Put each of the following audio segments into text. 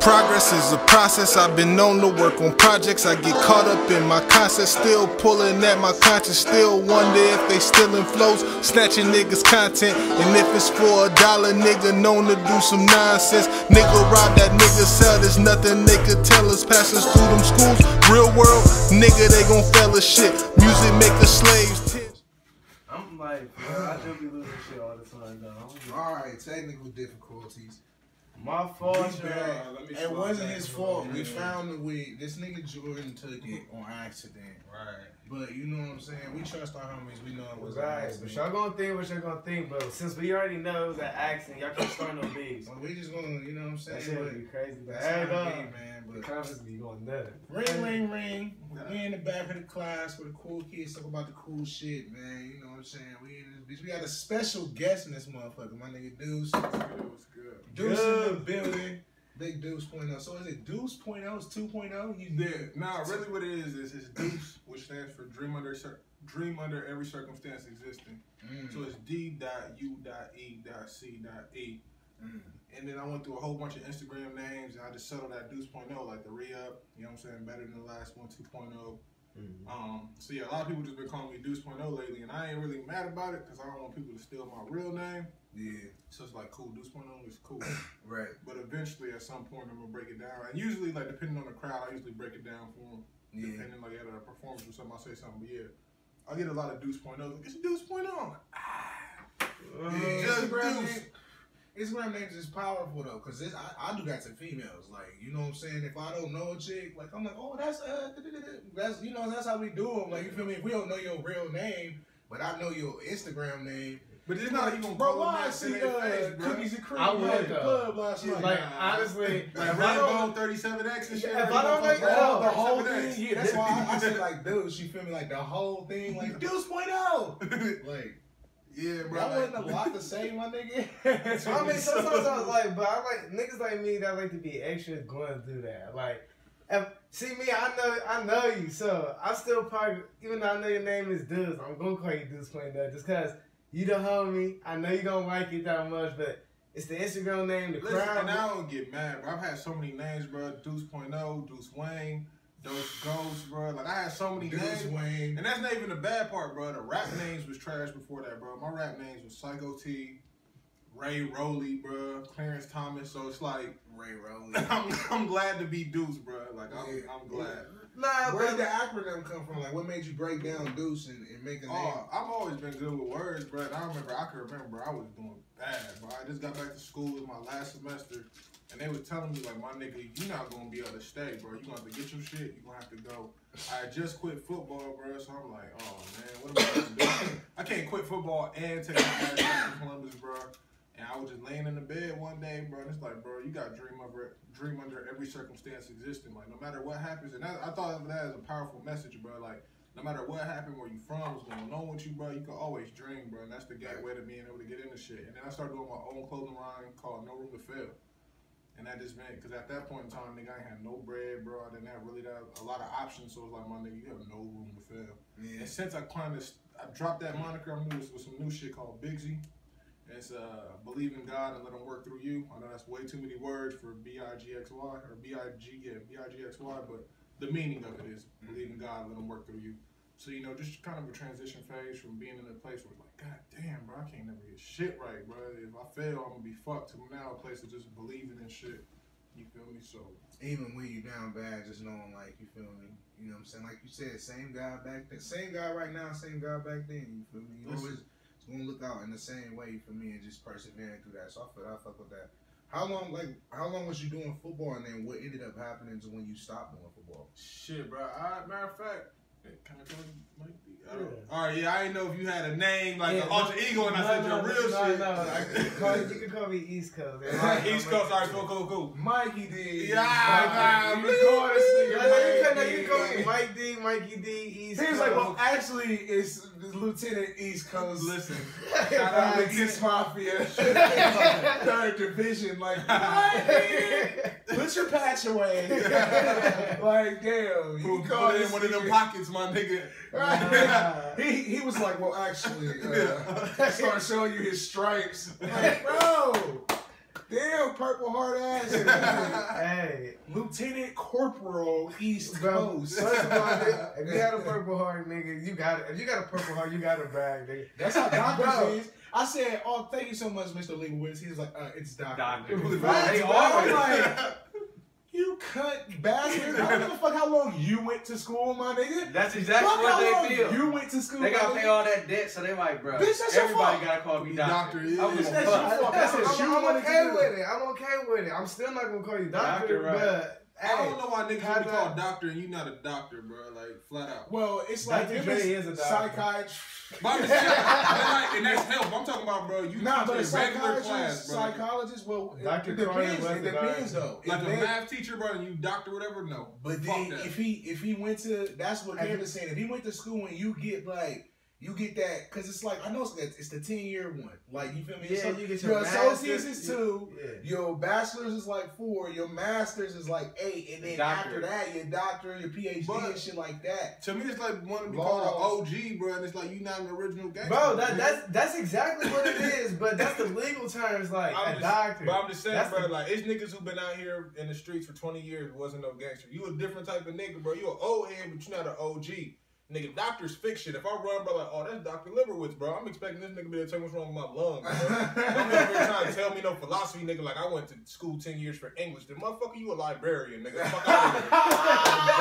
Progress is a process. I've been known to work on projects. I get caught up in my concept, still pulling at my conscience. Still wonder if they stealing flows, snatching niggas' content. And if it's for $1, nigga known to do some nonsense. Nigga rob that nigga cell, there's nothing they could tell us. Pass us through them schools, real world, nigga, they gon' fail us shit. Music make us slaves. I'm like, bro, I do be losing shit all the time, though. Alright, technical difficulties. My fault, It wasn't his fault. We found the weed. This nigga Jordan took it on accident. Right. But you know what I'm saying? We trust our homies. We know it was right. an accident. But y'all gonna think what y'all gonna think, but since we already know it was an accident, y'all can't start no beefs. Well, we just gonna, you know what I'm saying? That shit would be crazy. But That's hey, how it dog, be, man. the But comments be going nuts. ring, ring, ring. We in the back of the class with the cool kids talk about the cool shit, man. You know what I'm saying? We in this bitch. We got a special guest in this motherfucker. My nigga D.U.E.C.E. What's good? D.U.E.C.E. in the building. Big D.U.E.C.E. So is it D.U.E.C.E. It's 2.0? You Yeah, nah, really what it is it's D.U.E.C.E, which stands for Dream Under Every Circumstance Existing. So it's D.U.E.C.E. And then I went through a whole bunch of Instagram names and I just settled that D.U.E.C.E, like the re-up, you know what I'm saying, better than the last one, 2.0. So yeah, a lot of people just been calling me D.U.E.C.E lately, and I ain't really mad about it because I don't want people to steal my real name. Yeah. So it's like, cool, D.U.E.C.E is cool. Right. But eventually, at some point, I'm gonna break it down. And usually, like depending on the crowd, I usually break it down for them. Yeah. Depending like at a performance or something, I'll say something. But yeah, I get a lot of D.U.E.C.E. Like, it's D.U.E.C.E. Just D.U.E.C.E. Instagram names is powerful though, cause I do that to females. Like, you know what I'm saying? If I don't know a chick, like I'm like, oh, that's you know, that's how we do them. Like, you feel me? If we don't know your real name, but I know your Instagram name. But it's not even bro. Why I see Cookies and Cream at the club last night? Like, honestly, like Rainbow 37X and shit. If I don't like the whole thing, yeah, that's why I said like, dude, she feel me like the whole thing, like D.U.E.C.E. Like. Yeah, bro. That wasn't a lot to say, my nigga. I mean, sometimes I was like, but I like niggas like me that like to be extra going through that. Like, see me, I know you, so I still probably, even though I know your name is Duz, I'm gonna call you D.U.E.C.E just cause you the homie. I know you don't like it that much, but it's the Instagram name, the crowd. And I don't get mad, bro. I've had so many names, bro. D.U.E.C.E, D.U.E.C.E Wayne. Those Ghosts, bro. Like, I had so many names. Wayne. And that's not even the bad part, bro. The rap names was trash before that, bro. My rap names was Psycho T, Ray Rowley, bro, Clarence Thomas. So it's like, Ray Rowley. I'm glad to be Deuce, bro. Like, I'm glad. Nah, where did the acronym come from? Like, what made you break down Deuce and make a name? I've always been good with words, bro. And I can remember I was doing bad, bro. I just got back to school with my last semester. And they was telling me, like, my nigga, you not gonna be able to stay, bro. You gonna have to get your shit. You gonna have to go. I had just quit football, bro. So I'm like, oh, man, what am I gonna do? I can't quit football and take my ass back to Columbus, bro. And I was just laying in the bed one day, bro. And it's like, bro, you gotta dream under every circumstance existing. Like, no matter what happens. And I thought of that as a powerful message, bro. Like, no matter what happened, where you from, what's going on with you, bro, you can always dream, bro. And that's the gateway to being able to get into shit. And then I started doing my own clothing line called No Room to Fail. And that just meant, because at that point in time, nigga, I ain't had no bread, bro. I didn't have really a lot of options. So it was like, my nigga, you have no room to fail. Yeah. And since I dropped that moniker, I'm new with some new shit called Big Z. And it's believe in God and let him work through you. I know that's way too many words for B-I-G-X-Y, or B-I-G-X-Y, but the meaning of it is believe in God and let him work through you. So, you know, just kind of a transition phase from being in a place where it's like, God damn, bro, I can't never get shit right, bro. If I fail, I'm going to be fucked. To now a place of just believing in shit. You feel me? So even when you down bad, just knowing, like, you feel me? You know what I'm saying? Like you said, same guy back then. Same guy right now, same guy back then. You feel me? You always going to look out in the same way for me and just persevering through that. So I fuck with that. How long was you doing football, and then what ended up happening to when you stopped doing football? Shit, bro. Matter of fact, can I go? All right, yeah, I didn't know if you had a name like an alter ego, and I said your real shit. No, you can call me East Coast. East Coast, all right, cool. Mikey D. Yeah, you can call this nigga You can call me Mike D, Mikey D, East Coast. He was like, well, actually, it's Lieutenant East Coast. Listen, shout out to Kiss Mafia, 3rd Division. Like, put your patch away. Like, damn. Put it in one of them pockets, my nigga. Right. He was like, well, actually, start showing you his stripes. Like, bro, Damn, Purple Heart ass. Hey, Lieutenant Corporal East bro. Coast. First of all, nigga, if you had a Purple Heart, nigga, you got it. If you got a Purple Heart, you got a bag, nigga. That's how doctors Bro. is. I said, "Oh, thank you so much, Mr. Legal Witness." He was like, "It's doctor." Doctor. Right, They bro. always like, you cunt bastard! I don't give a fuck how long you went to school, my nigga. That's exactly Fuck what how they long feel. You went to school. They gotta my pay nigga. all that debt, so they like, bro. Bitch, that's your everybody fault. gotta call me Be doctor. doctor, yeah. I don't give a That's fuck. your fault. That's what you I'm wanted to okay do. with it. I'm okay with it. I'm still not gonna call you doctor, Doctor, right. but I don't know why niggas How would be that- called doctor and you not a doctor, bro. Like, flat out. Well, it's like Dr. them Dre is is a doctor. psychiatrist. But I'm just saying, and that's help. I'm talking about, bro, you Nah, teach but a a regular class, psychiatrist, bro. psychologist, well, Dr. it Carter depends. was It a depends, doctor. though. Like If a they- math teacher, bro, and you doctor, whatever, no. But Fuck then that. if he went to, that's what Kevin's saying. If he went to school and you get that, because it's like, I know it's the 10-year one. Like, you feel me? Yeah, So you get your your associates master's, is 2, yeah. your bachelor's is like 4, your master's is like 8, and then Doctor. after that, your doctor, your PhD But- and shit like that. To me, it's like wanting to be Law. called an OG, bro, and it's like you not an original gangster. Bro, man. that's exactly what it is, but that's the legal terms, like I'm a just- doctor. But I'm just saying, That's bro, the- like, it's niggas who been out here in the streets for 20 years wasn't no gangster. You a different type of nigga, bro. You an old head, but you not an OG. Nigga, doctors fix shit. If I run, bro, like, oh, that's Dr. Liverwitz, bro. I'm expecting this nigga to be able to tell me what's wrong with my lungs, bro. Don't ever trying to tell me no philosophy, nigga, like I went to school 10 years for English. Then, motherfucker, you a librarian, nigga. Fuck out of here.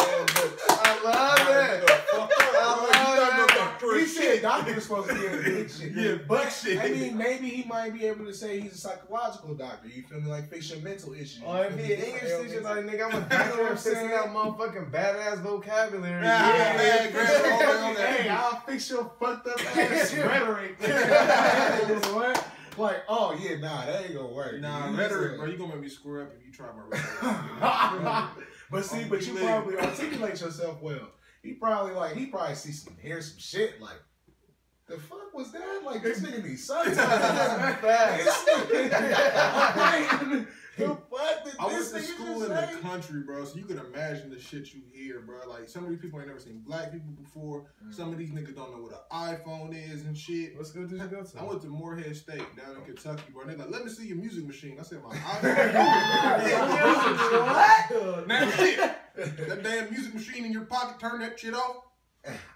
Damn books. I love Nigga, it. fuck up, bro. You not no doctor He of said shit. doctor's supposed to be a big shit. Yeah, But, big shit. I mean, maybe he might be able to say he's a psychological doctor. You feel me? Like, fix your mental issues. Or if You he feel an me? English teacher, Different like, nigga, I'm a You know what doctor I'm of fixing saying? out motherfucking badass vocabulary. Yeah, man, Hey, I'll fix your fucked up ass rhetoric. What? Like, oh yeah, nah, that ain't gonna work. Nah, You rhetoric, said- bro. You gonna make me square up if you try my rhetoric. But see, but you probably articulate yourself well. He probably see hear some shit like, the fuck was that? Like, this nigga needs suntan. The fuck did I went this to nigga school just in say? the country, bro, so you can imagine the shit you hear, bro. Like, some of these people ain't never seen black people before. Some of these niggas don't know what an iPhone is and shit. What school did you go to? I went to Morehead State down in Kentucky, bro. And they like, let me see your music machine. I said, my iPhone. What? Now shit, that damn music machine in your pocket, turn that shit off.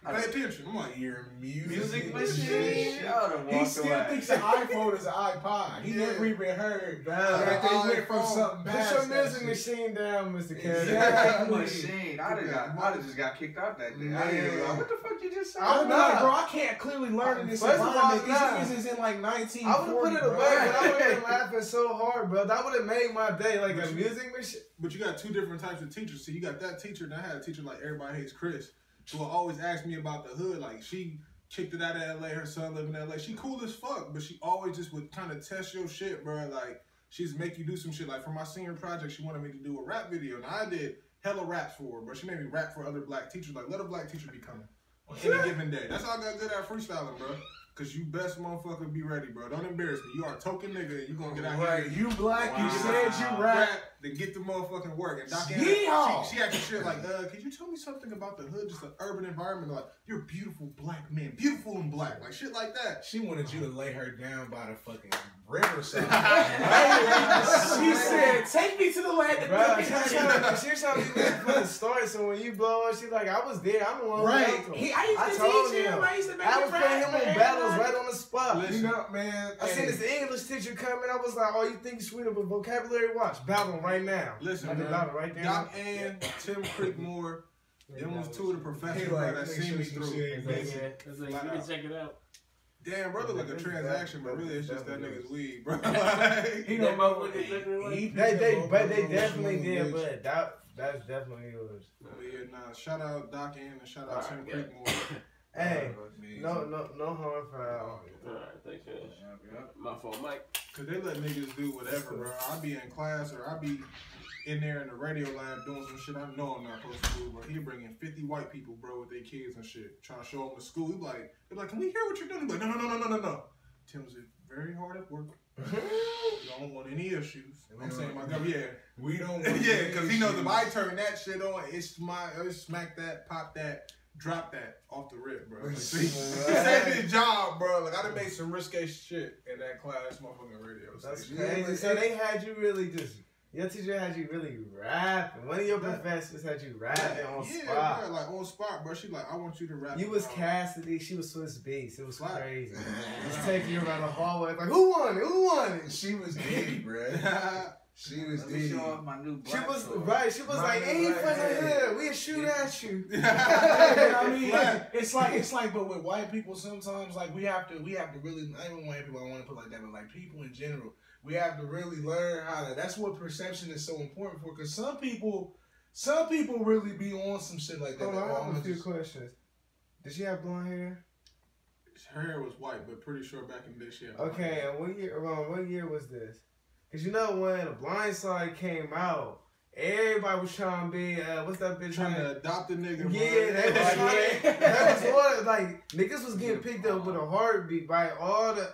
Pay attention. I'm like, Your Music machine. I would've He walked still away. thinks an iPhone is an iPod. He Yeah. never even heard Bro, that they went from iPhone. something Put past your that music shit. machine down, Mr. Kevin. Exactly. Machine. I'd have just got kicked out that day. I didn't even like, what the fuck you just said? I'm Nah. not, bro. I can't clearly learn in this First of all, environment. These nah. niggas is in like 1940. I would have put it bro. away, but I would have been laughing so hard, bro. That would have made my day, like a But you- music machine. but you got two different types of teachers. See, you got that teacher, and I had a teacher like Everybody Hates Chris, who will always ask me about the hood. Like, she kicked it out of LA, her son lived in LA. She cool as fuck, but she always just would kind of test your shit, bro. Like, she'd make you do some shit. Like, for my senior project, she wanted me to do a rap video. And I did hella raps for her, but she made me rap for other black teachers. Like, let a black teacher be coming on any given day. That's how I got good at freestyling, bro. Cause you best motherfucker be ready, bro. Don't embarrass me. You are a token nigga, and you gonna get out Right, here. you black, you Wow. said you rap. Then get the motherfucking work. And Doc Yeehaw! she actually shit like, could you tell me something about the hood, just an urban environment? Like, you're a beautiful black man, beautiful and black, like shit like that. She wanted you to lay her down by the fucking riverside. She said, "Take me to the land of Bro, milk she and was honey." trying to be from the story, so when you blow up, she's like, I was there, I'm the one who Right. helped him. I used to told teach him. him. I used to make I him was putting him rap, on man. battles right on the spot. Listen. You know, man. I seen this English teacher come in, I was like, oh, you think you're sweeter, but vocabulary, watch, battle him right now. Listen, I did man. battle right there. Doc and Tim Creekmore, them was two of the professionals bro, that seen me through. It's like, you can check it out. Damn, brother, like a transaction, but really it's just that nigga's weed, bro. He They don't both know look exactly like- They definitely did, but that's definitely yours. But yeah, nah, shout out Doc and shout out Tim Alright, Creekmore. Hey, no harm foul. Alright, thanks, man. My fault, Mike. Cause they let niggas do whatever, bro. I be in class or I be in there in the radio lab doing some shit I know I'm not supposed to do, bro. He bringing 50 white people, bro, with their kids and shit, trying to show them the school. He like, can we hear what you're doing? He's like, no. Tim's very hard at work. You don't want any issues. I'm saying, my God, yeah. We don't. Yeah, because he knows if I turn that shit on, it's smack that, pop that. drop that off the rip, bro. Like, see, it's his job, bro. Like I done made some risque shit in that class, motherfucking radio. That's station. crazy. So they had you really just. Your teacher had you really rapping. One of your professors had you rapping on spot. Bro, like on spot, bro. She like, I want you to rap. You was Cassidy, she was Swiss Beats. It was crazy. Just taking you around the hallway like, who won it? Who won it? She was Diddy, bro. She was Diddy. Show off my new She was sword. right. She was like, ain't from the hood. We'll shoot at you. I mean, it's like, but with white people, sometimes like we have to really. I even white people. I want to put like that, but like people in general. We have to really learn how to. That's what perception is so important for. Because some people really be on some shit like that. Hold on, I have a few questions. Did she have blonde hair? Her hair was white, but pretty sure back in the day she had. Okay, and what year was this? Because you know when The Blind Side came out, everybody was trying to be what's that bitch trying name? to adopt a nigga. Yeah, bro. they was trying. That was what like niggas was getting picked up with a heartbeat by all the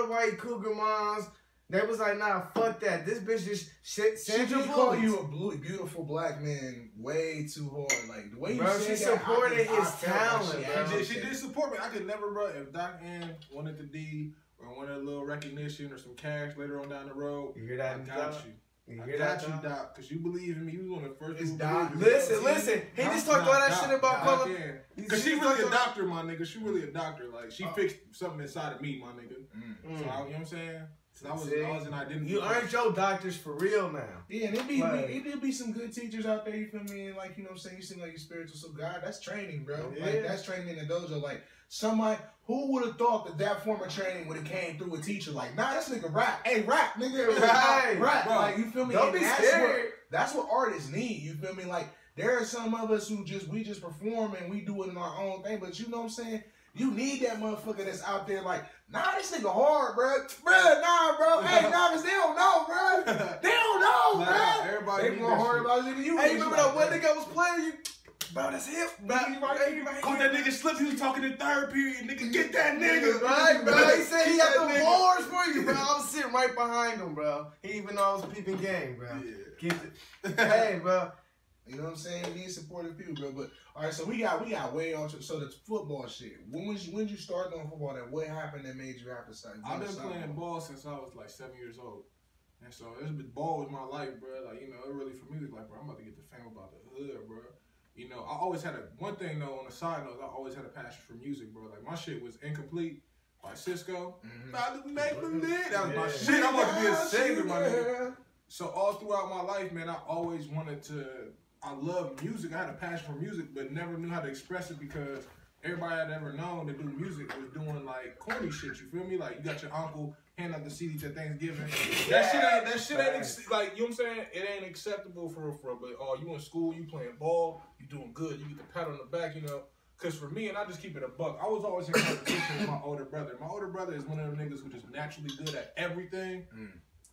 white cougar moms. They was like, nah, fuck that. This bitch just Sandra Bullock. Call you a beautiful black man way too hard. Like the way you said she that, supported his talent, bro. She did support me. I could never, bro. If Doc N wanted the D or wanted a little recognition or some cash later on down the road, you hear that? I got you. I got you, Doc, because you believe in me. You was one of the first people. Doc. Listen. He just talked all that shit about calling. Because she really a doctor, my nigga. She really a doctor. Like, she fixed something inside of me, my nigga. So, you know what I'm saying? So I was an identity. You earned your doctors for real now. Yeah, and it be some good teachers out there, you feel me? And like, you know what I'm saying? You seem like you're spiritual. So God, that's training, bro. Yeah. Like that's training in the dojo. Like somebody who would have thought that form of training would have came through a teacher. Like, nah, this nigga rap. Hey, rap, nigga. Rap. Bro. Like, you feel me? Don't be scared. That's what artists need. You feel me? Like there are some of us who we just perform and we do it in our own thing. But you know what I'm saying? You need that motherfucker that's out there like, nah, this nigga hard, bro. Nah, bro. Hey, nah, cause they don't know, bro. They don't know, bro. Everybody they more hard about it than you. Hey, remember that one nigga was playing you? Bro, that's him. Caught that nigga slip. He was talking in third period. Nigga, get that nigga. Right, bro. He said he got the bars for you, bro. I was sitting right behind him, bro. He even know I was peeping game, bro. Yeah. Hey, bro. You know what I'm saying? You need supportive people, bro. But all right, so we got way on. So the football shit. When you start doing football? That what happened that made you have to start? I've been playing ball since I was like 7 years old, and so ball was my life, bro. Like, you know, it really for me was like, bro, I'm about to get the fame about the hood, bro. You know, I always had one thing though. On the side note, I always had a passion for music, bro. Like my shit was Incomplete by Cisco. Make believe that was my shit. I wanted to be a singer, my nigga. So all throughout my life, man, I always wanted to. I love music. I had a passion for music, but never knew how to express it because everybody I'd ever known to do music was doing like corny shit. You feel me? Like you got your uncle hand out the CDs at Thanksgiving. That shit ain't like, you know what I'm saying? It ain't acceptable for but you in school, you playing ball, you doing good, you get the pat on the back, you know. Cause for me, and I just keep it a buck, I was always in competition with my older brother. My older brother is one of them niggas who just naturally good at everything.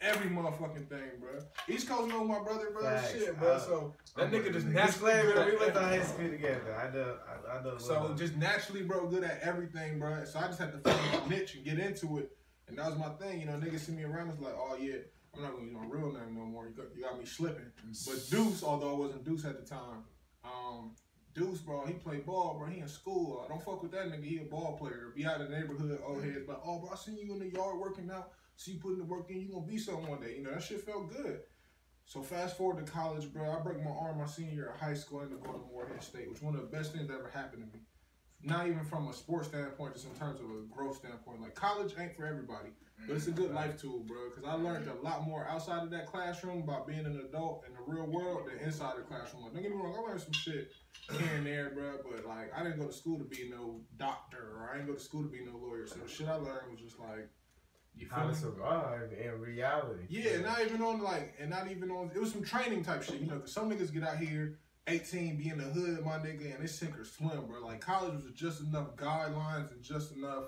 Every motherfucking thing, bro. East Coast know my brother, bro. Shit, bro. So that nigga just naturally good at we went to high school together. I know. So just naturally, bro, good at everything, bro. So I just had to find my niche and get into it, and that was my thing. You know, niggas see me around, it's like, oh yeah, I'm not gonna use my real name no more. You got me slipping. But Deuce, although it wasn't Deuce at the time, Deuce, bro, he played ball, bro. He in school. Don't fuck with that nigga. He a ball player. Be out in the neighborhood, old heads, but oh, bro, I seen you in the yard working out. See you putting the work in, you gonna be something one day. You know, that shit felt good. So fast forward to college, bro. I broke my arm my senior year of high school and going to Morehead State, which was one of the best things that ever happened to me. Not even from a sports standpoint, just in terms of a growth standpoint. Like, college ain't for everybody, but it's a good life tool, bro. Because I learned a lot more outside of that classroom about being an adult in the real world than inside the classroom. Like, don't get me wrong, I learned some shit here and there, bro. But, like, I didn't go to school to be no doctor, or I didn't go to school to be no lawyer. So the shit I learned was just, like, how to survive in reality. Yeah, not even on it was some training type shit, you know, because some niggas get out here, 18, be in the hood, my nigga, and it's sink or swim, bro. Like, college was just enough guidelines and just enough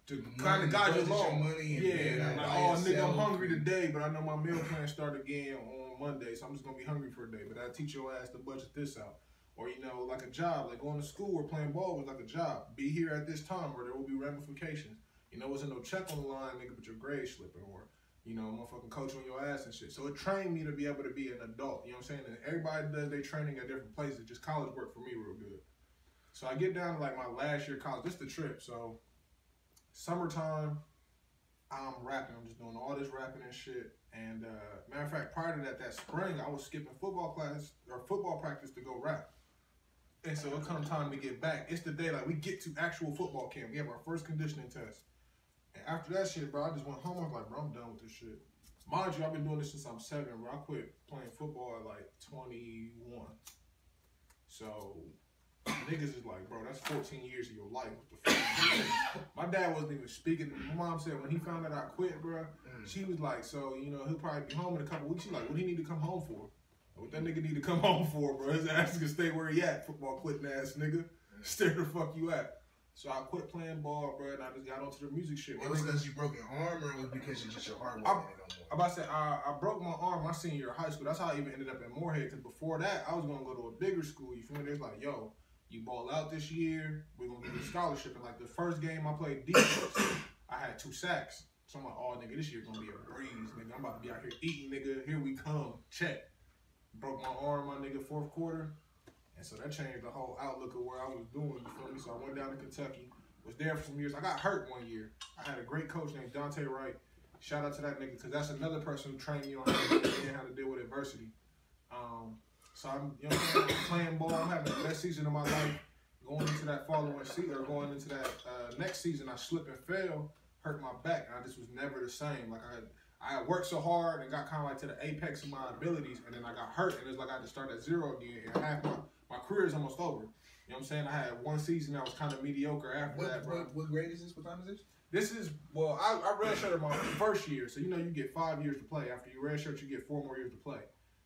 to kind of guide you along. Nigga, I'm hungry today, but I know my meal plan start again on Monday, so I'm just going to be hungry for a day, but I teach your ass to budget this out. Or, you know, like a job, like going to school or playing ball was like a job. Be here at this time or there will be ramifications. You know, wasn't no check on the line, nigga, but your grade slipping, or, you know, motherfucking coach on your ass and shit. So it trained me to be able to be an adult, you know what I'm saying? And everybody does their training at different places. Just college worked for me real good. So I get down to like my last year of college. This is the trip. So summertime, I'm rapping. I'm just doing all this rapping and shit. And matter of fact, prior to that spring, I was skipping football class or football practice to go rap. And so it comes time to get back. It's the day like we get to actual football camp. We have our first conditioning test. And after that shit, bro, I just went home. I was like, bro, I'm done with this shit. Mind you, I've been doing this since I'm 7, bro. I quit playing football at like 21. So niggas is like, bro, that's 14 years of your life. What the fuck? My dad wasn't even speaking. My mom said when he found out I quit, bro, she was like, so, you know, he'll probably be home in a couple weeks. She's like, what do he need to come home for? What that nigga need to come home for, bro? His ass can stay where he at, football quitting ass nigga. Stay where the fuck you at. So I quit playing ball, bro, and I just got onto the music shit. It was because you broke your arm, or it was because it's just your heart wasn't in it no more? I'm about to say, I broke my arm my senior year of high school. That's how I even ended up in Moorhead, because before that, I was going to go to a bigger school. You feel me? They was like, yo, you ball out this year, we're going to give you a scholarship. And like the first game I played defense, I had 2 sacks. So I'm like, oh, nigga, this year going to be a breeze, nigga. I'm about to be out here eating, nigga. Here we come. Check. Broke my arm, my nigga, 4th quarter. And so that changed the whole outlook of where I was doing, you feel me? So I went down to Kentucky, was there for some years. I got hurt one year. I had a great coach named Dante Wright. Shout out to that nigga, because that's another person who trained me on how to deal with adversity. So I'm, you know what I'm saying, playing ball. I'm having the best season of my life. Going into that following season, or going into that next season, I slipped and fell, hurt my back, and I just was never the same. Like I had worked so hard and got kind of like to the apex of my abilities, and then I got hurt, and it's like I had to start at 0 again, and half my career is almost over. You know what I'm saying? I had one season that was kind of mediocre after that, bro. What grade is this? What time is this? This is, well, I redshirted my first year, so you know you get 5 years to play. After you redshirt, you get 4 more years to play.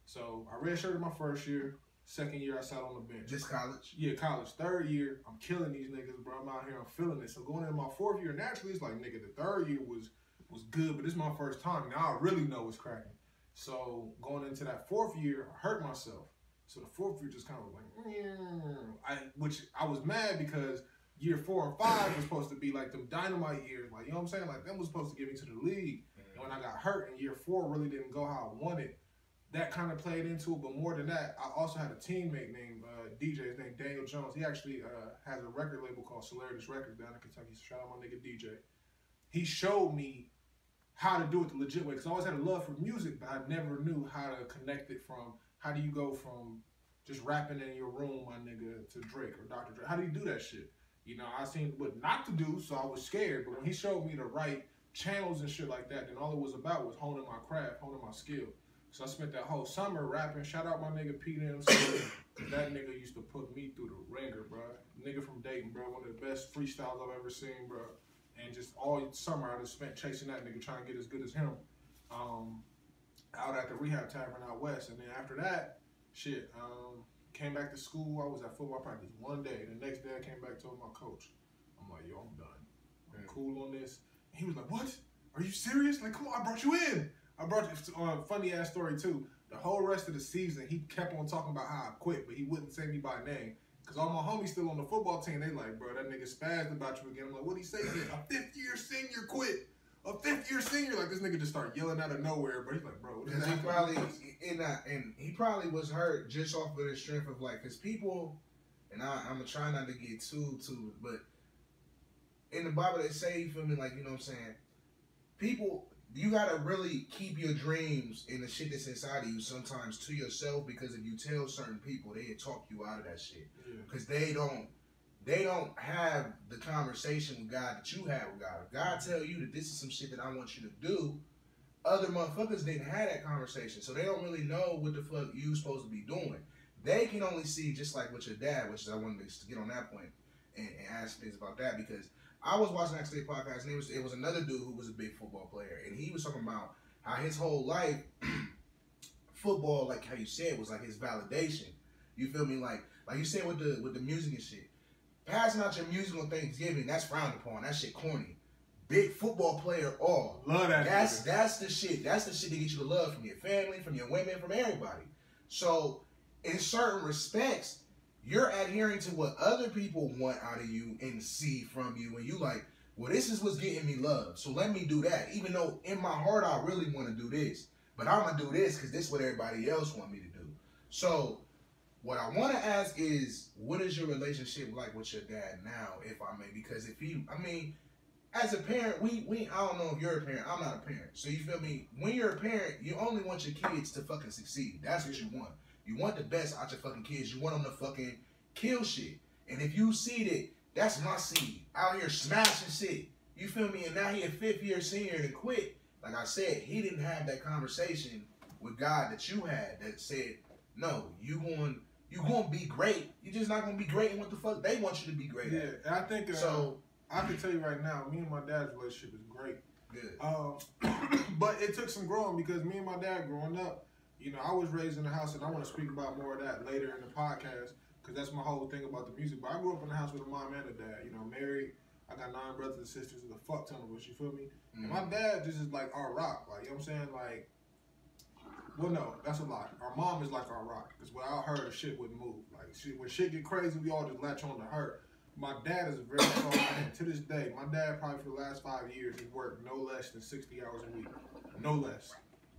So I redshirted my first year. 2nd year, I sat on the bench. Just college? Yeah, college. 3rd year, I'm killing these niggas, bro. I'm out here, I'm feeling it. So going into my 4th year, naturally, it's like, nigga, the 3rd year was good, but this is my first time. Now I really know what's cracking. So going into that 4th year, I hurt myself. So the 4th year just kind of like, which I was mad because year 4 and 5 was supposed to be like them dynamite years. Like, you know what I'm saying? Like, them was supposed to get me to the league. And when I got hurt and year 4 really didn't go how I wanted, that kind of played into it. But more than that, I also had a teammate named DJ. His name Daniel Jones. He actually has a record label called Solarity's Records down in Kentucky. So shout out my nigga DJ. He showed me how to do it the legit way, because I always had a love for music, but I never knew how to connect it from, how do you go from just rapping in your room, my nigga, to Drake or Dr. Dre? How do you do that shit? You know, I seen what not to do, so I was scared. But when he showed me the right channels and shit like that, then all it was about was honing my craft, honing my skill. So I spent that whole summer rapping. Shout out my nigga Pete MC. That nigga used to put me through the ringer, bro. Nigga from Dayton, bro. One of the best freestyles I've ever seen, bro. And just all summer I just spent chasing that nigga, trying to get as good as him. Out at the rehab tavern out west. And then after that, shit, came back to school. I was at football practice one day. The next day I came back, told my coach, I'm like, yo, I'm done. I'm cool on this. And he was like, what? Are you serious? Like, come on, I brought you in. I brought you a funny ass story too. The whole rest of the season, he kept on talking about how I quit, but he wouldn't say me by name. Cause all my homies still on the football team, they like, bro, that nigga spazzed about you again. I'm like, what'd he say? He said, a 5th year senior quit. A 5th year senior. Like, this nigga just started yelling out of nowhere, bro. He's like, bro, what is that? He probably was hurt just off of the strength of like, cause people, and I'm gonna try not to get too, but in the Bible they say, you feel me, like, you know what I'm saying, people, you gotta really keep your dreams and the shit that's inside of you sometimes to yourself, because if you tell certain people, they talk you out of that shit. Because they don't have the conversation with God that you have with God. If God tell you that this is some shit that I want you to do, other motherfuckers didn't have that conversation, so they don't really know what the fuck you supposed to be doing. They can only see just like with your dad, which is I wanted to get on that point and ask things about that, because I was watching that state podcast, and it was another dude who was a big football player, and he was talking about how his whole life, football, like how you said, was like his validation. You feel me? Like you said with the music and shit. Passing out your music on Thanksgiving, that's frowned upon. That shit corny. Big football player, all. Love that. That's the shit. That's the shit that gets you the love from your family, from your women, from everybody. So, in certain respects, you're adhering to what other people want out of you and see from you, and you like, well, this is what's getting me love, so let me do that. Even though in my heart I really want to do this, but I'm gonna do this because this is what everybody else want me to do. So What I want to ask is, what is your relationship like with your dad now, if I may? Because if you, I mean, as a parent, I don't know if you're a parent. I'm not a parent. So you feel me? When you're a parent, you only want your kids to fucking succeed. That's what you want. You want the best out your fucking kids. You want them to fucking kill shit. And if you see that, that's my seed. Out here smashing shit. You feel me? And now he a 5th year senior to quit. Like I said, he didn't have that conversation with God that you had that said, no, you going to be great. You're just not going to be great in what the fuck they want you to be great at. And I think so. I can tell you right now, me and my dad's relationship is great. Good. But it took some growing because me and my dad growing up, you know, I was raised in the house, and I want to speak about more of that later in the podcast because that's my whole thing about the music. But I grew up in the house with a mom and a dad. You know, married. I got 9 brothers and sisters. There's a fuck ton of us. You feel me? And my dad just is like our rock. Like, you know what I'm saying? Like, well, no, that's a lie. Our mom is like our rock because without her, the shit wouldn't move. Like, when shit get crazy, we all just latch on to her. My dad is a very strong man. To this day, my dad probably for the last 5 years has worked no less than 60 hours a week. No less.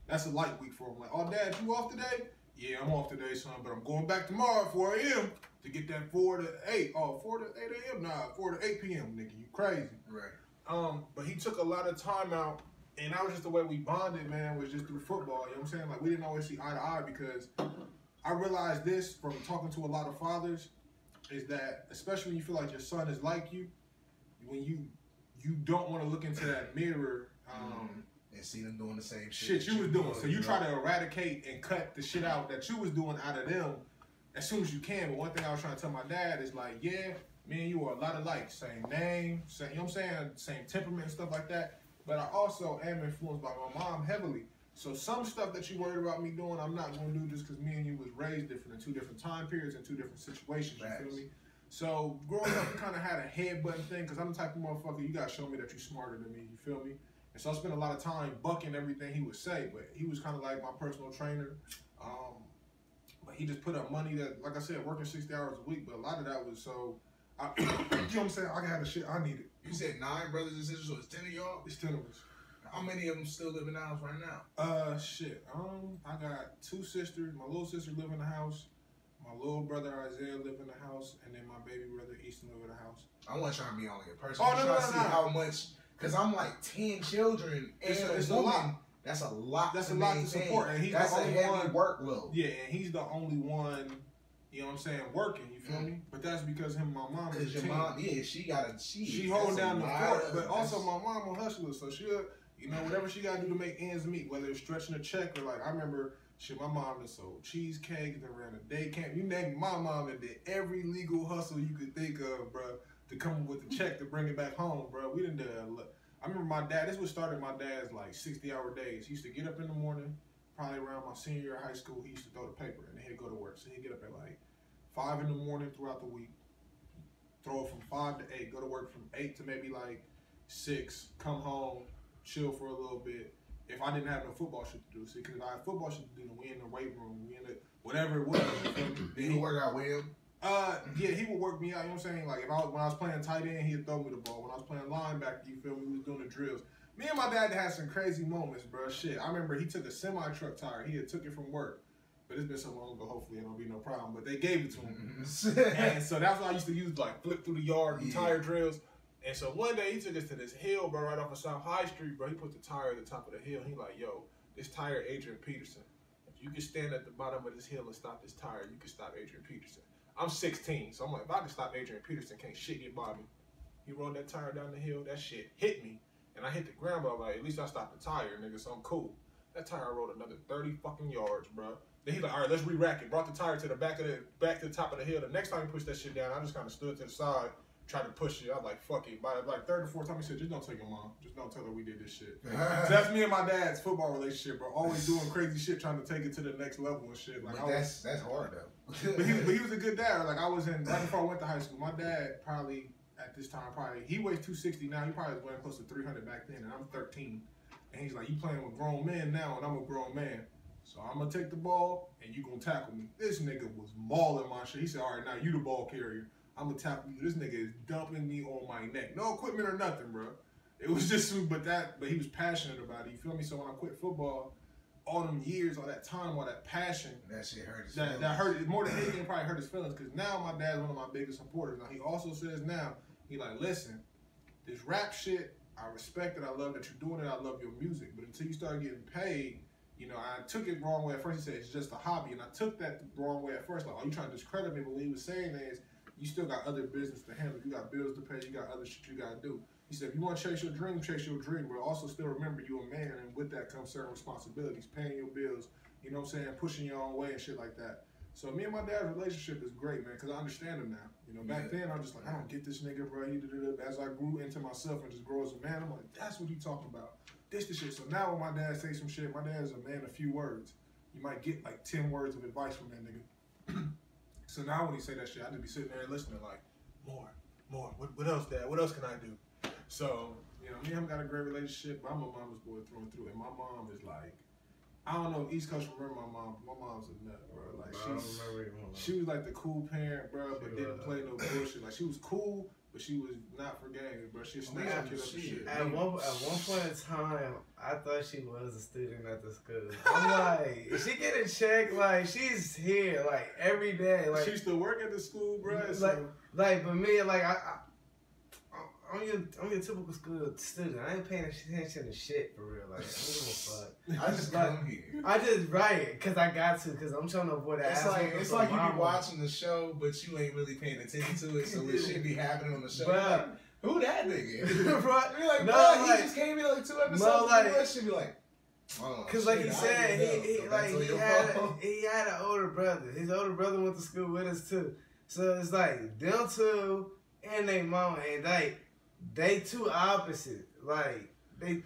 That's a light week for him. Like, oh, Dad, you off today? Yeah, I'm off today, son, but I'm going back tomorrow at 4 a.m. to get that 4 to 8. Oh, 4 to 8 a.m.? Nah, 4 to 8 p.m., nigga. You crazy. Right. But he took a lot of time out, and that was just the way we bonded, man, was just through football. You know what I'm saying? Like, we didn't always see eye to eye because I realized this from talking to a lot of fathers is that, especially when you feel like your son is like you, when you don't want to look into that mirror and see them doing the same shit you was doing. So you try to eradicate and cut the shit out that you was doing out of them as soon as you can. But one thing I was trying to tell my dad is like, yeah, me and you are a lot alike. Same name, same, you know what I'm saying? Same temperament and stuff like that. But I also am influenced by my mom heavily. So some stuff that you worried about me doing, I'm not going to do just because me and you was raised different in 2 different time periods and 2 different situations, you feel me? So growing up, we kind of had a headbutting thing because I'm the type of motherfucker, you got to show me that you're smarter than me, you feel me? And so I spent a lot of time bucking everything he would say, but he was kind of like my personal trainer. But he just put up money that, like I said, working 60 hours a week, but a lot of that was so, you know what I'm saying? I had the shit I needed. You said 9 brothers and sisters, so it's 10 of y'all? It's 10 of us. How many of them still live in the house right now? Shit. I got 2 sisters. My little sister live in the house. My little brother Isaiah live in the house, and then my baby brother Easton live in the house. I want to try to be only a person. Oh, no, see how much, because I'm like 10 children and it's a a woman. lot. That's a lot. That's a lot to support, and he's that's the only a heavy one workload. Yeah, and he's the only one. You know what I'm saying? Working, you feel me? But that's because him and my mom. Because your mom, yeah, she holding down the fort. But also my mom a hustler, so she'll, you know, whatever she got to do to make ends meet, whether it's stretching a check or like I remember. Shit, my mom that sold cheesecakes, that ran a day camp. You name it, my mom that did every legal hustle you could think of, bro, to come up with the check to bring it back home, bro. We didn't do that. I remember my dad, this was started my dad's like 60-hour days. He used to get up in the morning, probably around my senior year of high school, he used to throw the paper and then he'd go to work. So he'd get up at like 5 in the morning throughout the week, throw it from 5 to 8, go to work from 8 to maybe like 6, come home, chill for a little bit. If I didn't have no football shit to do, see, because if I had football shit to do, then we in the weight room, we in the, whatever it was. Did he work out with him? Yeah, he would work me out, you know what I'm saying? Like, when I was playing tight end, he'd throw me the ball. When I was playing linebacker, you feel me, we was doing the drills. Me and my dad had some crazy moments, bro. Shit, I remember he took a semi-truck tire. He had took it from work. But it's been so long ago, hopefully it don't be no problem. But they gave it to him. And so that's what I used to use, like, flip through the yard and tire drills. And so one day he took us to this hill, bro, right off of South High Street, bro. He put the tire at the top of the hill. He like, yo, this tire Adrian Peterson. If you can stand at the bottom of this hill and stop this tire, you can stop Adrian Peterson. I'm 16, so I'm like, if I can stop Adrian Peterson, can't shit get by me. He rolled that tire down the hill, that shit hit me. And I hit the ground, but I'm like, at least I stopped the tire, nigga, so I'm cool. That tire rolled another 30 fucking yards, bro. Then he's like, all right, let's re-rack it. Brought the tire to the back to the top of the hill. The next time he pushed that shit down, I just kind of stood to the side, tried to push it. I was like, fuck it. By like 3rd or 4th time, he said, just don't tell your mom. Just don't tell her we did this shit. So that's me and my dad's football relationship, bro. Always doing crazy shit, trying to take it to the next level and shit. Like, that's hard, though. but he was a good dad. Like, I was right before I went to high school, my dad probably, at this time, he weighs 260 now. He probably was weighing close to 300 back then, and I'm 13. And he's like, you playing with grown men now, and I'm a grown man. So I'm going to take the ball, and you going to tackle me. This nigga was mauling my shit. He said, all right, now you the ball carrier. I'm going to tackle you. This nigga is dumping me on my neck. No equipment or nothing, bro. It was just, but he was passionate about it. You feel me? So when I quit football, all them years, all that time, all that passion. That shit hurt his feelings. That hurt more than anything. Probably hurt his feelings because now my dad's one of my biggest supporters. Now he also says now he like, listen, this rap shit, I respect it. I love that you're doing it. I love your music. But until you start getting paid, you know, I took it wrong way at first. He said it's just a hobby, and I took that the wrong way at first. Like, oh, you trying to discredit me? But what he was saying is, you still got other business to handle. You got bills to pay. You got other shit you got to do. He said, if you want to chase your dream, but also still remember you're a man, and with that comes certain responsibilities, paying your bills, you know what I'm saying, pushing your own way and shit like that. So me and my dad's relationship is great, man, because I understand him now. You know, back then, I'm just like, I don't get this nigga, bro. As I grew into myself and just grow as a man, I'm like, that's what he talking about. This the shit. So now when my dad say some shit, my dad is a man of few words. You might get like 10 words of advice from that nigga. So now when he say that shit, I just be sitting there and listening like, more. What else, Dad? What else can I do? So, you know, me and him got a great relationship. I'm a mama's boy through and through. And my mom is like, I don't know if East Coast remember my mom. My mom's a nut, bro. Like, she was like the cool parent, bro, but didn't play no bullshit. Like, she was cool, but she was not for games, bro. She snatched her kid up and shit. At one point in time, I thought she was a student at the school. I'm like, if she get a check, like, she's here, like, every day. Like, she still work at the school, bro. But me, like, I'm your typical school student. I ain't paying attention to shit for real. Like, I don't give a fuck. I just come here. I just write because I got to, because I'm trying to avoid that. It's like you be watching the show, but you ain't really paying attention to it, so it should be happening on the show. Like, who that nigga? Right? You're like, no, he just came in like 2 episodes. No, like, that should be like, because like he said, he had an older brother. His older brother went to school with us too. So it's like them two and they mama, and like they two opposite. Like they,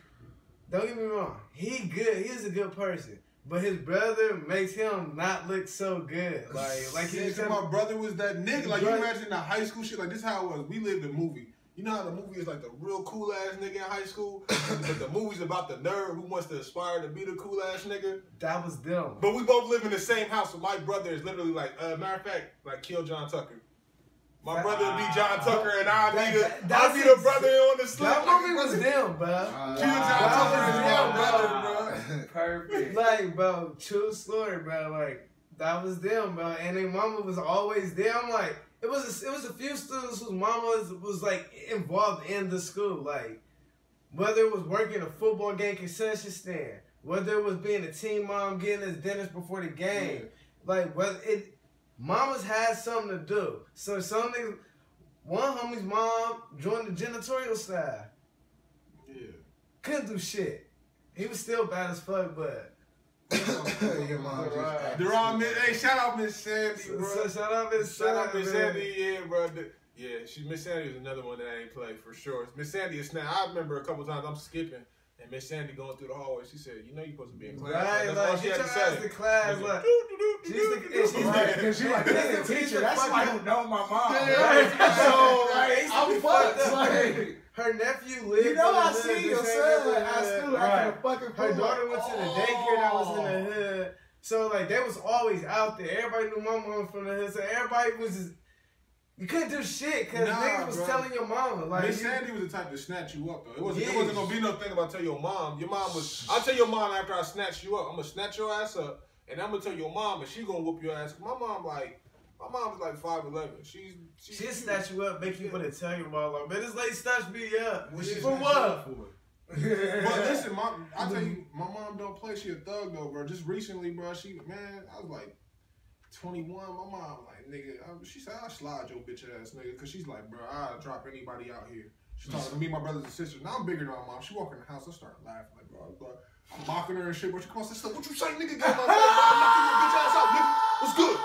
don't get me wrong, he good. He's a good person. But his brother makes him not look so good. Like he was my brother was that nigga. Like, you imagine the high school shit. Like, this is how it was. We lived a movie. You know how the movie is like the real cool ass nigga in high school? But the movie's about the nerd who wants to aspire to be the cool ass nigga. That was them. But we both live in the same house. So my brother is literally like, matter of fact, like, kill John Tucker. My brother would be John Tucker, and I'd be the brother on the slip. That movie was them, bro. Kill John Tucker is my brother, bro. Perfect. Like, bro, true story, bro. Like, that was them, bro. And their mama was always there. I'm like, it was a few students whose mama was like involved in the school. Like, whether it was working a football game concession stand, whether it was being a team mom getting his dinners before the game, like whether mamas had something to do. So some niggas, one homie's mom joined the janitorial staff. Yeah. Couldn't do shit. He was still bad as fuck, but. Your mom hey, shout out Miss Sandy, bro. Shout out Miss Sandy, yeah, bro. Yeah, Miss Sandy is another one that I ain't played for sure. Miss Sandy is now. I remember a couple times I'm skipping. And Miss Sandy going through the hallway, she said, "You know you're supposed to be in class." Right, that's all she had to say. The class, like, because you like, hey, teacher, that's why I don't know my mom. So, like, I'm fucked. Like, her nephew lived. You know, I see your son at school acting a fucking fool. Her daughter went to the daycare that was in the hood. So, like, they was always out there. Everybody knew my mom from the hood. So, everybody was just. You couldn't do shit because niggas was telling your mama. Like, Miss Sandy was the type to snatch you up, though. It wasn't going to be no thing about tell your mom. Your mom was, I'll tell your mom after I snatch you up. I'm going to snatch your ass up, and I'm going to tell your mom, and she going to whoop your ass. My mom was like 5'11". She'll snatch you up, make you want to tell your mom, like, man, this lady snatched me up. For what? But listen, I tell you, my mom don't play. She a thug, though, bro. Just recently, bro, I was like 21. My mom, like, nigga, she said, I'll slide your bitch ass, nigga, because she's like, bro, I'll drop anybody out here. She's talking to me, my brothers and sisters. Now I'm bigger than my mom. She walk in the house, I start laughing, like, bro, I'm mocking her and shit, but she comes and says, what you say, nigga? Get my face, bro. I'm knocking your bitch ass out, nigga.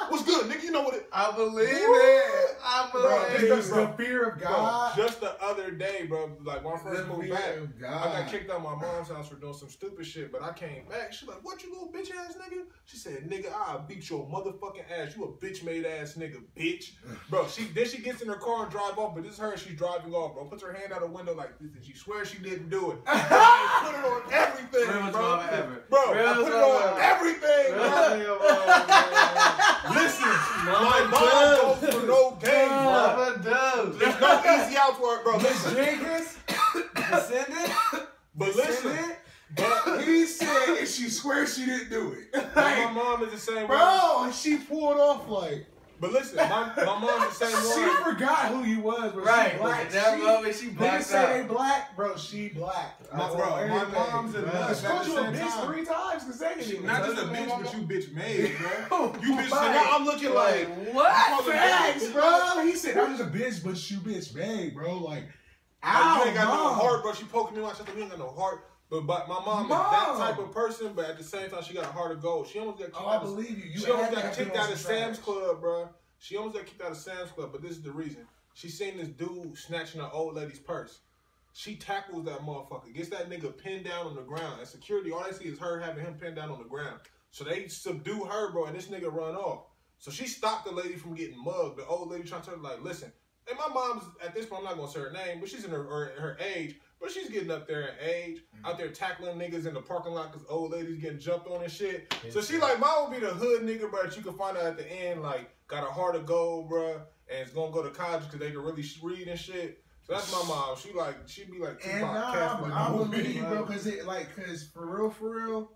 What's good, nigga? You know what it is. I believe it. I believe it. The fear of God. Bro, just the other day, bro, like when I first moved back, I got kicked out of my mom's house for doing some stupid shit, but I came back. She's like, what, you little bitch ass nigga? She said, nigga, I'll beat your motherfucking ass. You a bitch made ass nigga, bitch. Bro, then she gets in her car and drive off, but this is her and she's driving off, bro. Puts her hand out the window like this, and she swears she didn't do it. I put it on everything, bro. Bro, I put it on everything, bro. Listen, my mom goes for no games, bro. There's no easy outs for it, bro. Listen. Descendant? But listen. But he said if she swears she she didn't do it. My mom is the same way. Bro, and she pulled off like. But listen, my mom's the same She one. forgot who you was, bro. Right, She black. at that moment she Niggas blacked say out. they black, bro. She black. My mom's a nut. She called you a bitch 3 times consecutively. Not just a bitch, but you bitch made, bro. You bitch. So Right. now I'm looking like what? Facts, bro. He said, I'm just a bitch, but you bitch made, bro. Like, you ain't got no Mom. heart, bro. She poking me in my chest. You ain't got no heart. But my mom is that type of person, but at the same time, she got a heart of gold. She almost got kicked Oh, I out of, believe you. she almost got kicked out of Sam's Club, bro. She almost got kicked out of Sam's Club, but this is the reason. She seen this dude snatching an old lady's purse. She tackles that motherfucker, gets that nigga pinned down on the ground. And security, all they see is her having him pinned down on the ground. So they subdue her, bro, and this nigga run off. So she stopped the lady from getting mugged. The old lady trying to tell her, like, listen. And my mom's, at this point, I'm not going to say her name, but she's in her age. But she's getting up there in age, out there tackling niggas in the parking lot because old ladies getting jumped on and shit. So she like, mine would be the hood nigga, bro, that you can find out at the end, like, got a heart of gold, bro, and it's going to go to college because they can really read and shit. So that's my mom. She be like, And I believe you, bro, because for real,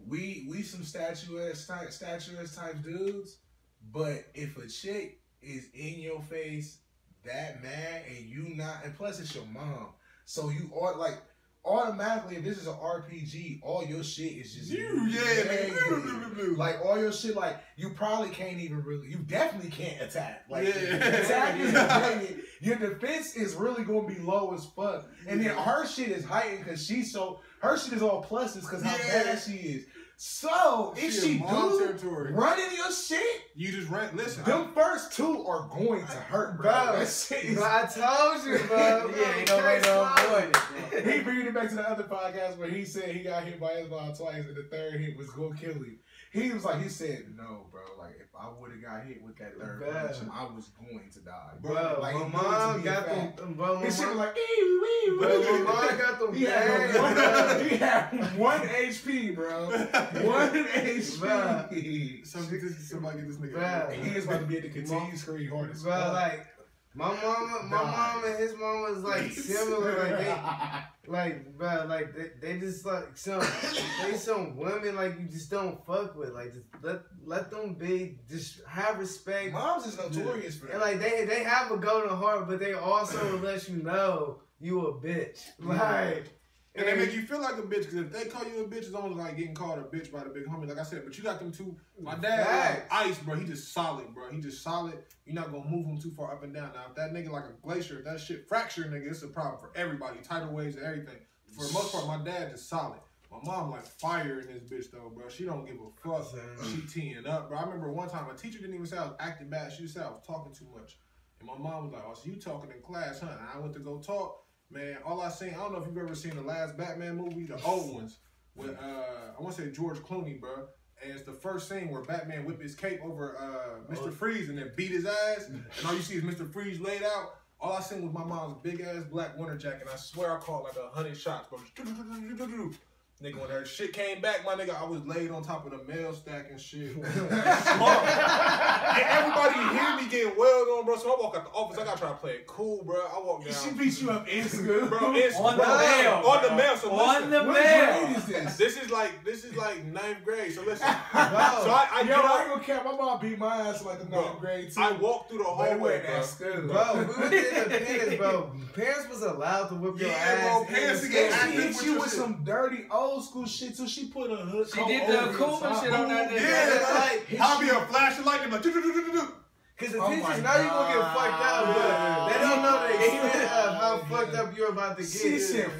we some statuesque type dudes, but if a chick is in your face that mad and you not, and plus it's your mom, so you are like automatically, if this is an RPG, all your shit is just like all your shit, like you probably can't even really, you definitely can't attack. Like attack is a your defense is really gonna be low as fuck, and then her shit is heightened because her shit is all pluses because how bad she is. So if she do running your shit, you just run. Listen, them first 2 are going to hurt, bro. That shit is, I told you, bro. Ain't no way to avoid it. He bringing it back to the other podcast where he said he got hit by his mom twice, and the third hit was gonna kill him. He was like, he said, no, bro. Like if I would have got hit with that third punch, I was going to die, bro. Like, my mom got them. Bro, his shit was like, my mom got them. He had 1 HP, bro. 1 HP. Somebody get this nigga. He is about to be at the continue screen hard as fuck. Bro, like my mom and his mom was like similar. They just like some women like you just don't fuck with. Like just let them be. Just have respect. Moms is notorious for that. And like they have a golden heart, but they also will let you know you a bitch. Like. And they make you feel like a bitch, because if they call you a bitch, it's almost like getting called a bitch by the big homie, like I said. But you got them two. My dad, like ice, bro. He just solid, bro. He just solid. You're not going to move him too far up and down. Now, if that nigga like a glacier, if that shit fracture, nigga, it's a problem for everybody. Tidal waves and everything. For the most part, my dad just solid. My mom like fire in this bitch, though, bro. She don't give a fuck. She teeing up, bro. I remember one time, a teacher didn't even say I was acting bad. She just said I was talking too much. And my mom was like, oh, so you talking in class, huh? And I went to go talk. Man, all I seen, I don't know if you've ever seen the last Batman movie, the old ones, with, I want to say George Clooney, bro. And it's the first scene where Batman whipped his cape over Mr. Freeze and then beat his ass. And all you see is Mr. Freeze laid out. All I seen was my mom's big-ass black winter jacket. And I swear I caught like 100 shots, bro. Nigga, when her shit came back, my nigga, I was laid on top of the mail stack and shit. And everybody hear me getting wailed on, bro. So I walk out the office. I gotta try to play it cool, bro. I walk down. She beat you up in school, bro. On the mail. On the mail. So on listen, the what mail. grade is this? This is like 9th grade. So listen. So I get up. ain't gonna care. My mom beat my ass like the 9th grade too. I walked through the hallway, bro. Bro, we was independent, bro. Parents was allowed to whip your ass. Bro, parents to get She hit you with some dirty old school shit too. She put a hood. She did the Akuma shit on that nigga. Yeah, I'll be a flashing light and like Cause the teachers know you gonna get fucked up, but they don't know the extent of how fucked up you're about to get. She said,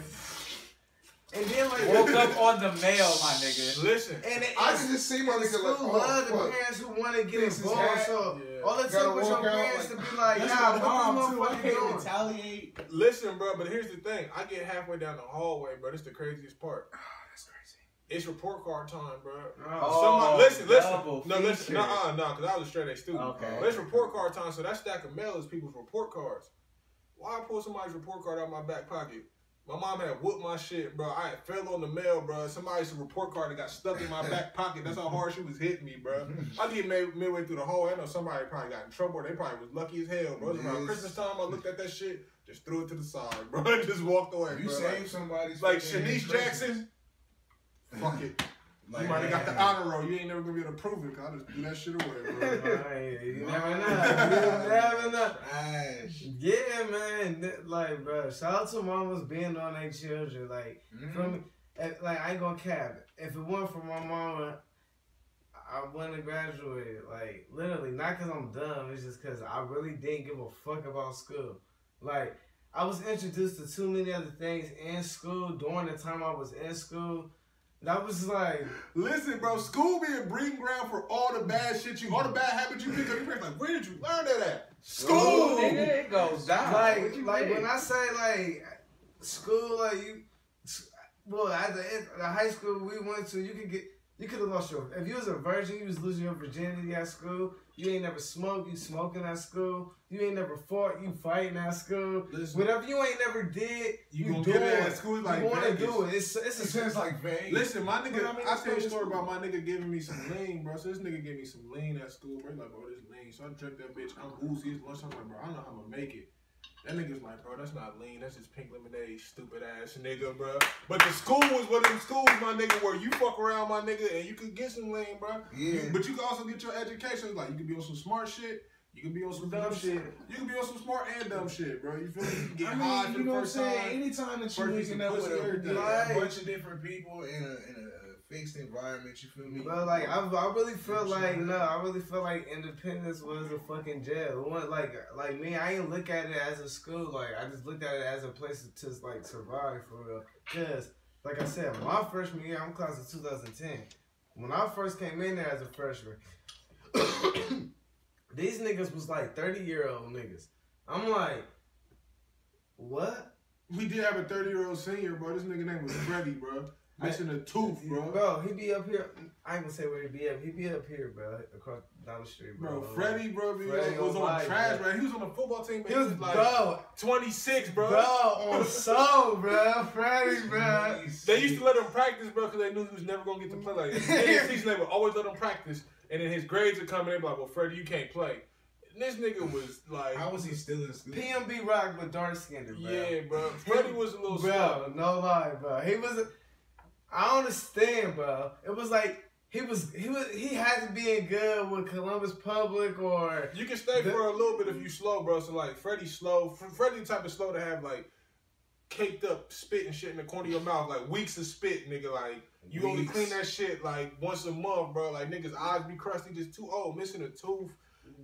and then like woke up on the mail, my nigga. Listen, I just see my nigga like, love the parents who want to get involved. So all it took was your parents to be like, nah, what this motherfucker doing? Retaliate. Listen, bro, but here's the thing. I get halfway down the hallway, bro. This is the craziest part. It's report card time, bro. Oh, listen. No, listen. No, because I was a straight A student. Okay. But it's report card time, so that stack of mail is people's report cards. Why I pull somebody's report card out of my back pocket? My mom had whooped my shit, bro. I had fell on the mail, bro. Somebody's report card that got stuck in my back pocket. That's how hard she was hitting me, bro. I get midway through the hall. I know somebody probably got in trouble. They probably was lucky as hell, bro. It was around Christmas time. I looked at that shit, just threw it to the side, bro. Just walked away, You bro. saved somebody's like Shanice Jackson. Fuck it. Like, you might have got the honor roll. You ain't never gonna be able to prove it, cause I just do that shit away, bro. You never know. You never know. Trash. Yeah, man. Like, bro, shout out to mamas being on their children. Like, from me, like I ain't gonna cap. If it wasn't for my mama, I wouldn't have graduated. Like, literally, not because I'm dumb. It's just because I really didn't give a fuck about school. Like, I was introduced to too many other things in school during the time I was in school. That was like, listen, bro. School be a breeding ground for all the bad shit all the bad habits you pick up. You're like, where did you learn that at? School, nigga, it goes down. Like when I say like school, like well, at the high school we went to, you could have lost if you was a virgin, you was losing your virginity at school. You ain't never smoked, you smoking at school. You ain't never fought, you fighting at school. Listen, whatever you ain't never did, you gonna do get it it at school. Like you want to Vegas. do it. It's a sense like Vegas. Listen, my nigga, I mean, I tell you a story about my nigga giving me some lean, bro. So this nigga gave me some lean at school, bro. He's like, bro, this lean. So I drank that bitch. I'm woozy as lunch. I'm like, bro, I don't know how I'm gonna make it. That nigga's like, bro, that's not lean. That's just pink lemonade, stupid ass nigga, bro. But the school was one of them schools, my nigga, where you fuck around, my nigga, and you could get some lean, bro. Yeah. But you can also get your education. Like, you can be on some smart shit. You can be on some dumb shit. You can be on some smart and dumb shit, bro. You feel me? You can get high for you the know what I'm first saying? time. Anytime that you're First waking up with everything. a bunch of different people in a fixed environment, you feel me? But like I really feel like independence was a fucking jail. It wasn't like me, I ain't look at it as a school. Like I just looked at it as a place to like survive for real. Cause like I said, my freshman year, I'm class of 2010. When I first came in there as a freshman, these niggas was like 30-year-old niggas. I'm like, what? We did have a 30-year-old senior, bro. This nigga name was Freddie, bro. Missing a tooth, bro. Bro, he be up here. I ain't gonna say where he be at. He be up here, bro, across down the street, bro. Bro, Freddie, bro, Freddie was on life, trash, bro. bro. He was on the football team, but He was like bro, 26, bro. bro, on soul, bro, Freddie, bro. They used to let him practice, bro, because they knew he was never gonna get to play. Like in the season, they would always let him practice, and then his grades would come, and they'd be like, "Well, Freddie, you can't play." And this nigga was like, how was he still in school? PMB Rock with dark skinned, bro. Yeah, bro. Freddie was a little slow. Bro, no lie, bro. He was. I understand, bro. It was like he had to be in good with Columbus Public or. You can stay for a little bit if you slow, bro. So like Freddie's slow. Freddie the type of slow to have like caked up spit and shit in the corner of your mouth, like weeks of spit, nigga. Like you only clean that shit like once a month, bro. Like niggas' eyes be crusty, just too old, missing a tooth.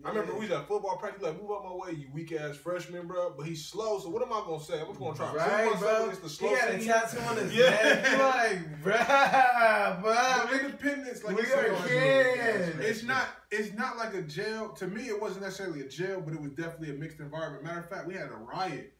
I remember we was at football practice, like, move out my way, you weak ass freshman, bro. But he's slow, so what am I gonna say? I'm just gonna try to prove myself against the slow. He had a senior. tattoo on his neck. You like, bro. Independence, like We you said, are kids. It's not like a jail. To me, it wasn't necessarily a jail, but it was definitely a mixed environment. Matter of fact, we had a riot.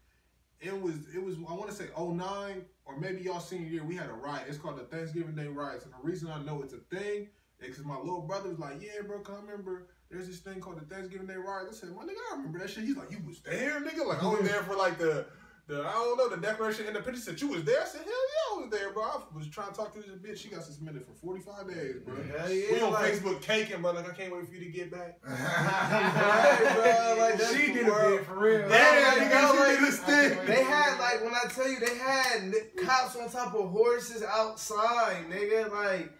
It was. I want to say 09 or maybe y'all senior year. We had a riot. It's called the Thanksgiving Day riots, and the reason I know it's a thing is because my little brother was like, "Yeah, bro, cause I remember." There's this thing called the Thanksgiving Day riot. I said, my nigga, I remember that shit. He's like, you was there, nigga? Like, I was there for like the I don't know, the Declaration of Independence. Said, you was there? I said, hell yeah, I was there, bro. I was trying to talk to this bitch. She got suspended for 45 days, bro. Hell yeah, we on Facebook caking, bro. Like, I can't wait for you to get back. Right, bro. Like, she did a bit for real. Yeah, Like, nigga, like, she did this thing. They had, like, when I tell you, they had cops on top of horses outside, nigga. Like,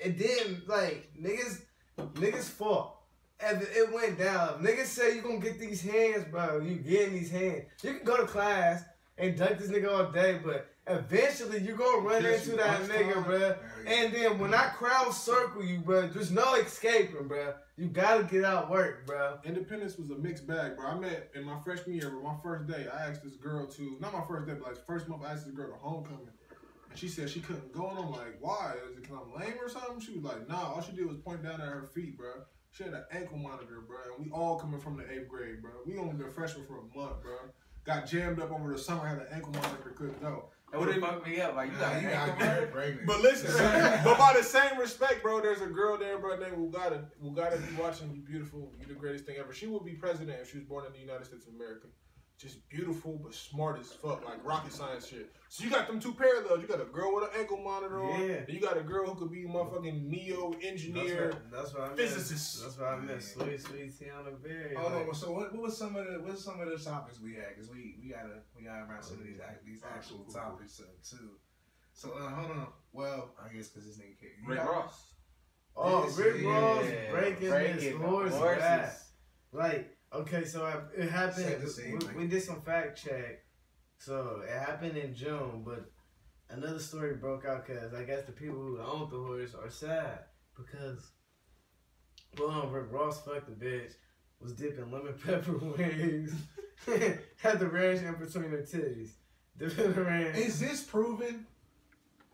it didn't, like, niggas fought. And it went down. Niggas say you gonna get these hands, bro. You getting these hands. You can go to class and dunk this nigga all day, but eventually you gonna run into that nigga, bro. And then when that crowd circle you, bro, there's no escaping, bro. You gotta get out work, bro. Independence was a mixed bag, bro. I met in my freshman year, my first day, I asked this girl to, not my first day, but like first month, I asked this girl to homecoming. And she said she couldn't go, and I'm like, why? Is it because I'm lame or something? She was like, nah, all she did was point down at her feet, bro. She had an ankle monitor, bro, and we all coming from the 8th grade, bro. We only been freshmen for a month, bro. Got jammed up over the summer, had an ankle monitor, couldn't go. That would have fucked me up. Like, you got pregnant. But listen, but by the same respect, bro, there's a girl there, bro, named Ugata be watching you beautiful. You the greatest thing ever. She will be president if she was born in the United States of America. Just beautiful, but smart as fuck, like rocket science shit. So you got them two parallels. You got a girl with an ankle monitor on, and you got a girl who could be a motherfucking neo engineer, that's what I physicist. That's what I meant. Sweet Tiana Berry. Oh, so what was some of the topics we had? Cause we gotta run some of these actual topics up too. So hold on. Well, I guess because this nigga can't. Rick Ross. Oh, Rick Ross Yeah, breaking his breaking horse horses. back. Like, okay, so it happened. Said the same We did some fact check. So it happened in June, but another story broke out because I guess the people who owned the horse are sad because, well, Rick Ross fucked the bitch, was dipping lemon pepper wings, had the ranch in between her titties. Dipping the ranch. Is this proven?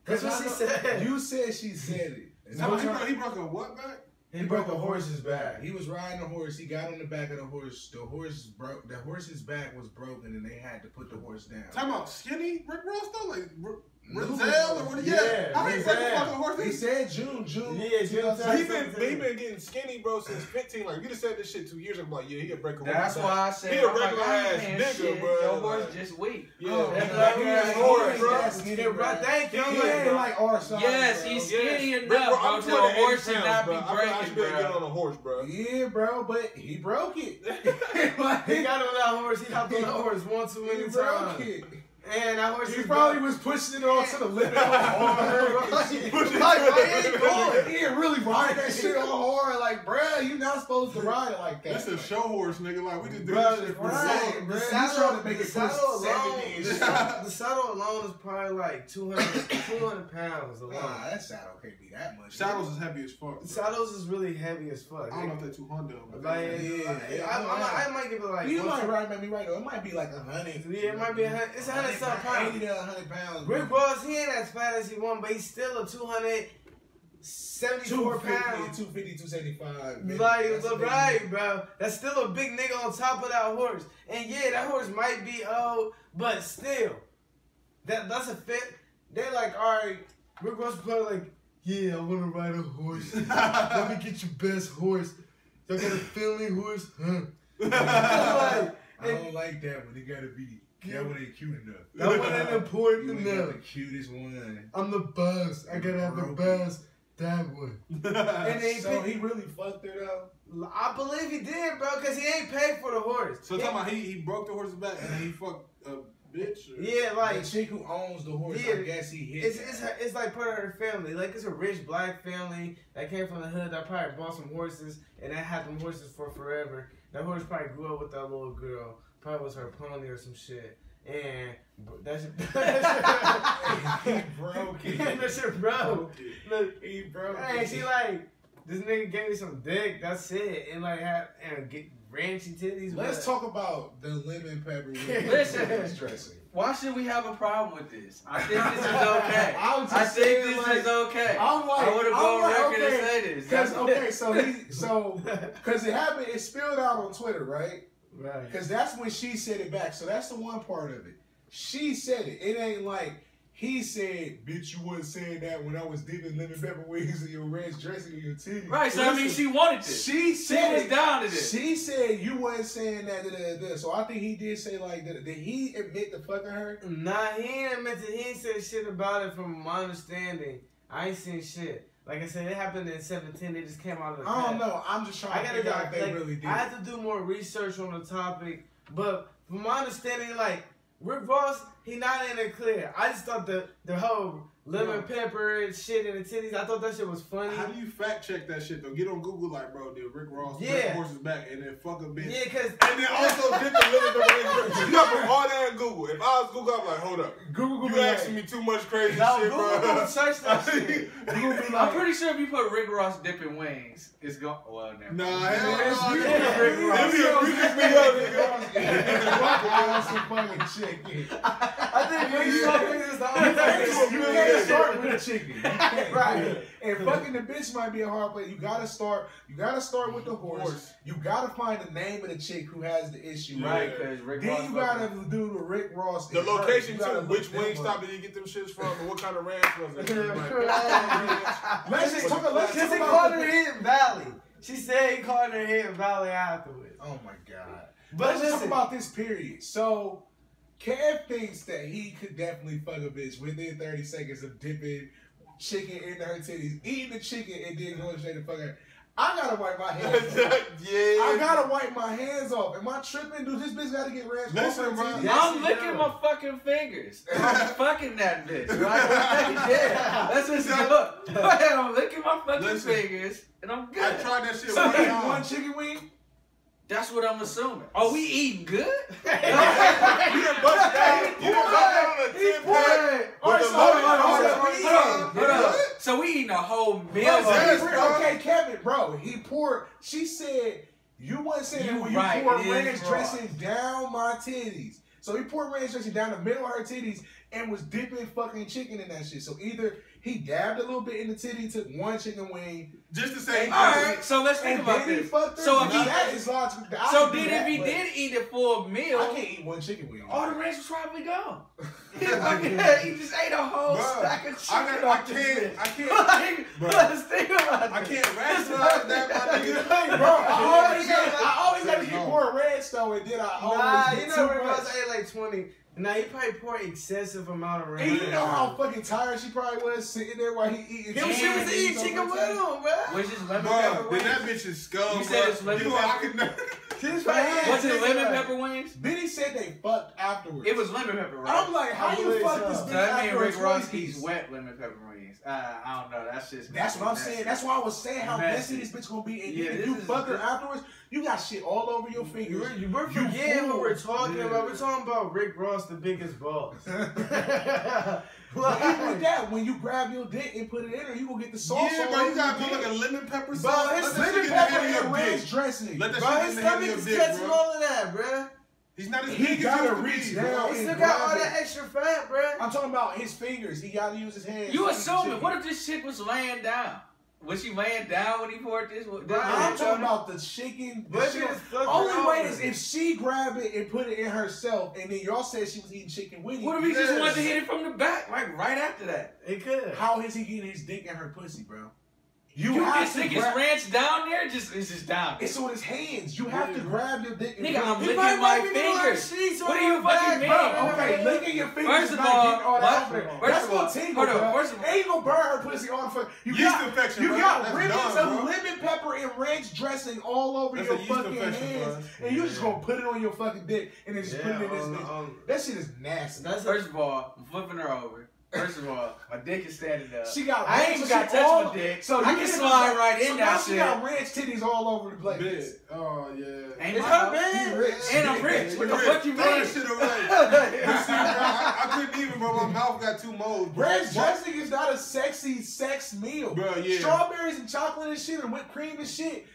That's what she said. You said she said it. So he broke a what back? He broke a horse's back. He was riding a horse. He got on the back of the horse. The horse broke. The horse's back was broken, and they had to put the horse down. Talking about skinny Rick Ross though, like Rizal No. or what? Yeah, How he break the Rizal. fucking horse? He said June. Yeah, June. So he been getting skinny, bro, since 15. Like, you just said this shit 2 years ago. Like, yeah, he'll break a horse. That's back. why I said, He a I'm like, regular I ass ain't nigga, shit. bro. Your horse Like, just weak. Yeah, Oh, that's yeah, like yeah, his yeah, horse, bro. yeah, skinny, bro. Thank you. He ain't like our size, Yes, bro. he's skinny Yes. enough, bro, I'm to a horse 280 should pounds, not bro. be I feel like I breaking, should be able to get bro. on a horse, bro. Yeah, bro, but he broke it. Like, He got on that horse. He hopped on that horse one too many he broke times. it. And that horse He is probably broke. was pushing it on to the limit hard. Like, why he ain't going? He didn't really ride that shit on hard. Like, bruh, you not supposed to ride it like that. That's a show horse, nigga. Like, we just do Bro, this shit for right. fun. Bro, The he's saddle, trying to make the it saddle push alone, 70 and the shit. saddle, the saddle alone is probably like 200 pounds alone. Nah, that saddle can't be that much. Saddles is heavy as fuck. The bro. saddles is really heavy as fuck. I don't know if they're 200, but Like, yeah. I might give it like. You might right, maybe right though. It might be like 100. Yeah, it might be 100. It's 100 something pounds. 80 to 100 pounds. Rick Ross, he ain't as fat as he won, but he's still a 274 pounds. 250, 275. Like, That's a big right, bro. That's still a big nigga on top of that horse. And yeah, that horse might be old, but still, that's a fit. They're like, all right, Rick Ross probably like, yeah, I want to ride a horse. Let me get your best horse. Y'all got a family horse, huh? Like, I don't like that one. It gotta be. That one ain't cute enough. that one ain't important You ain't enough. got the cutest one. I'm the best. I gotta have the best. That one. And they So he really fucked her up. I believe he did, bro, because he ain't paid for the horse. So talking about he broke the horse's back and then he fucked a bitch? Or? Yeah, like, The chick who owns the horse, Yeah, I guess he hit. it's like part of her family. Like, it's a rich black family that came from the hood that probably bought some horses and that had them horses for forever. That horse probably grew up with that little girl. Probably was her pony or some shit. And that shit, He broke it. that shit broke. Look, He broke hey, it. she like, this nigga gave me some dick. That's it. And like, get ranchy titties. Let's but- talk about the lemon pepper with Listen. ranch dressing. Why should we have a problem with this? I think this is okay. I was I just think saying, this like, is okay. I'm like, I would have I'm gone like, record and okay, say this. Because it happened, it spilled out on Twitter, right? Right. Because that's when she said it back. So that's the one part of it. She said it. It ain't like he said, bitch, you wasn't saying that when I was dipping lemon pepper wings in your ranch dressing in your titties. Right, so I mean, she wanted this. She said was down to this. She said you wasn't saying that. So I think he did say like that. Did he admit to fucking her? Nah, he ain't admit to, he ain't said shit about it from my understanding. I ain't seen shit. Like I said, it happened in 17. They just came out of the I don't know. I'm just trying to figure out if they really did. I had to do more research on the topic, but from my understanding, like, Rick Ross, he not in it clear. I just thought the whole lemon pepper shit in the titties, I thought that shit was funny. How do you fact check that shit though? Get on Google like, bro, did Rick Ross break Yeah. the horse's back and then fuck a bitch? Yeah, cause And then also dip the lemon pepper in. You got to put all that in Google. If I was Google, I'm like, hold up. Google You asking me too much crazy no, shit, Google bro. search that shit. I'm pretty sure if you put Rick Ross dipping wings, it's going. Well, never. Nah, hell no. You Rick can't Rick Ross. Ross. Some fucking chicken. I think Rick Ross is the only You can't start with the chicken. You can't. Right. And fucking the bitch might be a hard play. You gotta start with the horse. You gotta find the name of the chick who has the issue. Right, because Rick Ross. Then you gotta do the Rick Ross. The location You gotta too. look Which them wing up. stop did you get them shits from, and what kind of ranch was it? Let's just talk Because he about called her Hidden Valley. She said he called her Hidden Valley afterwards. Oh my god. But Let's just talk listen, about this period. So, Kev thinks that he could definitely fuck a bitch within 30 seconds of dipping chicken into her titties, eating the chicken, and then going straight to fuck her. I gotta wipe my hands off. Yeah. I gotta wipe my hands off. Am I tripping? Dude, this bitch gotta get ranch. Listen, bro. Yes, I'm you licking do. my fucking fingers. I'm fucking that bitch. Right? Yeah. That's what's up. I'm licking my fucking fingers, and I'm good. I tried that shit So one you time. One chicken wing? That's what I'm assuming. Are we eating good? You done bust down. You done bust down on a 10-pack. All right, With so the hold loaded on. So we eating a whole meal. Yes, of bro. Okay, Kevin, bro, he poured. She said, you wasn't saying that when you right, poured it is ranch raw. dressing down my titties. So he poured ranch dressing down the middle of her titties and was dipping fucking chicken in that shit. So either he dabbed a little bit in the titty, took one chicken wing, Just to say, All right, so let's think and about then he this. fucked her. So if he- that is logical. I So can do then that, if he but did eat it for a meal, I can't eat one chicken wing. all the ranch was probably gone. He just ate a whole Bruh, stack of chicken. I can't, Like, bro. let's think about I this. can't rationalize that, my nigga. Hey, bro, I always gotta get more ranch though, and then I always Nah, get you know too Rick much. Ross ate like 20. Nah, he probably poured excessive amount of ranch. And you know how fucking tired she probably was sitting there while he eating Him, she was eating chicken with him, bro. Which is lemon Bro, pepper then wings. that bitch is scum, You said bro. it's lemon You, I pepper? could never. She was probably Was it lemon pepper wings? Then he said they fucked afterwards. It was lemon pepper, right? I'm like, how you fuck this So bitch that mean after Rick a Ross Twinkies? eats wet lemon pepper wings. I don't know. That's just. That's what I'm saying. That's why I was saying how Messy. messy this bitch gonna be. And Yeah, if this you is fuck her good. afterwards, you got shit all over your fingers. We're forgetting what we're talking Yeah. about. We're talking about Rick Ross, the biggest boss. But even with that, when you grab your dick and put it in her, you gonna get the sauce. Yeah, all bro, you over gotta your put like a dick. lemon pepper Bro, sauce. his Let that Lemon shit get in the head pepper of and your ranch dick. dressing. Let that Bro, shit his get in the head of stomach your is dick, catching bro. all of that, bro. He's not as He big as gotta he used to reach be, down. bro. He still and got all grab that it. extra fat, bro. I'm talking about his fingers. He gotta use his hands. You to eat assuming? chicken. What if this chick was laying down? Was she laying down when he poured this? I'm talking about the chicken. The But chicken. it's fucking Only way over. is if she grabbed it and put it in herself, and then y'all said she was eating chicken with it. What if he just Yes. wanted to hit it from the back, like right after that? It could. How is he getting his dick in her pussy, bro? You have can to stick his grab- ranch down there, it's just down. It's on his hands. You have to grab your dick. And Nigga, I'm put it- licking might my be doing like fingers. sheets What on do you her fucking back, mean? bro. Okay, licking your fingers First is of not all, getting all that what? over there. First That's of gonna all, tingle, hold on, bro. first of all- Ain't gonna burn her pussy all the fuck. You Yeast got infection, you bro. got That's ribbons dumb, of bro. lemon pepper and ranch dressing all over That's your a yeast fucking infection, hands, bro. and you just gonna put it on your fucking dick and then just put it in this bitch. That shit is nasty. That's First of all, I'm flipping her over. First of all, my dick is standing up. She got. I ain't ranch even got to shit touch all- my dick. So I you can get slide the- right in so that now shit. She got ranch titties all over the place. Bitch. Oh, yeah. Ain't It's my her house. bed. You rich. And I'm rich. What the Rich, fuck you throw mean? that shit away. But see, bro, I couldn't even, bro. My mouth got two molds, bro. Ranch dressing is not a sexy sex meal. Bro, yeah. Strawberries and chocolate and shit and whipped cream and shit.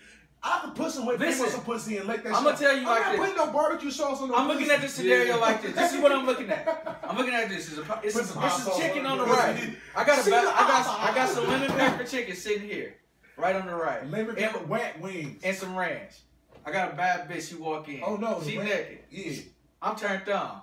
I could put some whipped cream on Listen, some pussy and lick that I'ma shit. tell you like I'm not this. putting no barbecue sauce on no I'm looking pussy. at this scenario like this. This is what I'm looking at. I'm looking at this. It's Put some hot some sauce chicken on on it. the right. I got See, I got some lemon pepper chicken sitting here, right on the right, Lemon pepper wet wings. and some ranch. I got a bad bitch. She walk in. Oh no, she the ranch- naked. Yeah. I'm turned on.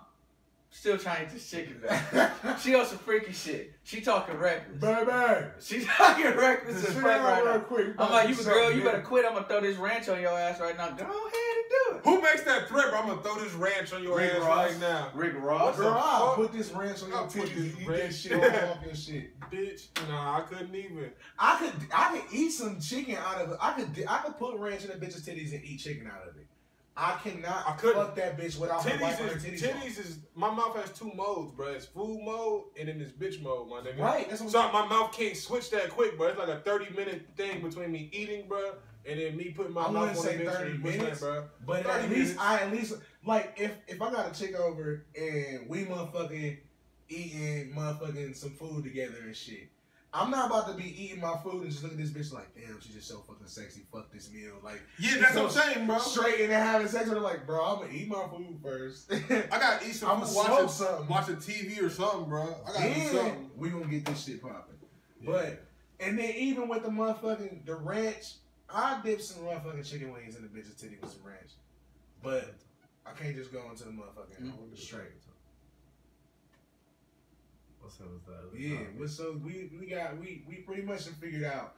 Still trying to eat this chicken though. She on some freaky shit. She talking reckless. Baby. She talking reckless as Sit fuck down right real now. quick. I'm like, you a girl, you better. better quit. I'm gonna throw this ranch on your ass right now. Go ahead and do it. Who makes that threat, bro? I'm gonna throw this ranch on your Rick ass Ross. right now. Rick Ross. Girl, I'll fuck? put this ranch on your I'll put titties this and eat that ranch- shit all off your shit. Bitch. Nah, I couldn't even. I could eat some chicken out of it. I could put ranch in a bitch's titties and eat chicken out of it. I cannot I couldn't. fuck that bitch without her wiping her titties off. Titties is, my mouth has two modes, bro. It's food mode and then it's bitch mode, my nigga. Right, that's what So my mouth can't switch that quick, bro. It's like a 30-minute thing between me eating, bro, and then me putting my I mouth wouldn't on say the bitch 30 and pushing minutes, that, bro. But 30 at minutes. least like if I got a chick over and we motherfucking eating motherfucking some food together and shit. I'm not about to be eating my food and just look at this bitch like, damn, she's just so fucking sexy. Fuck this meal. Like, Yeah, that's what I'm saying, bro. straight into having sex with her, like, bro, I'm gonna eat my food first. I gotta eat some I'ma food, smoke something. watching TV or something, bro. I gotta do Then something. we gonna get this shit popping. Yeah. But and then even with the motherfucking the ranch, I dip some motherfucking chicken wings in the bitch's titty with some ranch. But I can't just go into the motherfucking straight. What's up with that? Yeah, but so we pretty much have figured out.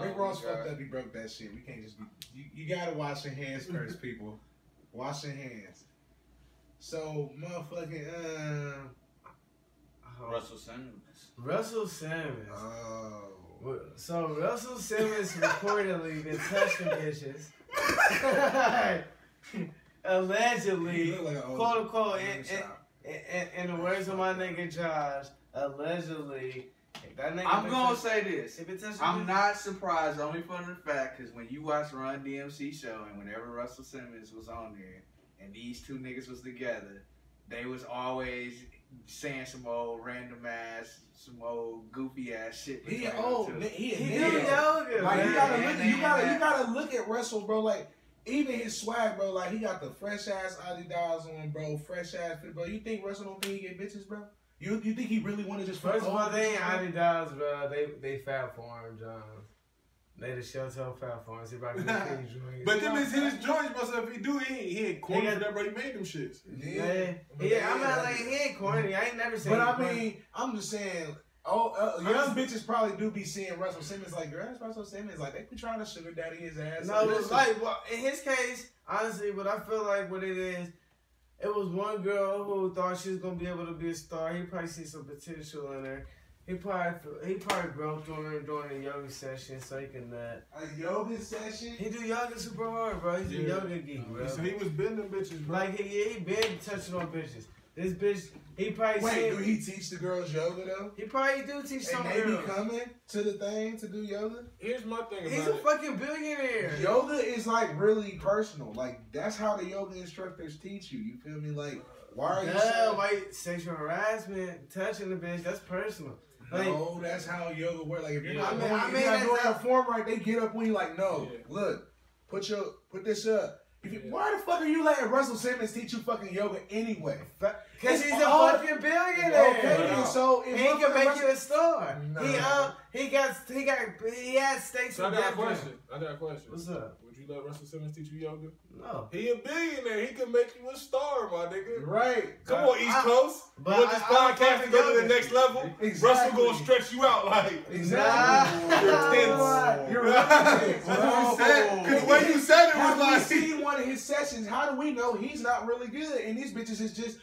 Rick Ross fucked up. He broke that shit. We can't just be. You gotta wash your hands first, people. Wash your hands. So motherfucking Russell Simmons. Russell Simmons. oh So Russell Simmons reportedly been touching bitches. Allegedly, like quote unquote, in the words of my nigga Josh, allegedly, that nigga. I'm gonna say this. If it touches I'm not surprised only for the fact because when you watch Run DMC show and whenever Russell Simmons was on there and these two niggas was together, they was always saying some old random ass, some old goofy ass shit. He old, he yoga. Like you man. gotta look at Russell, bro. Like even his swag, bro. Like he got the fresh ass Adidas on, bro. Fresh ass fit, bro. You think Russell don't think he get bitches, bro? You think he really want to just First of all, they ain't Adidas, bro. They fat for him, John. They the shell-toe fat for him. See if I can get these joints. But them is his joints, but so if he do, he ain't corny for that, bro. He made them shits. Yeah, I'm not like, he ain't corny. I ain't never said. But I mean, I'm just saying. Young bitches probably do be seeing Russell Simmons like, girl, that's Russell Simmons. Like, they be trying to sugar daddy his ass. No, it's like, well, in his case, honestly, what I feel like what it is, it was one girl who thought she was going to be able to be a star. He probably see some potential in her. He probably groped on her during the yoga session so he can nut. A yoga session? He do yoga super hard, bro. He's a yoga geek, bro. So he was bending bitches, bro. Like, he been touching on bitches. This bitch, he probably Wait, do he teach the girls yoga, though? He probably do teach some And they girls. be coming to the thing to do yoga? Here's my thing about He's a fucking billionaire. Yoga is, like, really personal. Like, that's how the yoga instructors teach you. You feel me? Like, why are you saying... Like, sexual harassment, touching the bitch, that's personal. Like, no, that's how yoga works. Like, if you're not, I mean, doing your form right, they get up when you like, no, look, put this up. Why the fuck are you letting Russell Simmons teach you fucking yoga anyway? Because he's a fucking billionaire. Okay, and so he can make you a star. No. He had stakes. So I got a question. What's up? Would you let Russell Simmons teach you yoga? No. He a billionaire. He can make you a star, my nigga. Right. Come on, East Coast. But you want this podcast to go to the next level? Exactly. Russell gonna stretch you out like. Exactly. You're tense. You're right. Because the way you said it was like. See one of his sessions. How do we know he's not really good? And these bitches is just,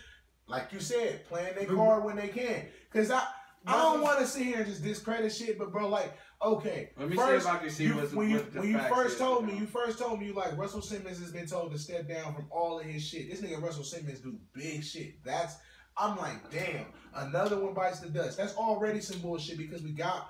like you said, playing their card when they can. Because I don't want to sit here and just discredit shit, but bro, like, okay. Let me first, see if I can see when you first told me, you like, Russell Simmons has been told to step down from all of his shit. This nigga Russell Simmons do big shit. I'm like, damn, another one bites the dust. That's already some bullshit because we got.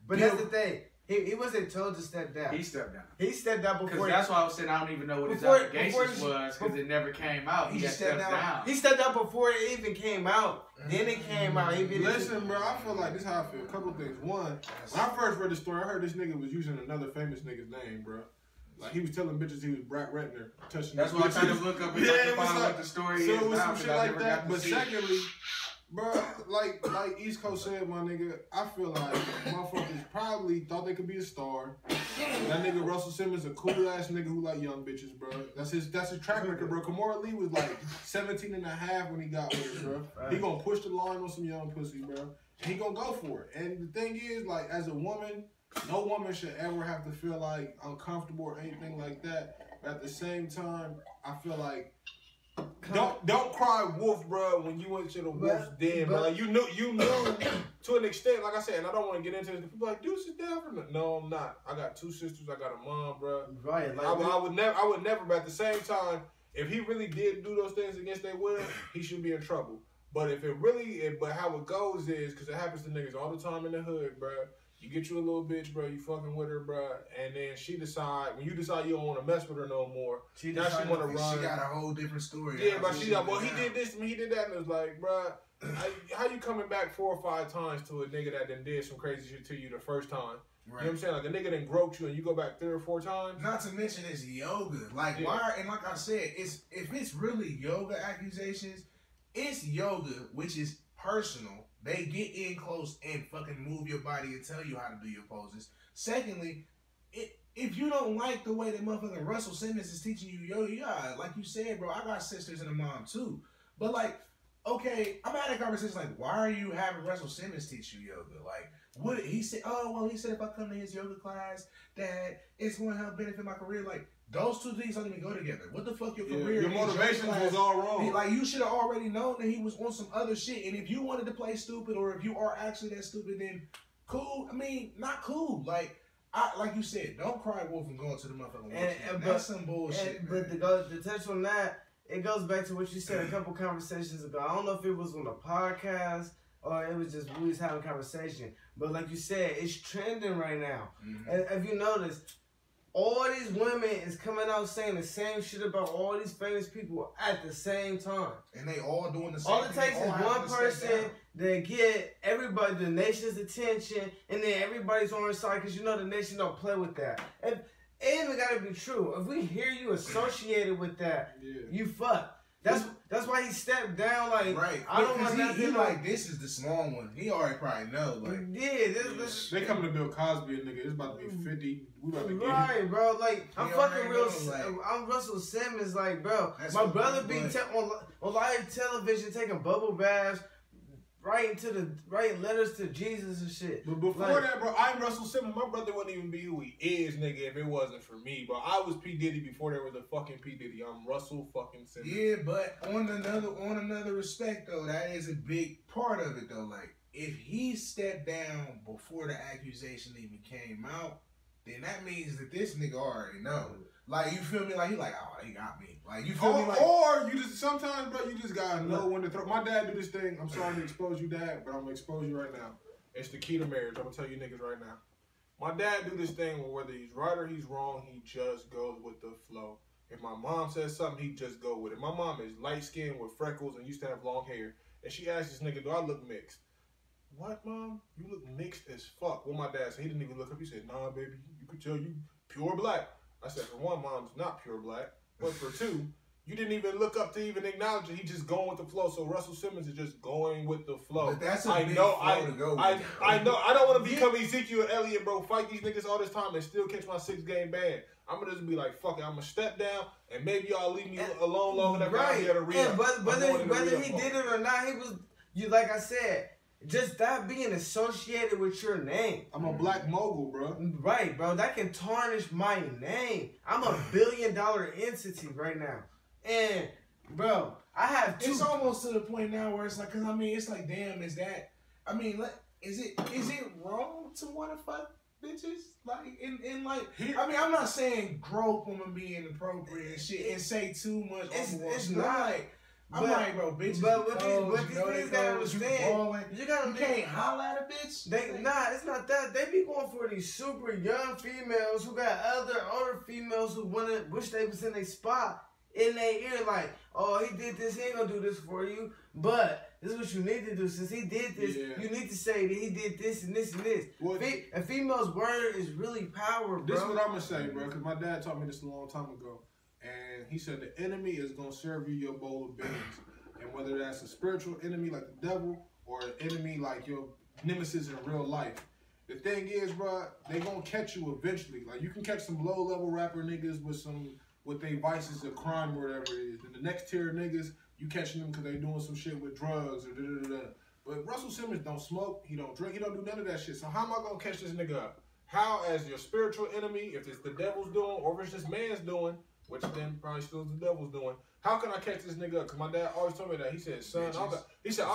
But that's the thing. He wasn't told to step down. He stepped down. He stepped down before. Because that's why I was saying I don't even know what his allegations was because it never came out. He just stepped down. He stepped down before it even came out. Then it came out. Listen, bro, I feel like this is how I feel. A couple things. One, when I first read the story, I heard this nigga was using another famous nigga's name, bro. Like he was telling bitches he was Brad Retner touching. That's why I tried to look up and find what the story is. So it was now, some shit like that. But secondly, bro, like East Coast said, my nigga, I feel like motherfuckers probably thought they could be a star. That nigga Russell Simmons a cool ass nigga who like young bitches, bro. That's his track record, bro. Kamora Lee was like 17 and a half when he got with her, bro. He gonna push the line on some young pussy, bro. He gonna go for it. And the thing is, like, as a woman, no woman should ever have to feel like uncomfortable or anything like that. But at the same time, I feel like don't cry wolf, bro, when you went to the wolf's den, bro. Like, you knew to an extent, like I said, and I don't want to get into this. People like, dude, sit down for me. No, I'm not. I got two sisters. I got a mom, bro. Right. Like I would never. But at the same time, if he really did do those things against their will, he should be in trouble. But but how it goes is, because it happens to niggas all the time in the hood, bro. You get you a little bitch, bro. You fucking with her, bro. And then when you decide you don't want to mess with her no more, now she want to run. She got a whole different story. Yeah, but she got, well, he did this to me, he did that. And it was like, bro, how you coming back 4 or 5 times to a nigga that done did some crazy shit to you the first time? Right. You know what I'm saying? Like, a nigga done groped you and you go back 3 or 4 times. Not to mention it's yoga. Like, why? And like I said, if it's really yoga accusations, it's yoga, which is personal. They get in close and fucking move your body and tell you how to do your poses. Secondly, if you don't like the way that motherfucking Russell Simmons is teaching you yoga, like you said, bro, I got sisters and a mom too. But like, okay, I'm having a conversation like, why are you having Russell Simmons teach you yoga? Like, what he said? Oh, well, he said if I come to his yoga class, that it's going to help benefit my career. Like, those two things don't even go together. What the fuck your career? Your motivation was all wrong. Like, you should have already known that he was on some other shit. And if you wanted to play stupid, or if you are actually that stupid, then cool. I mean, not cool. Like you said, don't cry wolf and go into the motherfucking woods. That's some bullshit. But to touch on that, it goes back to what you said a couple conversations ago. I don't know if it was on a podcast or it was just we was having a conversation. But like you said, it's trending right now. Mm-hmm. And if you notice, all these women is coming out saying the same shit about all these famous people at the same time. And they all doing the same thing. All it takes is one person that get everybody, the nation's attention, and then everybody's on her side because you know the nation don't play with that. And it even gotta be true. If we hear you associated with that, you fuck. That's why he stepped down. Like, right. I don't want nothing. He like, this is the small one. He already probably know. Like, this. They coming to Bill Cosby, a nigga. It's about to be 50. We about to get right, bro. Like, I'm fucking real. I'm Russell Simmons. Like, bro, my brother be on live television taking bubble baths. Writing letters to Jesus and shit. But before that, bro, I'm Russell Simmons. My brother wouldn't even be who he is, nigga, if it wasn't for me, bro. I was P. Diddy before there was a fucking P. Diddy. I'm Russell fucking Simmons. Yeah, but on another respect, though, that is a big part of it, though. Like, if he stepped down before the accusation even came out, then that means that this nigga already know. Like, you feel me? Like, he like, oh, he got me. Like, you feel me? Like, or you just, sometimes, bro, you just gotta know when to throw. My dad do this thing. I'm sorry to expose you, Dad, but I'm gonna expose you right now. It's the key to marriage. I'm gonna tell you niggas right now. My dad do this thing where whether he's right or he's wrong, he just goes with the flow. If my mom says something, he just go with it. My mom is light-skinned with freckles and used to have long hair. And she asked this nigga, do I look mixed? What, Mom? You look mixed as fuck. Well, my dad said, he didn't even look up. He said, nah, baby, you could tell you pure black. I said, for one, Mom's not pure black. But for two, you didn't even look up to even acknowledge it. He just going with the flow. So Russell Simmons is just going with the flow. But that's a big flow to go with. I know. I don't want to become Ezekiel Elliott, bro. Fight these niggas all this time and still catch my 6-game ban. I'm going to just be like, fuck it. I'm going to step down and maybe y'all leave me alone long enough. Right. And whether he did it or not, he was, like I said, just that being associated with your name. I'm a black mogul, bro. Right, bro. That can tarnish my name. I'm $1 billion entity right now. And, bro, I have two. It's almost to the point now where it's like, because, I mean, it's like, damn, is that, I mean, like, is it wrong to want to fuck bitches? Like, in like, I mean, I'm not saying grope women being inappropriate and shit and say too much. It's not. Like, I'm like, bro, bitches. But these niggas gotta understand. You can't holler at a bitch. It's not that. They be going for these super young females who got older females who wish they was in their spot in their ear, like, oh, he did this, he ain't gonna do this for you. But this is what you need to do. Since he did this, you need to say that he did this and this and this. Well, a female's word is really power, bro. This is what I'm gonna say, bro, because my dad taught me this a long time ago. And he said the enemy is going to serve you your bowl of beans. And whether that's a spiritual enemy like the devil or an enemy like your nemesis in real life. The thing is, bro, they going to catch you eventually. Like, you can catch some low-level rapper niggas with their vices of crime or whatever it is. And the next tier of niggas, you catching them because they doing some shit with drugs or da-da-da-da. But Russell Simmons don't smoke, he don't drink, he don't do none of that shit. So how am I going to catch this nigga up? How, as your spiritual enemy, if it's the devil's doing or if it's this man's doing, which then probably still the devil's doing. How can I catch this nigga up? Because my dad always told me that. He said, son, I don't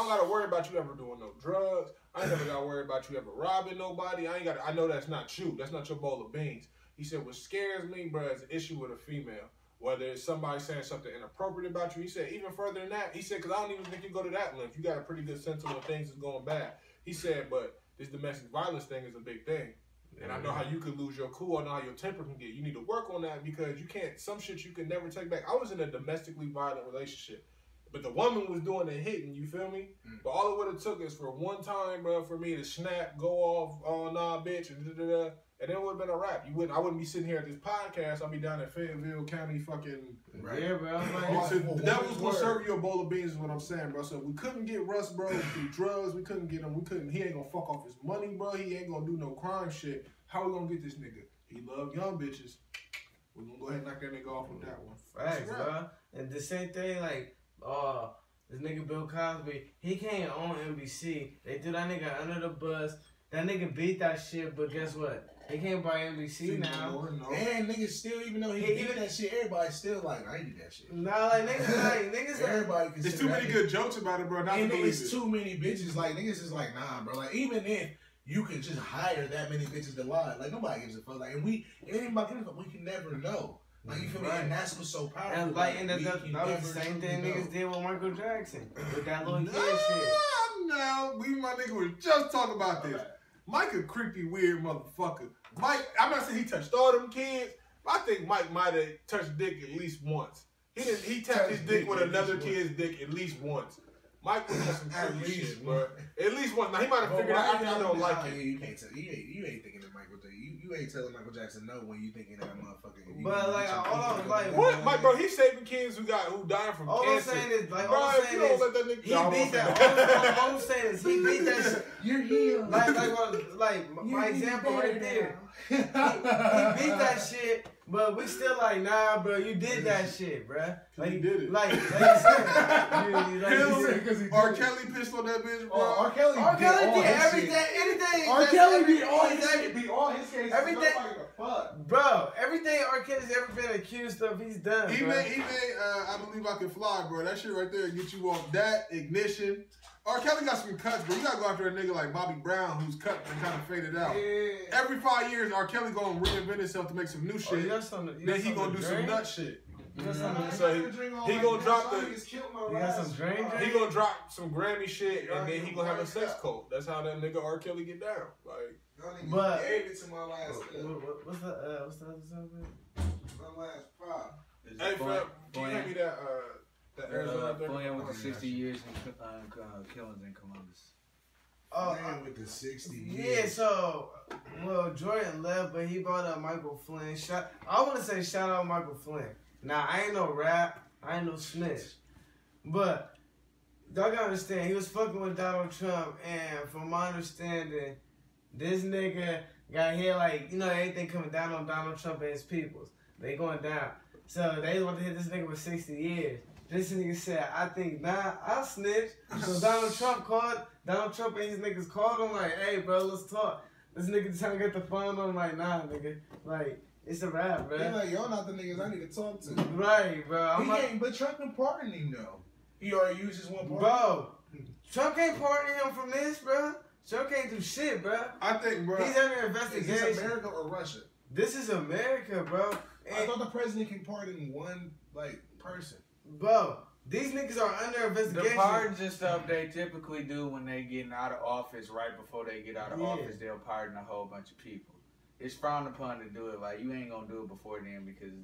got to worry about you ever doing no drugs. I ain't never got to worry about you ever robbing nobody. I know that's not you. That's not your bowl of beans. He said, what scares me, bro, is an issue with a female. Whether it's somebody saying something inappropriate about you. He said, even further than that, he said, because I don't even think you go to that length. You got a pretty good sense of when things is going bad. He said, but this domestic violence thing is a big thing. And I know how you could lose your cool. I know how your temper can get. You need to work on that because you can't, some shit you can never take back. I was in a domestically violent relationship, but the woman was doing the hitting, you feel me? But all it would have took is for one time, bro, for me to snap, go off, oh, nah, bitch, and da-da-da, and then it would have been a wrap. I wouldn't be sitting here at this podcast. I'd be down in Fayetteville County fucking... Right. Yeah, bro. The devil's going to serve you a bowl of beans is what I'm saying, bro. So we couldn't get Russ, bro, through drugs. We couldn't get him. He ain't going to fuck off his money, bro. He ain't going to do no crime shit. How we going to get this nigga? He love young bitches. We're going to go ahead and knock that nigga off with that one. Facts, bro. And the same thing, like, this nigga Bill Cosby, he came on NBC. They threw that nigga under the bus. That nigga beat that shit, but guess what? He can't buy NBC now. And niggas still, even though he did that shit, everybody's still like, I did that shit. Nah, like niggas everybody there's too many good jokes about it, bro. Not and to believe it's too many bitches. Like, niggas is like, nah, bro. Like, even if you can just hire that many bitches to lie. Like nobody gives a fuck. Like, and anybody gives a fuck, we can never know. Like you feel me? And that's what's so powerful. And like, and that was the same thing niggas did with Michael Jackson with that little kid shit. No, we and my nigga was just talking about this. Mike a creepy, weird motherfucker. Mike, I'm not saying he touched all them kids, but I think Mike might have touched dick at least once. He tapped his dick with another kid's dick at least once. Mike was just some creepy shit, bro. At least once. Now he might have figured out after I don't like it. You can't tell. You ain't thinking of Michael Jackson. You ain't telling Michael Jackson no when you thinking that motherfucker. But like, all I'm like, what, Mike, bro? He's saving kids who died from all cancer. I'm saying is, like, bro, all I'm saying is, let that nigga, he beat that. All I'm saying is, he beat that shit. You're healed. Like my example right there. He beat that shit. But we still like, nah, bro, you did that shit, bro. Like, he did it. Like you said, Him, R. Kelly pissed on that bitch, bro. R. Kelly did everything, anything. R. Kelly beat all his shit. Beat all his cases. Everything. Fuck. Bro, everything R. Kelly's ever been accused of, he's done. He made I Believe I Can Fly, bro. That shit right there get you off that ignition. R. Kelly got some cuts, but you gotta go after a nigga like Bobby Brown who's cut and kind of faded out. Yeah. Every 5 years, R. Kelly gonna reinvent himself to make some new shit. Then he gonna do some nut shit. So he gonna drop the. You got some drain? He gonna drop some Grammy shit, and then he gonna have a sex cult. That's how that nigga R. Kelly get down. Like, but gave it to my last. What's the other song? My last five. Hey, fam, can you hand me that? Playing with the 60 years and killings in Columbus. Playing with the 60 years. Yeah, so Jordan left, but he brought up Michael Flynn. I want to say shout out Michael Flynn. Now I ain't no rap, I ain't no snitch, but y'all gotta understand he was fucking with Donald Trump, and from my understanding, this nigga got here like everything coming down on Donald Trump and his peoples. They going down, so they want to hit this nigga with 60 years. This nigga said, I think, nah, I'll snitch. So Donald Trump and his niggas called him like, hey, bro, let's talk. This nigga trying to get the phone on him like, nah, nigga. Like, it's a rap, bro. He like, y'all not the niggas I need to talk to. Right, bro. But Trump can pardon him, though. He already uses one pardon. Bro, Trump can't pardon him from this, bro. Trump can't do shit, bro. I think, bro. He's under investigation. Is this America or Russia? This is America, bro. I thought the president can pardon one, person. Bro, these niggas are under investigation. The pardons and stuff they typically do when they getting out of office, right before they get out of office, they'll pardon a whole bunch of people. It's frowned upon to do it. Like, you ain't gonna do it before then because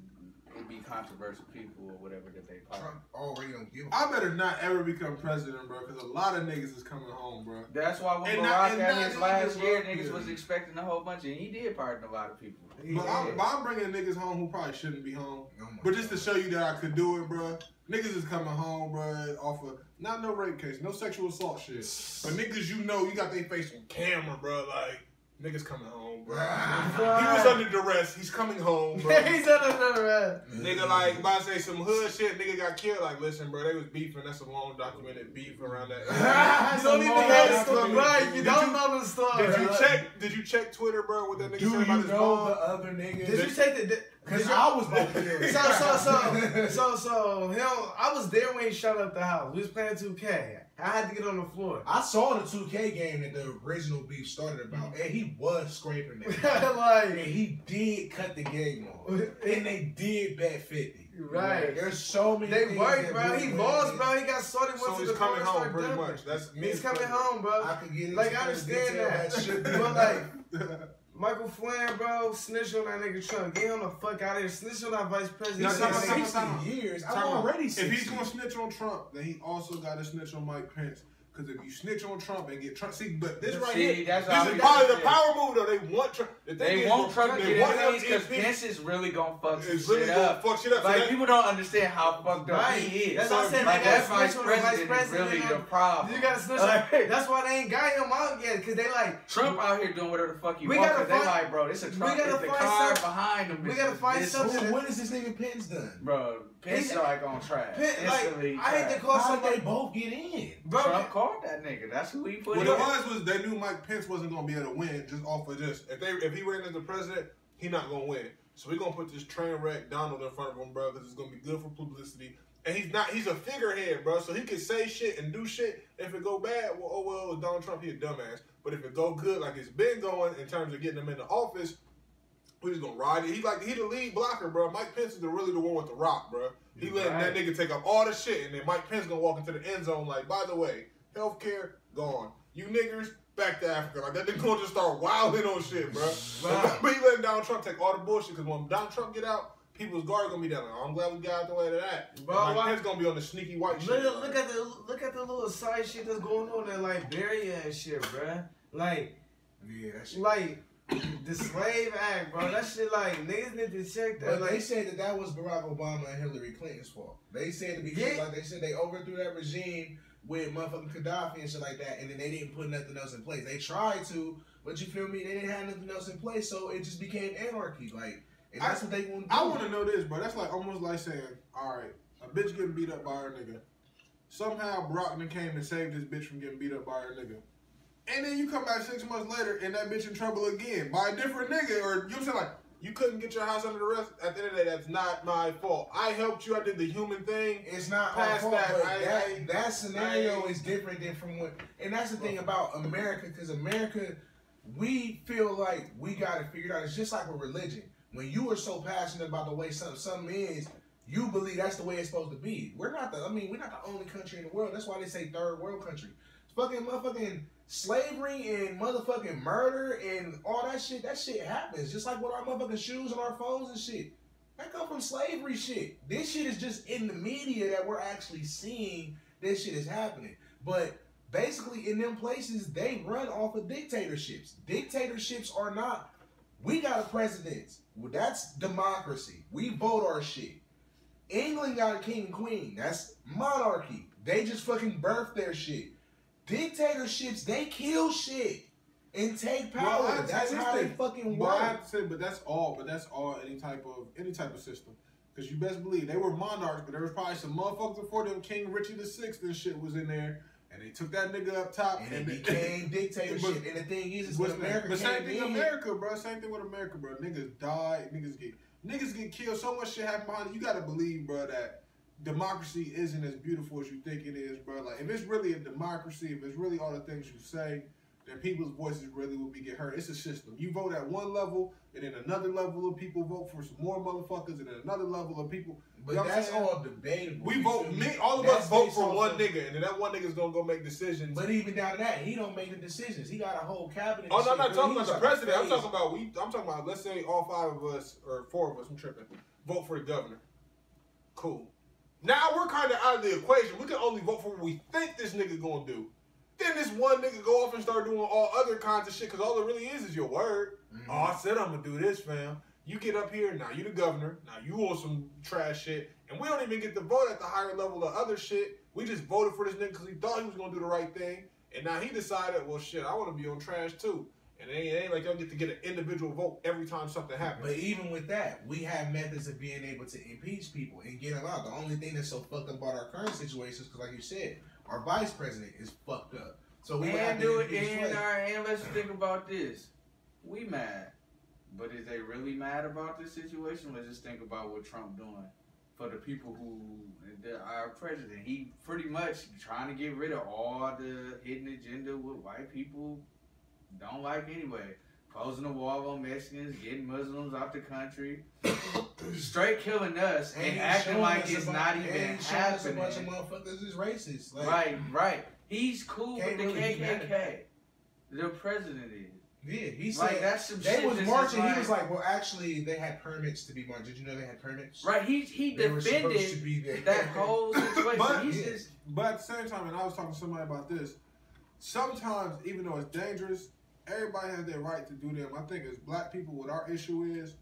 it'd be controversial people or whatever that they pardon. Trump already don't give a I better not ever become president, bro, because a lot of niggas is coming home, bro. That's why when Barack had his last year, niggas was expecting a whole bunch, and he did pardon a lot of people. But I'm bringing niggas home who probably shouldn't be home. But just to show you that I could do it, bro. Niggas is coming home, bro, off of, not no rape case, no sexual assault shit. But niggas you got their face on camera, bro, like, niggas coming home, bro. He was under duress. He's coming home, bro. He's under duress. Nigga, like, about to say some hood shit. Nigga got killed. Like, listen, bro, they was beefing. That's a long documented beef around that. You don't even know the story. Right, you don't know the story. Did you check Twitter, bro, what that nigga Do said about you his know mom? the other niggas? Did you take the... Because I was about to hear it. So him, I was there when he shut up the house. We was playing 2K. I had to get on the floor. I saw the 2K game that the original beef started about, and he was scraping it. Like, and he did cut the game off. And they did bet 50. Right. There's so many They things worked, that bro. really He went lost, in. bro. He got sorted So once he's the coming car home, started pretty dumping. much. That's He's coming home, bro. I could get Like, I understand that. But, like, Michael Flynn, bro, snitch on that nigga Trump. Get him the fuck out of here. Snitch on that vice president. Now, He's 60 years. I'm already 60. If he's going to snitch on Trump, then he also got to snitch on Mike Pence. Because if you snitch on Trump and get Trump, but this right here, this is probably the power move though. They want Trump. They want Trump to get impeached because Pence is really gonna fuck some shit up. Like, people don't understand how fucked up he is. That's what I said. Like, that vice president is really the problem. You gotta snitch on. That's why they ain't got him out yet. Because they like Trump out here doing whatever the fuck he wants. Because they like, bro, this is Trump. It's the car behind him. We gotta find something. What is this nigga Pence done? Bro, Pence is like on track. Like, I hate to call somebody. They both get in. Bro, Trump called that nigga. That's who he put in. What it was they knew Mike Pence wasn't gonna be able to win just off of just if he ran as the president, he not gonna win. So we're gonna put this train wreck Donald in front of him, bro, because it's gonna be good for publicity. And he's a figurehead, bro. So he can say shit and do shit. If it go bad, well, oh well, with Donald Trump, he a dumbass. But if it go good, like it's been going in terms of getting him into office, we just gonna ride it. He the lead blocker, bro. Mike Pence is really the one with the rock, bro. He letting that nigga take up all the shit, and then Mike Pence gonna walk into the end zone like, by the way, healthcare gone. You niggers back to Africa. Like that nigga gonna just start wilding on shit, bro. But he letting Donald Trump take all the bullshit because when Donald Trump get out, people's guard gonna be down. I'm glad we got out the way of that. Bro, Mike Pence gonna be on the sneaky white shit. Look at the little side shit that's going on in Liberia and shit, bro. Like, yeah, that shit. Like the Slave Act, bro. That shit, like, niggas need to check that. But like, they said that was Barack Obama and Hillary Clinton's fault. They said they said they overthrew that regime with motherfucking Gaddafi and shit like that, and then they didn't put nothing else in place. They tried to, but you feel me? They didn't have nothing else in place, so it just became anarchy. Like, and that's what they want to do. I want to know this, bro. That's like almost like saying, all right, a bitch getting beat up by her nigga. Somehow Brockman came and saved this bitch from getting beat up by her nigga. And then you come back 6 months later and that bitch in trouble again by a different nigga. Or you know what I'm saying? Like, you couldn't get your house under the rest. At the end of the day, that's not my fault. I helped you. I did the human thing. It's not our fault, but that scenario is different than from what. And that's the thing about America, because America, we feel like we got it figured out. It's just like with religion. When you are so passionate about the way something is, you believe that's the way it's supposed to be. We're not the only country in the world. That's why they say third world country. It's fucking motherfucking slavery and motherfucking murder and all that shit happens. Just like with our motherfucking shoes and our phones and shit. That come from slavery shit. This shit is just in the media that we're actually seeing this shit is happening. But basically in them places, they run off of dictatorships. Dictatorships are not, we got a president. Well, that's democracy. We vote our shit. England got a king and queen. That's monarchy. They just fucking birthed their shit. Dictatorships, they kill shit and take power. Well, that's how they fucking work. I have to say, but that's all any type of system. Because you best believe they were monarchs, but there was probably some motherfuckers before them. King Richie VI and shit was in there, and they took that nigga up top and it became dictatorship. And the thing is when America but same thing in America, bro. Same thing with America, bro. Niggas die, niggas get killed. So much shit happen behind it. You gotta believe, bro, that democracy isn't as beautiful as you think it is, bro. Like, if it's really a democracy, if it's really all the things you say, then people's voices really will get heard. It's a system. You vote at one level, and then another level of people vote for some more motherfuckers, and then another level of people. But that's all debatable. We vote, all of us vote for one nigga, and then that one nigga's gonna go make decisions. But even down to that, he don't make the decisions. He got a whole cabinet. Oh, no, I'm not talking about the president. I'm talking about, let's say all 5 of us, or 4 of us, I'm tripping, vote for the governor. Cool. Now we're kind of out of the equation. We can only vote for what we think this nigga gonna do. Then this one nigga go off and start doing all other kinds of shit, because all it really is your word. Mm-hmm. Oh, I said I'm gonna do this, fam. You get up here, now you the governor, now you on some trash shit, and we don't even get to vote at the higher level of other shit. We just voted for this nigga because he thought he was gonna do the right thing, and now he decided, well, shit, I want to be on trash too. And it ain't like y'all get to get an individual vote every time something happens. But even with that, we have methods of being able to impeach people and get them out. The only thing that's so fucked up about our current situation is because, like you said, our vice president is fucked up. So we have to and let's think about this. We mad. But is they really mad about this situation? Let's just think about what Trump doing for the people our president. He pretty much trying to get rid of all the hidden agenda what white people don't like anyway. Closing the wall on Mexicans, getting Muslims out the country, straight killing us and acting like it's not even happening. A bunch of motherfuckers is racist. Like, right. He's cool with the KKK. The president is. Yeah, he said like, that's some they shit was marching. He was like, well, actually, they had permits to be marched. Did you know they had permits? Right. He defended that whole situation. But at the same time, and I was talking to somebody about this, sometimes, even though it's dangerous, everybody has their right to do them. I think as black people, what our issue is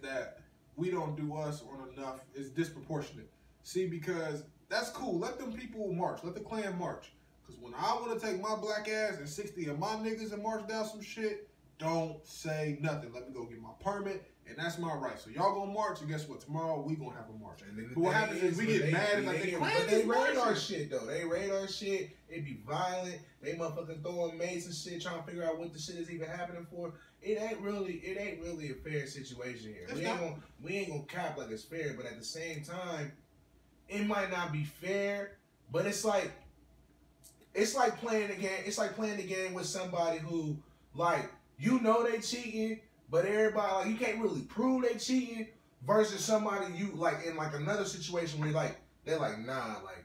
that we don't do us on enough. It's disproportionate. See, because that's cool. Let them people march. Let the Klan march. Because when I want to take my black ass and 60 of my niggas and march down some shit, don't say nothing. Let me go get my permit, and that's my right. So y'all gonna march, and guess what? Tomorrow we gonna have a march. And then what happens is we get mad and like they raid our shit though. They raid our shit. It be violent. They motherfucking throwing mace and shit, trying to figure out what the shit is even happening for. It ain't really a fair situation here. We ain't gonna cap like it's fair, but at the same time, it might not be fair, but it's like playing the game. It's like playing the game with somebody who, like, you know they cheating, but everybody, like, you can't really prove they cheating, versus somebody you, like, in, like, another situation where, like, they're like, nah, like,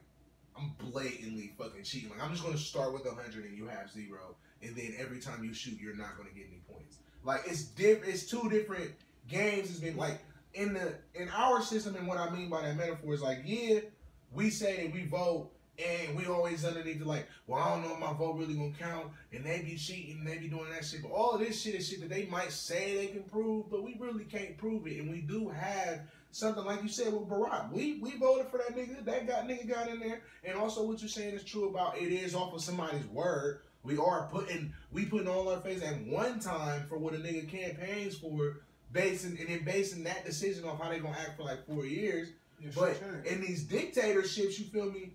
I'm blatantly fucking cheating. Like, I'm just going to start with 100 and you have 0, and then every time you shoot, you're not going to get any points. Like, it's two different games. It's been, like, in our system, and what I mean by that metaphor is, like, yeah, we say that we vote, and we always underneath the, like, well, I don't know if my vote really gonna count, and they be cheating, and they be doing that shit. But all of this shit is shit that they might say they can prove, but we really can't prove it. And we do have something, like you said, with Barack. We voted for that nigga. That nigga got in there. And also what you're saying is true about it is off of somebody's word. We putting all our face at one time for what a nigga campaigns for, basing that decision off how they gonna act for like 4 years. Yeah, but in these dictatorships, you feel me?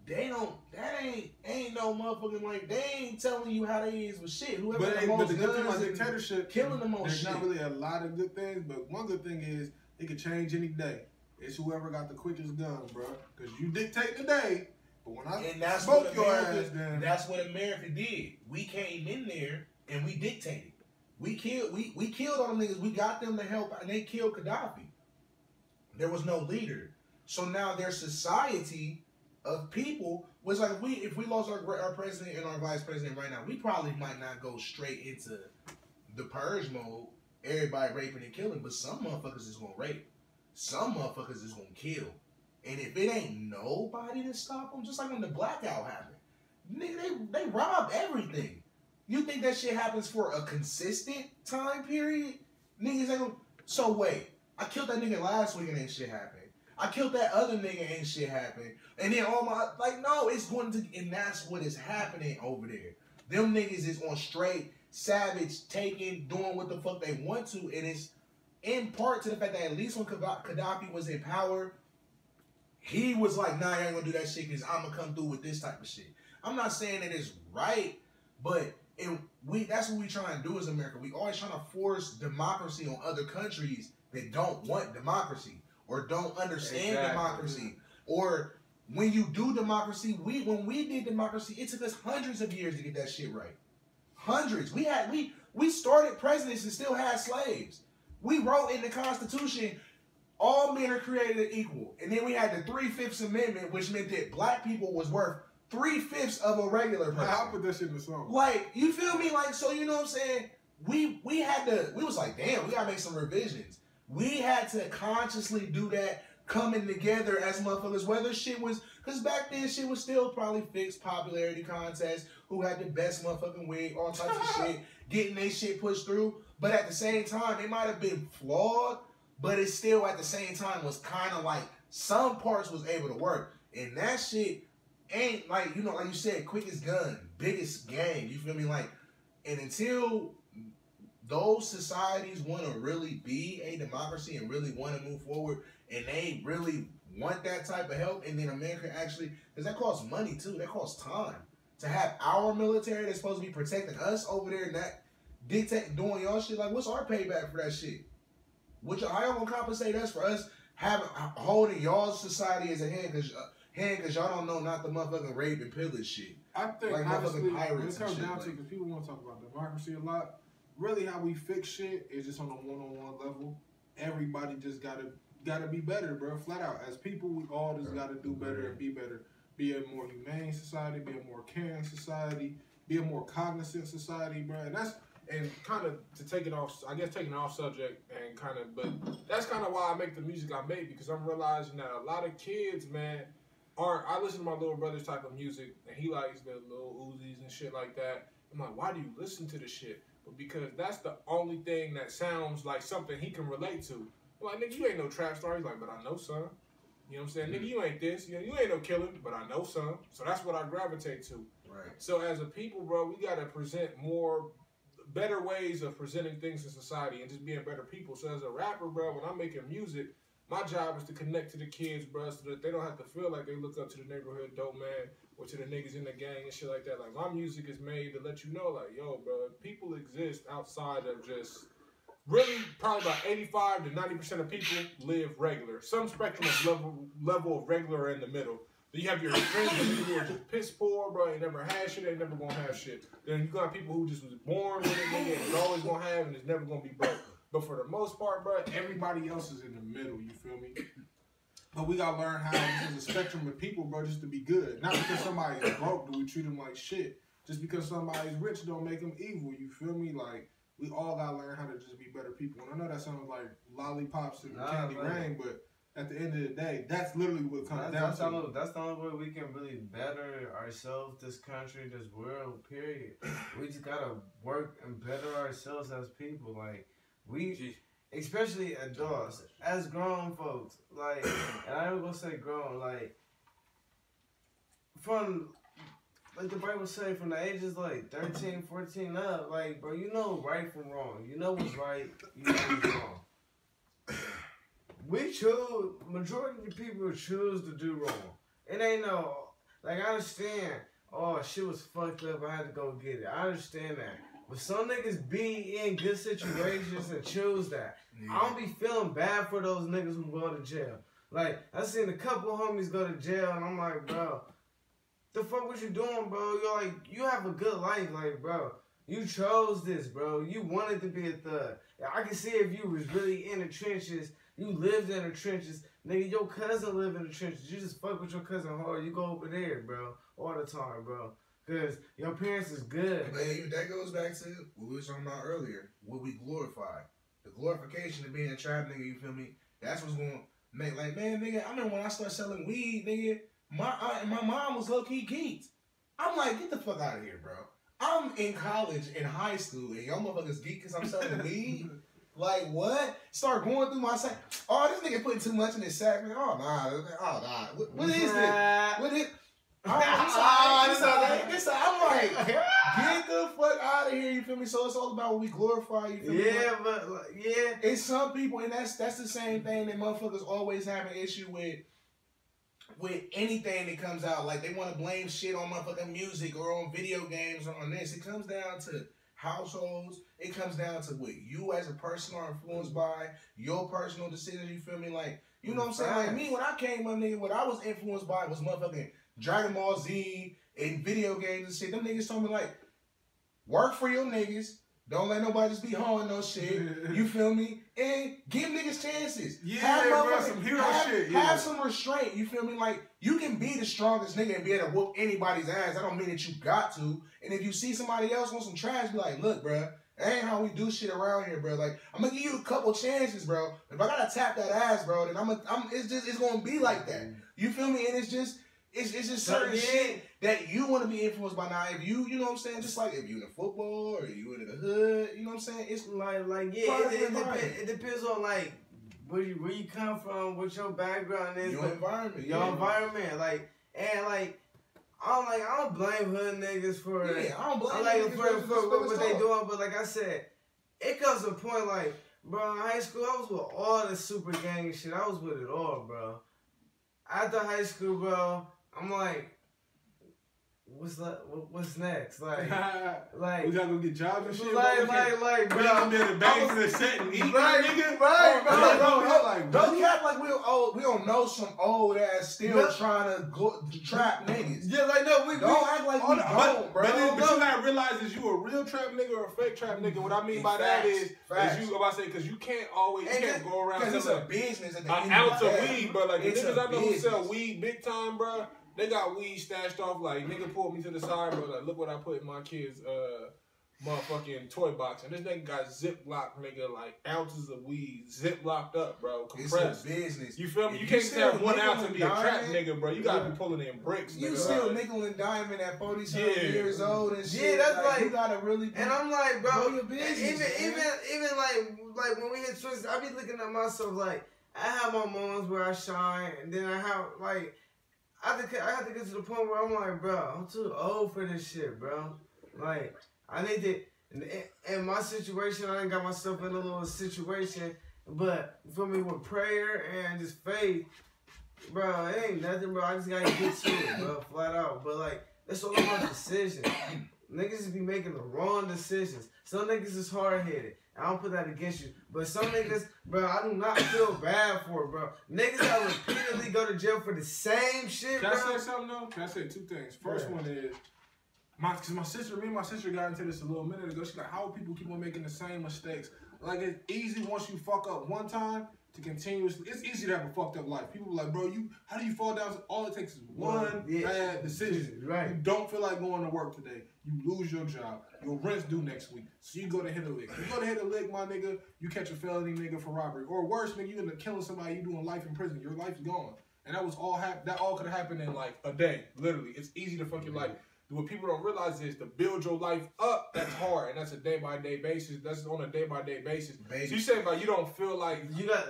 That ain't no motherfucking, like, they ain't telling you how they is with shit. Whoever the most the good thing about dictatorship, killing the most there's shit. Not really a lot of good things, but one good thing is it could change any day. It's whoever got the quickest gun, bro. Because you dictate today, but when I spoke your ass, then that's what America did. We came in there and we dictated. We killed all them niggas. We got them to help, and they killed Gaddafi. There was no leader. So now their society of people was like, if we lost our president and our vice president right now, we probably might not go straight into the purge mode, everybody raping and killing, but some motherfuckers is gonna rape, some motherfuckers is gonna kill, and if it ain't nobody to stop them, just like when the blackout happened, nigga, they robbed everything. You think that shit happens for a consistent time period? Niggas ain't gonna. So wait, I killed that nigga last week and ain't shit happened. I killed that other nigga, ain't shit happened. And then all my, like, no, it's going to, and that's what is happening over there. Them niggas is on straight savage, taking, doing what the fuck they want to, and it's in part to the fact that at least when Gaddafi was in power, he was like, nah, I ain't gonna do that shit because I'm gonna come through with this type of shit. I'm not saying that it's right, but that's what we try and do as America. We always trying to force democracy on other countries that don't want democracy or don't understand democracy. Or when you do democracy, when we did democracy, it took us hundreds of years to get that shit right. Hundreds. We started presidents and still had slaves. We wrote in the Constitution, all men are created equal. And then we had the 3/5 Amendment, which meant that black people was worth 3/5 of a regular person. I'll put that shit in the song. Like, you feel me? Like, so you know what I'm saying? We was like, damn, we gotta make some revisions. We had to consciously do that, coming together as motherfuckers, whether shit was, because back then shit was still probably fixed popularity contest, who had the best motherfucking wig, all types of shit, getting their shit pushed through. But at the same time, it might have been flawed, but it still at the same time was kind of like some parts was able to work. And that shit ain't like, you know, like you said, quickest gun, biggest game, you feel me? Like, and until those societies want to really be a democracy and really want to move forward, and they really want that type of help, and then America actually, because that costs money too, that costs time. To have our military that's supposed to be protecting us over there and that dictate doing y'all shit, like, what's our payback for that shit? How y'all gonna compensate us for us holding y'all's society as a hand because y'all don't know not the motherfucking rape and pillage shit. I think like honestly, motherfucking pirates when it comes and down shit, to, because people want to talk about democracy a lot, really how we fix shit is just on a one-on-one level. Everybody just gotta be better, bro. Flat out. As people, we all just gotta do better and be better. Be a more humane society, be a more caring society, be a more cognizant society, bro. And kind of to take it off, I guess taking off subject and kind of, but that's kind of why I make the music I make, because I'm realizing that a lot of kids, man, I listen to my little brother's type of music, and he likes the little Uzis and shit like that. I'm like, why do you listen to this shit? But because that's the only thing that sounds like something he can relate to. I'm like, nigga, you ain't no trap star. He's like, but I know some. You know what I'm saying? Nigga, you ain't this. You ain't no killer, but I know some. So that's what I gravitate to. Right. So as a people, bro, we got to present better ways of presenting things in society and just being better people. So as a rapper, bro, when I'm making music, my job is to connect to the kids, bro, so that they don't have to feel like they look up to the neighborhood dope man or to the niggas in the gang and shit like that. Like, my music is made to let you know, like, yo, bro, people exist outside of just really probably about 85 to 90% of people live regular. Some spectrum of level of regular in the middle. Then you have your extreme people who are just piss poor, bro. They never had shit. They never gonna have shit. Then you got people who just was born with it, nigga, and is always gonna have, and is never gonna be broke. But for the most part, bro, everybody else is in the middle. You feel me? But we gotta learn how there's a spectrum of people, bro, just to be good. Not because somebody is broke do we treat them like shit. Just because somebody's rich don't make them evil. You feel me? Like, we all gotta learn how to just be better people. And I know that sounds like lollipops and candy rain, but at the end of the day, that's literally what comes down to. That's the only way we can really better ourselves, this country, this world, period. We just gotta work and better ourselves as people. Like, we, especially adults, as grown folks, like, and I ain't gonna say grown, like, from, like the Bible say, from the ages like 13, 14 up, like, bro, you know right from wrong. You know what's right, you know what's wrong. We choose, majority of the people choose to do wrong. It ain't no, like, I understand, oh, shit was fucked up, I had to go get it. I understand that. But some niggas be in good situations and choose that. Yeah. I don't be feeling bad for those niggas who go to jail. Like, I seen a couple homies go to jail, and I'm like, bro, the fuck was you doing, bro? You're like, you have a good life, like, bro. You chose this, bro. You wanted to be a thug. I can see if you was really in the trenches, you lived in the trenches, nigga, your cousin lived in the trenches. You just fuck with your cousin hard. You go over there, bro, all the time, bro. Because your parents is good. But that goes back to what we were talking about earlier. What we glorify. The glorification of being a trap nigga, you feel me? That's what's going to make, like, man, nigga, I remember when I started selling weed, nigga, my aunt and my mom was low-key geeks. I'm like, get the fuck out of here, bro. I'm in college, in high school, and y'all motherfuckers geek because I'm selling weed? Like, what? Start going through my sack. Oh, this nigga putting too much in his sack. Man. Oh, nah. Oh, nah. What is this? What is... I'm like, get the fuck out of here, you feel me? So it's all about what we glorify, you feel me? Yeah, but, yeah. It's some people, and that's the same thing that motherfuckers always have an issue with anything that comes out. Like, they want to blame shit on motherfucking music or on video games or on this. It comes down to households. It comes down to what you as a person are influenced by, your personal decisions, you feel me? Like, you know what I'm saying? Like, me, when I came up, nigga, what I was influenced by was motherfucking Dragon Ball Z and video games and shit. Them niggas told me, like, work for your niggas. Don't let nobody just be hoeing no shit. You feel me? And give niggas chances. Yeah, bro, some hero shit. Yeah. Have some restraint. You feel me? Like, you can be the strongest nigga and be able to whoop anybody's ass. I don't mean that you got to. And if you see somebody else want some trash, be like, look, bro, that ain't how we do shit around here, bro. Like, I'm gonna give you a couple chances, bro. If I gotta tap that ass, bro, then it's gonna be like that. You feel me? And it's just certain shit that you want to be influenced by. Now, if you know what I'm saying, just like if you in football or you in the hood, you know what I'm saying? It's like yeah, it depends on like where you come from, what your background is, your environment, environment, like, and like I don't blame hood niggas for I don't blame niggas for what they doing, but like I said, it comes to a point like, bro, in high school I was with all the super gang shit. I was with it all, bro. After high school, bro, I'm like, what's next? Like we gotta go get jobs and shit. Like, bro, we gonna be in the bank for the set and eat, nigga. Right, don't cap like we don't know some old ass still trying to trap niggas. Yeah, like no, we don't act like we don't, bro. But you gotta realize is you a real trap nigga or a fake trap nigga. What I mean by that is you about to say because you can't always go around because it's a business an ounce of weed, bro. Like the niggas I know who sell weed big time, bro. They got weed stashed off. Like, nigga pulled me to the side, bro. Like, look what I put in my kid's motherfucking toy box. And this nigga got ziplock, nigga, like ounces of weed ziplocked up, bro. Compressed. It's a business. You feel me? You can't just have 1 ounce and be a trap nigga, bro. You gotta be pulling in bricks, nigga. You still nickel and diamond at 47 years old and shit. Yeah, that's like you gotta really. And I'm like, bro, your business, even like when we hit Twists, I be looking at myself like I have my moments where I shine, and then I have like. I have to get to the point where I'm like, bro, I'm too old for this shit, bro. Like, I need to, in my situation, I done got myself in a little situation, but for me, with prayer and just faith, bro, it ain't nothing, bro. I just gotta get to it, bro, flat out. But, like, it's all about decisions. Niggas just be making the wrong decisions. Some niggas is hard-headed. I don't put that against you. But some niggas, bro, I do not feel bad for it, bro. Niggas that repeatedly go to jail for the same shit, Can bro. I say something though? Can I say two things? First one is, because me and my sister got into this a little minute ago. She's like, how do people keep on making the same mistakes? Like, it's easy once you fuck up one time to continuously. It's easy to have a fucked up life. People are like, bro, how do you fall down? All it takes is one bad decision. Right. You don't feel like going to work today. You lose your job. Your rent's due next week. So you go to hit a lick. You go to hit a lick, my nigga, you catch a felony nigga for robbery. Or worse, nigga, you end up killing somebody, you doing life in prison. Your life's gone. And that all could have happened in like a day. Literally. It's easy to fuck your life. What people don't realize is to build your life up, that's hard. And that's a day-by-day basis. That's on a day-by-day basis. So you say about you don't feel like...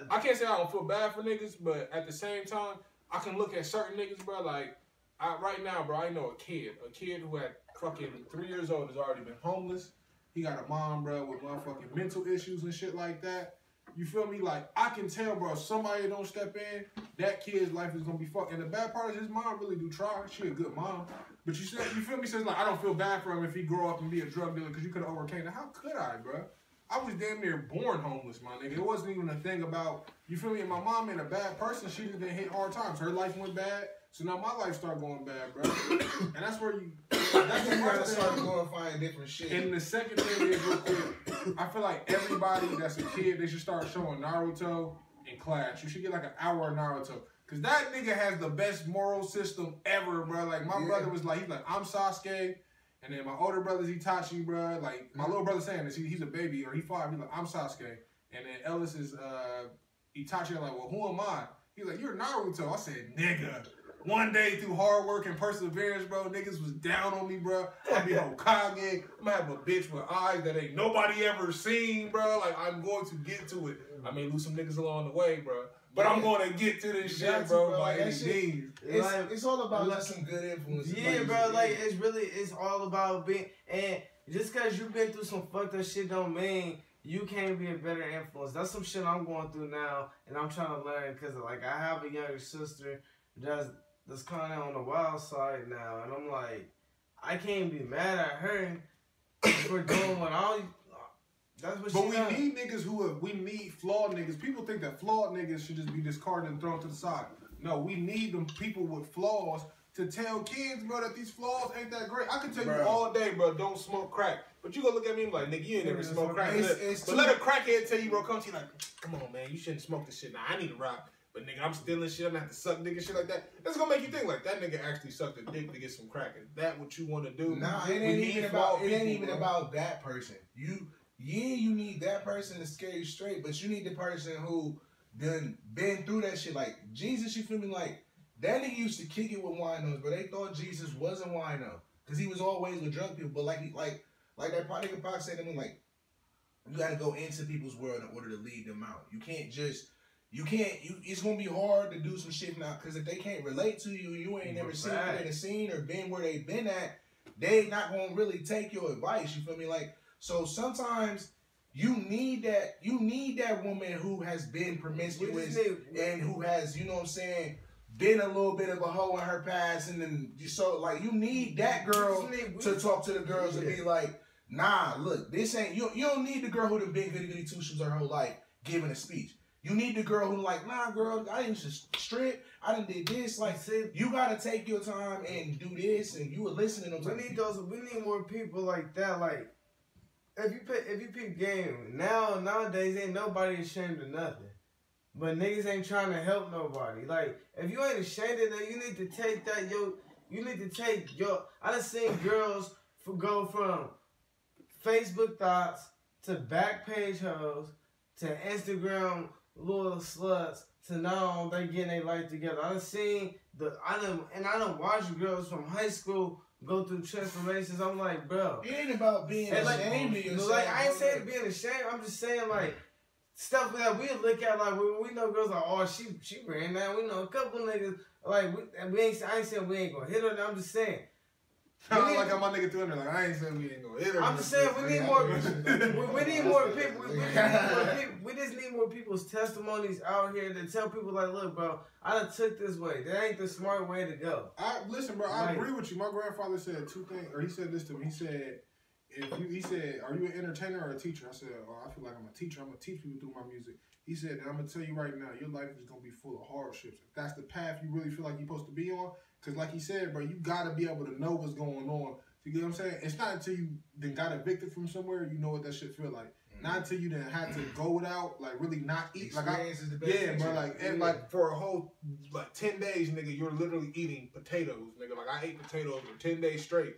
I can't say I don't feel bad for niggas, but at the same time, I can look at certain niggas, bro, like... right now, bro, I know a kid who at fucking 3 years old has already been homeless. He got a mom, bro, with motherfucking mental issues and shit like that. You feel me? Like, I can tell, bro, if somebody don't step in, that kid's life is gonna be fucked. And the bad part is his mom really do try. She a good mom. But you feel me? Says like, I don't feel bad for him if he grow up and be a drug dealer because you could have overcame that. How could I, bro? I was damn near born homeless, my nigga. It wasn't even a thing about, you feel me? And my mom ain't a bad person. She just been hit hard times. Her life went bad. So now my life started going bad, bro. And that's where you gotta start glorifying different shit. And the second thing is, real quick, I feel like everybody that's a kid, they should start showing Naruto in class. You should get like an hour of Naruto. Cause that nigga has the best moral system ever, bro. Like my brother was like, he's like, I'm Sasuke. And then my older brother's Itachi, bro. Like my little brother saying this, he's a baby or he 5. He's like, I'm Sasuke. And then Ellis is Itachi. I'm like, well, who am I? He's like, you're Naruto. I said, nigga. One day through hard work and perseverance, bro, niggas was down on me, bro. I'm gonna be Hokage. I'm gonna have a bitch with eyes that ain't nobody ever seen, bro. Like, I'm going to get to it. I may lose some niggas along the way, bro. But I'm going to get to this shit, bro, by any means. It's all about like some good influence. Yeah, bro, like, it's all about being, and just because you've been through some fucked up shit don't mean you can't be a better influence. That's some shit I'm going through now, and I'm trying to learn, because, like, I have a younger sister that's kind of on the wild side now, and I'm like, I can't be mad at her for doing what that's what but we need niggas we need flawed niggas. People think that flawed niggas should just be discarded and thrown to the side. No, we need them people with flaws to tell kids, bro, that these flaws ain't that great. I can tell you all day, bro, don't smoke crack. But you gonna look at me and be like, nigga, you ain't never smoked crack. But let a crackhead tell you, bro, come to you like, come on, man, you shouldn't smoke this shit. Nah, I need to rock. But nigga, I'm stealing shit. I'm gonna have to suck nigga shit like that. That's gonna make you think like that nigga actually sucked a dick to get some crack. Is that what you want to do? Nah, it ain't even about that person. You need that person to scare you straight, but you need the person who done been through that shit. Like Jesus, you feel me? Like that nigga used to kick it with winos, but they thought Jesus wasn't wino because he was always with drunk people. But like that nigga Pac said to me, like you got to go into people's world in order to lead them out. It's gonna be hard to do some shit now because if they can't relate to you, you ain't never seen what they seen or been where they been at, they not gonna really take your advice. You feel me? Like, so sometimes you need that woman who has been promiscuous and who has, you know what I'm saying, been a little bit of a hoe in her past, and then you need that girl to talk to the girls and be like, nah, look, this ain't you don't need the girl who done been goody goody two shoes her whole life giving a speech. You need the girl who like, nah, girl, I didn't just strip. I didn't did this. Like, you gotta take your time and do this, and you were listening to them. We need more people like that. Like, if you pick game nowadays, ain't nobody ashamed of nothing. But niggas ain't trying to help nobody. Like, if you ain't ashamed of that, you need to take that. I done seen girls go from Facebook thoughts to Backpage hoes to Instagram little sluts to now they getting their life together. I done watched girls from high school go through transformations. I'm like, bro, it ain't about being ashamed of yourself. Like, I ain't saying being ashamed. I'm just saying like stuff that we look at like we know girls like, oh, she ran down. We know a couple niggas like I ain't saying we ain't gonna hit her. I'm just saying. Like I'm my nigga through there. Like I ain't saying we ain't gonna hit her. I'm just saying we need more. We need more people. We just need more people's testimonies out here to tell people like, look, bro, I done took this way. That ain't the smart way to go. Listen, bro. I agree with you. My grandfather said two things, or he said this to me. He said, he said, are you an entertainer or a teacher? I said, oh, I feel like I'm a teacher. I'm gonna teach people through my music. He said, I'm gonna tell you right now, your life is gonna be full of hardships. If that's the path you really feel like you're supposed to be on, because like he said, bro, you gotta be able to know what's going on. You get what I'm saying? It's not until you then got evicted from somewhere you know what that shit feel like. Not until you then had to go without, like really not eat. Like is the best yeah, bro. Like and like for a whole like 10 days, nigga, you're literally eating potatoes, nigga. Like I ate potatoes for 10 days straight,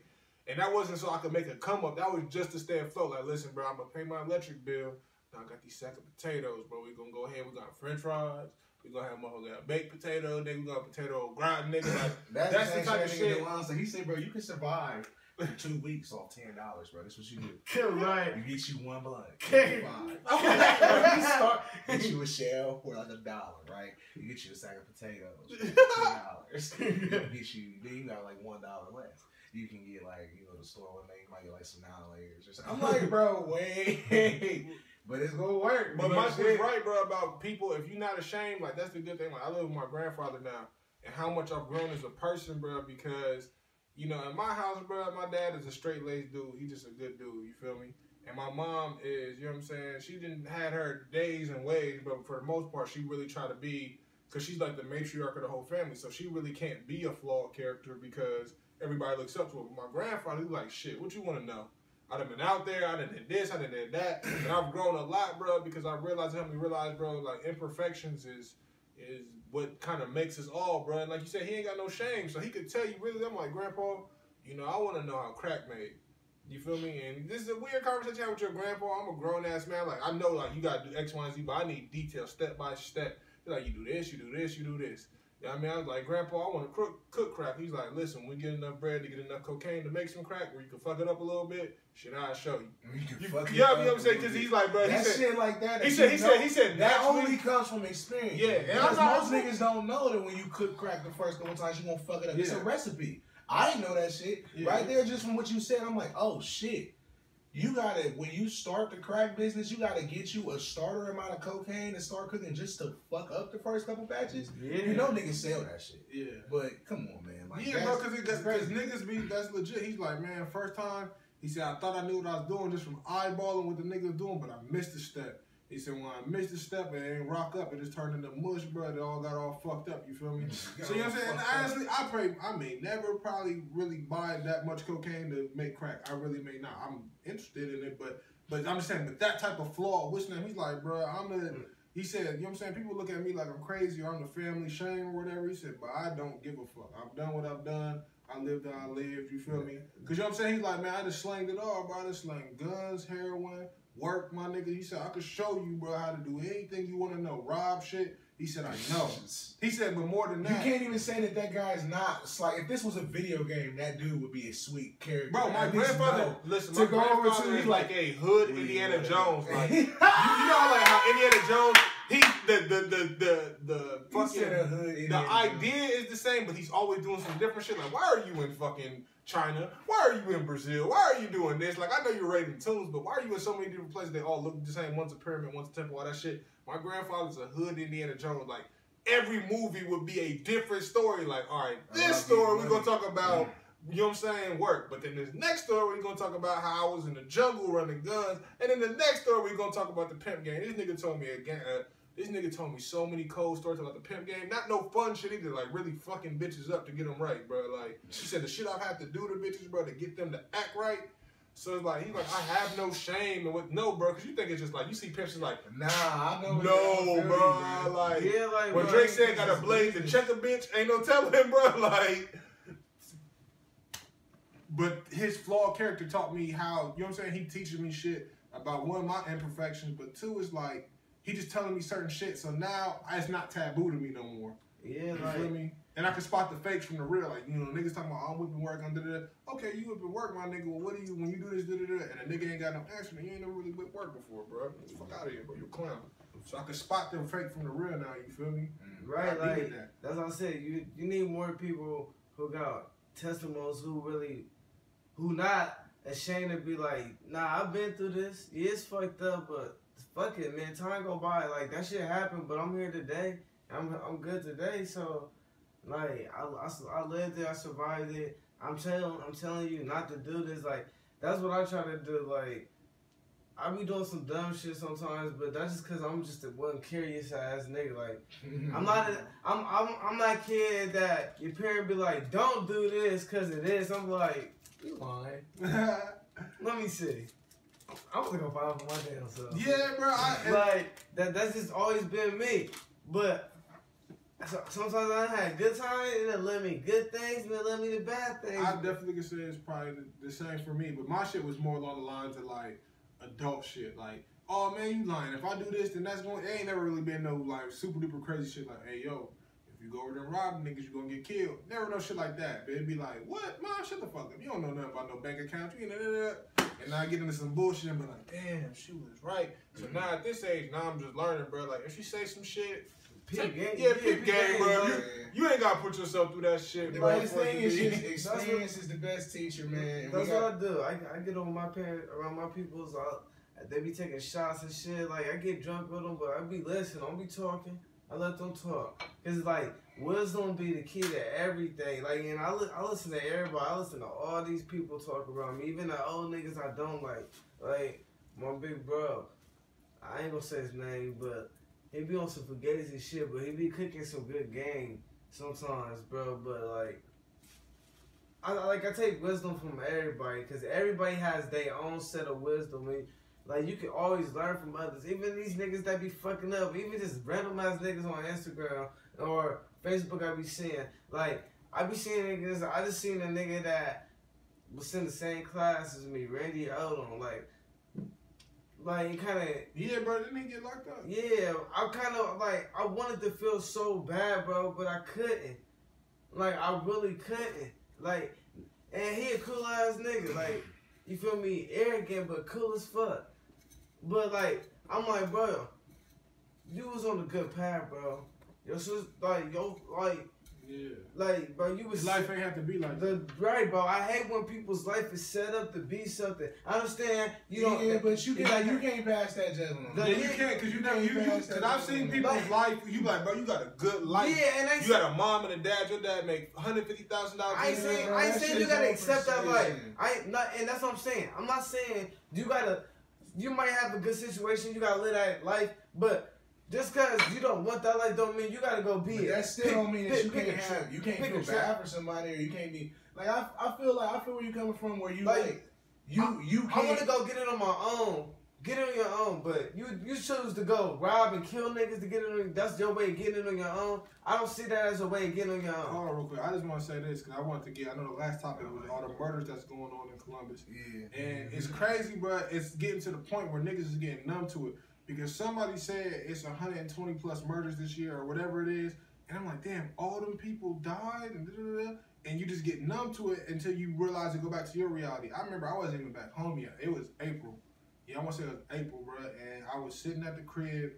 and that wasn't so I could make a come up. That was just to stay afloat. Like, listen, bro, I'm gonna pay my electric bill. Now I got these sack of potatoes, bro. We gonna go ahead. We got French fries. We gonna have motherfucker baked potato. Then we got potato gratin, nigga. Like that's the type of shit. So he said, bro, you can survive. 2 weeks off $10, bro. That's what you do. Right. You get you one blunt. Okay. Get you a shell for like $1, right? You get you a sack of potatoes for $2. Get you, then you got like $1 less. You can get like, you know, the store one day you might get like some 9 layers or something. I'm like, bro, wait. But it's gonna work. But Mike was right, bro, about people. If you're not ashamed, like that's the good thing. Like I live with my grandfather now, and how much I've grown as a person, bro, because. You know, in my house, bro, my dad is a straight-laced dude. He's just a good dude, you feel me? And my mom is, you know what I'm saying, she didn't had her days and ways, but for the most part, she really tried to be, because she's like the matriarch of the whole family, so she really can't be a flawed character because everybody looks up to her. But my grandfather, he's like, shit, what you want to know? I done been out there, I done did this, I done did that, and I've grown a lot, bro, because I realized, helped me realize, bro, like, imperfections is what kind of makes us all, bro. And like you said, he ain't got no shame, so he could tell you really. I'm like, Grandpa, you know, I want to know how crack made. You feel me? And this is a weird conversation with your grandpa. I'm a grown ass man. Like I know, like you gotta do X, Y, and Z, but I need details, step by step. He's like, you do this, you do this, you do this. You know what I mean? I was like, Grandpa, I want to cook crack. He's like, listen, we get enough bread to get enough cocaine to make some crack where you can fuck it up a little bit. Shit, I'll show you. You know what I'm saying? Because he's like, bro, that he said, shit like that. He said that only comes from experience. Yeah, and because most niggas don't know that when you cook crack the first couple times, you gonna fuck it up. Yeah. It's a recipe. I didn't know that shit. Yeah. Right there, just from what you said, I'm like, oh shit. You gotta, when you start the crack business, you gotta get you a starter amount of cocaine and start cooking just to fuck up the first couple batches. Yeah. You know niggas sell that shit. Yeah. But come on, man. Like, yeah, bro, because niggas be, that's legit. He's like, man, first time, he said, I thought I knew what I was doing just from eyeballing what the nigga was doing, but I missed a step. He said, when I missed a step, it ain't rock up. It just turned into mush, bro. It all got all fucked up. You feel me? So, you know what I'm saying? And honestly, I may never probably really buy that much cocaine to make crack. I really may not. I'm interested in it, but I'm just saying, with that type of flaw, what's name? He's like, bro, he said, you know what I'm saying? People look at me like I'm crazy or I'm the family shame or whatever. He said, but I don't give a fuck. I've done what I've done. I lived how I lived. You feel me? Because you know what I'm saying? He's like, man, I just slanged it all, bro. I just slanged guns, heroin, work, my nigga. He said, I could show you, bro, how to do anything you want to know. Rob shit. He said, I know. He said, but more than that. You can't even say that guy's not. It's like, if this was a video game, that dude would be a sweet character. Bro, my grandfather, listen, my grandfather is like a hood Indiana Jones. Like, you know like how Indiana Jones, the idea is the same, but he's always doing some different shit. Like, why are you in fucking China? Why are you in Brazil? Why are you doing this? Like, I know you're raiding tombs, but why are you in so many different places? They all look the same. One's a pyramid, one's a temple, all that shit. My grandfather's a hood Indiana Jones. Like, every movie would be a different story. Like, all right, this story we're going to talk about, you know what I'm saying, work. But then this next story we're going to talk about how I was in the jungle running guns. And then the next story we're going to talk about the pimp game. This nigga told me again, this nigga told me so many cold stories about the pimp game. Not no fun shit either, like really fucking bitches up to get them right, bro. Like, he said the shit I've had to do to bitches, bro, to get them to act right. So it's like, he's like, I have no shame. And what, no, bro, because you think it's just like, you see pimps is like, nah, I know. No, bro. Like, yeah, like, when Drake said got a blaze to check a bitch, ain't no telling him, bro. Like, but his flawed character taught me how, you know what I'm saying? He teaches me shit about one, my imperfections, but two is like, he just telling me certain shit, so now it's not taboo to me no more. Yeah, you feel me? And I can spot the fakes from the real. Like, you know, niggas talking about, oh, I'm whipping work, I'm da-da-da. Okay, you whipping work, my nigga. Well, what do you, when you do this, da-da-da, and a nigga ain't got no answer, you ain't never really whipped work before, bro. Get the fuck out of here, bro. You're a clown. So I can spot them fake from the real now, you feel me? Right, like, that's what I said. You need more people who got testimonies who not ashamed to be like, nah, I've been through this. Yeah, it's fucked up, but fuck it, man. Time go by. Like, that shit happened, but I'm here today. I'm good today, so like I lived it, I survived it. I'm telling you not to do this. Like, that's what I try to do. Like, I be doing some dumb shit sometimes, but that's just cause I'm just a one curious ass nigga. Like, I'm that kid that your parent be like, don't do this cause of this. I'm like, you lying. Let me see. I'm gonna go find for my damn self. Yeah, bro. Like that's just always been me. But sometimes I had good times and it led me good things and it led me to bad things. I definitely can say it's probably the same for me, but my shit was more along the lines of like adult shit. Like, oh man, you lying. If I do this, then that's going. It ain't never really been no like super duper crazy shit. Like, hey yo, if you go over there and rob niggas, you gonna get killed. Never no shit like that. But it'd be like, what, mom? Shut the fuck up. You don't know nothing about no bank account. You know. And I get into some bullshit and be like, damn, she was right. So now at this age, now I'm just learning, bro. Like, if she say some shit, Peep game, peep game, bro. You ain't gotta put yourself through that shit, The bro. best thing is just experience is the best teacher, man. That's what I do. I get on my parents, around my peoples. They be taking shots and shit. Like, I get drunk with them, but I be listening. I don't be talking. I let them talk. Cause like wisdom be the key to everything. Like, and I listen to everybody. I listen to all these people talk around me, even the old niggas I don't like. Like my big bro, I ain't gonna say his name, but he be on some fugazi shit. But he be cooking some good game sometimes, bro. But like, I take wisdom from everybody, cause everybody has their own set of wisdom. Like, you can always learn from others. Even these niggas that be fucking up. Even just random ass niggas on Instagram or Facebook I be seeing. Like, I be seeing niggas. I just seen a nigga that was in the same class as me, Randy Odom. Like, he kind of... Yeah, bro, didn't he get locked up? Yeah, I kind of, like, I wanted to feel so bad, bro, but I couldn't. Like, I really couldn't. Like, and he a cool ass nigga. Like, you feel me? Arrogant, but cool as fuck. But like, I'm like, bro, you was on the good path, bro. Your sister, like, yeah, like, bro, you was. Life ain't have to be like that. Right, bro. I hate when people's life is set up to be something. I understand you don't. Yeah, but you can't pass that judgment. Yeah, you can't, cause cause I've seen people's life. You like, bro, you got a good life. Yeah, and you got a mom and a dad. Your dad make $150,000. I ain't saying you gotta accept that life. And that's what I'm saying. I'm not saying you might have a good situation. You gotta live that life, but. Just cause you don't want that life don't mean you gotta go be it. That still don't mean that you can't feel bad for somebody, or you can't be like I feel where you coming from, where you you can't. I wanna go get it on my own. Get it on your own, but you choose to go rob and kill niggas to get it on. That's your way of getting it on your own. I don't see that as a way of getting on your own. Hold on real quick. I just want to say this because I want to get. I know the last topic was all the murders that's going on in Columbus. Yeah. And it's crazy, bro. It's getting to the point where niggas is getting numb to it. Because somebody said it's 120 plus murders this year or whatever it is. And I'm like, damn, all them people died and da-da-da-da. And you just get numb to it until you realize to go back to your reality. I remember I wasn't even back home yet. It was April. Yeah, I want to say it was April, bro. And I was sitting at the crib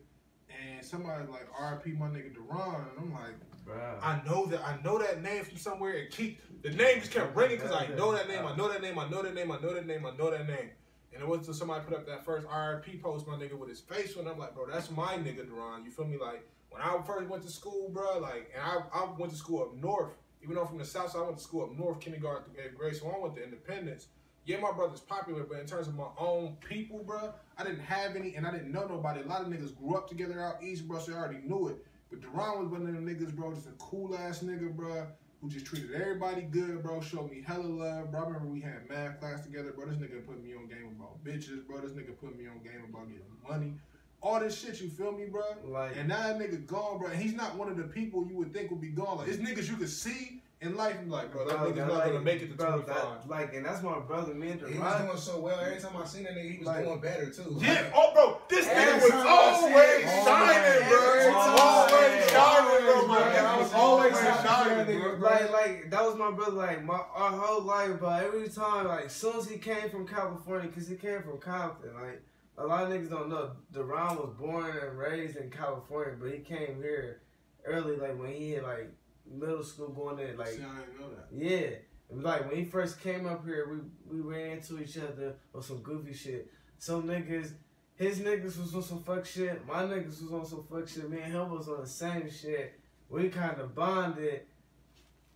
and somebody was like, RIP my nigga Deron. And I'm like, bruh. I know that name from somewhere. The name just kept ringing because I know that name. I know that name. I know that name. I know that name. I know that name. And it was until somebody put up that first RIP post, my nigga, with his face on. I'm like, bro, that's my nigga, Deron. You feel me? Like, when I first went to school, bro, like, and I went to school up north. Even though I'm from the south side, I went to school up north, kindergarten through 8th grade. So I went to Independence. Yeah, my brother's popular, but in terms of my own people, bro, I didn't have any, and I didn't know nobody. A lot of niggas grew up together out east, bro, so I already knew it. But Deron was one of them niggas, bro, just a cool-ass nigga, bro, who just treated everybody good, bro, showed me hella love, bro. I remember we had math class together, bro. This nigga put me on game about bitches, bro. This nigga put me on game about getting money. All this shit, you feel me, bro? Like, and now that nigga gone, bro. And he's not one of the people you would think would be gone. Like, it's niggas you could see in life and like, bro, that nigga's not gonna make it to 25. And that's my brother, man. He was doing so well. Every time I seen that nigga, he was doing better too. Yeah, oh, bro, this nigga was always shining, bro. Always shining, bro. I was always shining, bro. Like that was my brother. Like our whole life, but every time, like, as soon as he came from California, cause he came from Compton, like. A lot of niggas don't know, Deron was born and raised in California, but he came here early, like when he had like middle school going there, like. See, I didn't know that. Yeah, like when he first came up here, we ran into each other on some goofy shit. Some niggas, his niggas was on some fuck shit, my niggas was on some fuck shit. Me and him was on the same shit. We kind of bonded,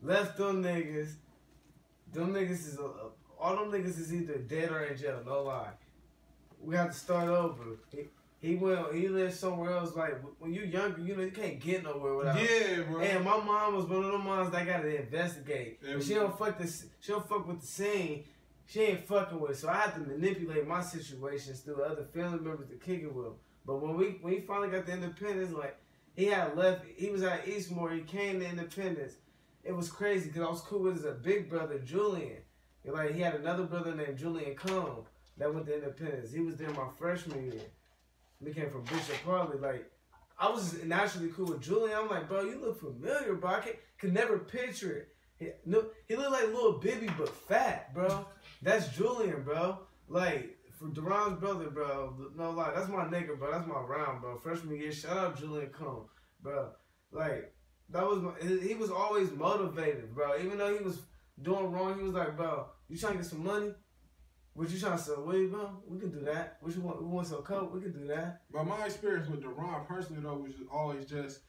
left them niggas. Them niggas is all them niggas is either dead or in jail. No lie. We have to start over. He lived somewhere else. Like when you younger, you know you can't get nowhere without. Yeah, bro. And my mom was one of them moms that gotta investigate. If she don't fuck with the scene. She ain't fucking with it. So I had to manipulate my situations through other family members to kick it with him. But when he finally got the independence, like he had left. He was at Eastmore. He came to Independence. It was crazy because I was cool with his big brother Julian. Like he had another brother named Julian Combe that went to Independence. He was there my freshman year. He came from Bishop Harley. Like, I was naturally cool with Julian. I'm like, bro, you look familiar, bro. I could never picture it. He looked like Lil Bibby, but fat, bro. That's Julian, bro. Like, for Duran's brother, bro. No lie, that's my nigga, bro. That's my round, bro. Freshman year, shout out Julian Combe, bro. Like, he was always motivated, bro. Even though he was doing wrong, he was like, bro, you trying to get some money? What you trying to sell weed, bro? We can do that. What you want? We want some coke? We can do that. But my experience with Duran personally though was always just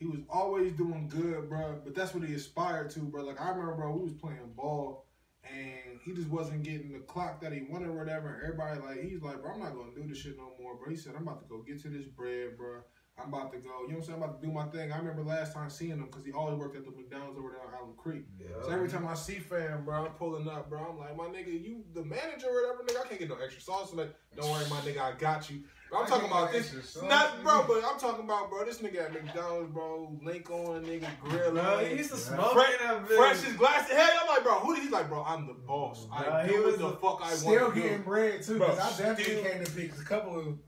he was always doing good, bro. But that's what he aspired to, bro. Like I remember, bro, we was playing ball and he just wasn't getting the clock that he wanted or whatever. And everybody he's like, bro, I'm not gonna do this shit no more, bro. He said, I'm about to go get to this bread, bro. I'm about to go, you know what I'm saying? I'm about to do my thing. I remember last time seeing him because he always worked at the McDonald's over there on Allen Creek. Yeah. So every time I see fam, bro, I'm pulling up, bro. I'm like, my nigga, you the manager or whatever, nigga. I can't get no extra sauce. So like, don't worry, my nigga, I got you. Bro, I'm talking about this, not bro, but I'm talking about, bro, this nigga at McDonald's, bro, link on, nigga, grill. Bro, he used to smoke fresh his glass. Hey, I'm like, bro, who did he like, bro? I'm the boss. I do what the fuck I want. Still getting bread too, because I definitely came to pick a couple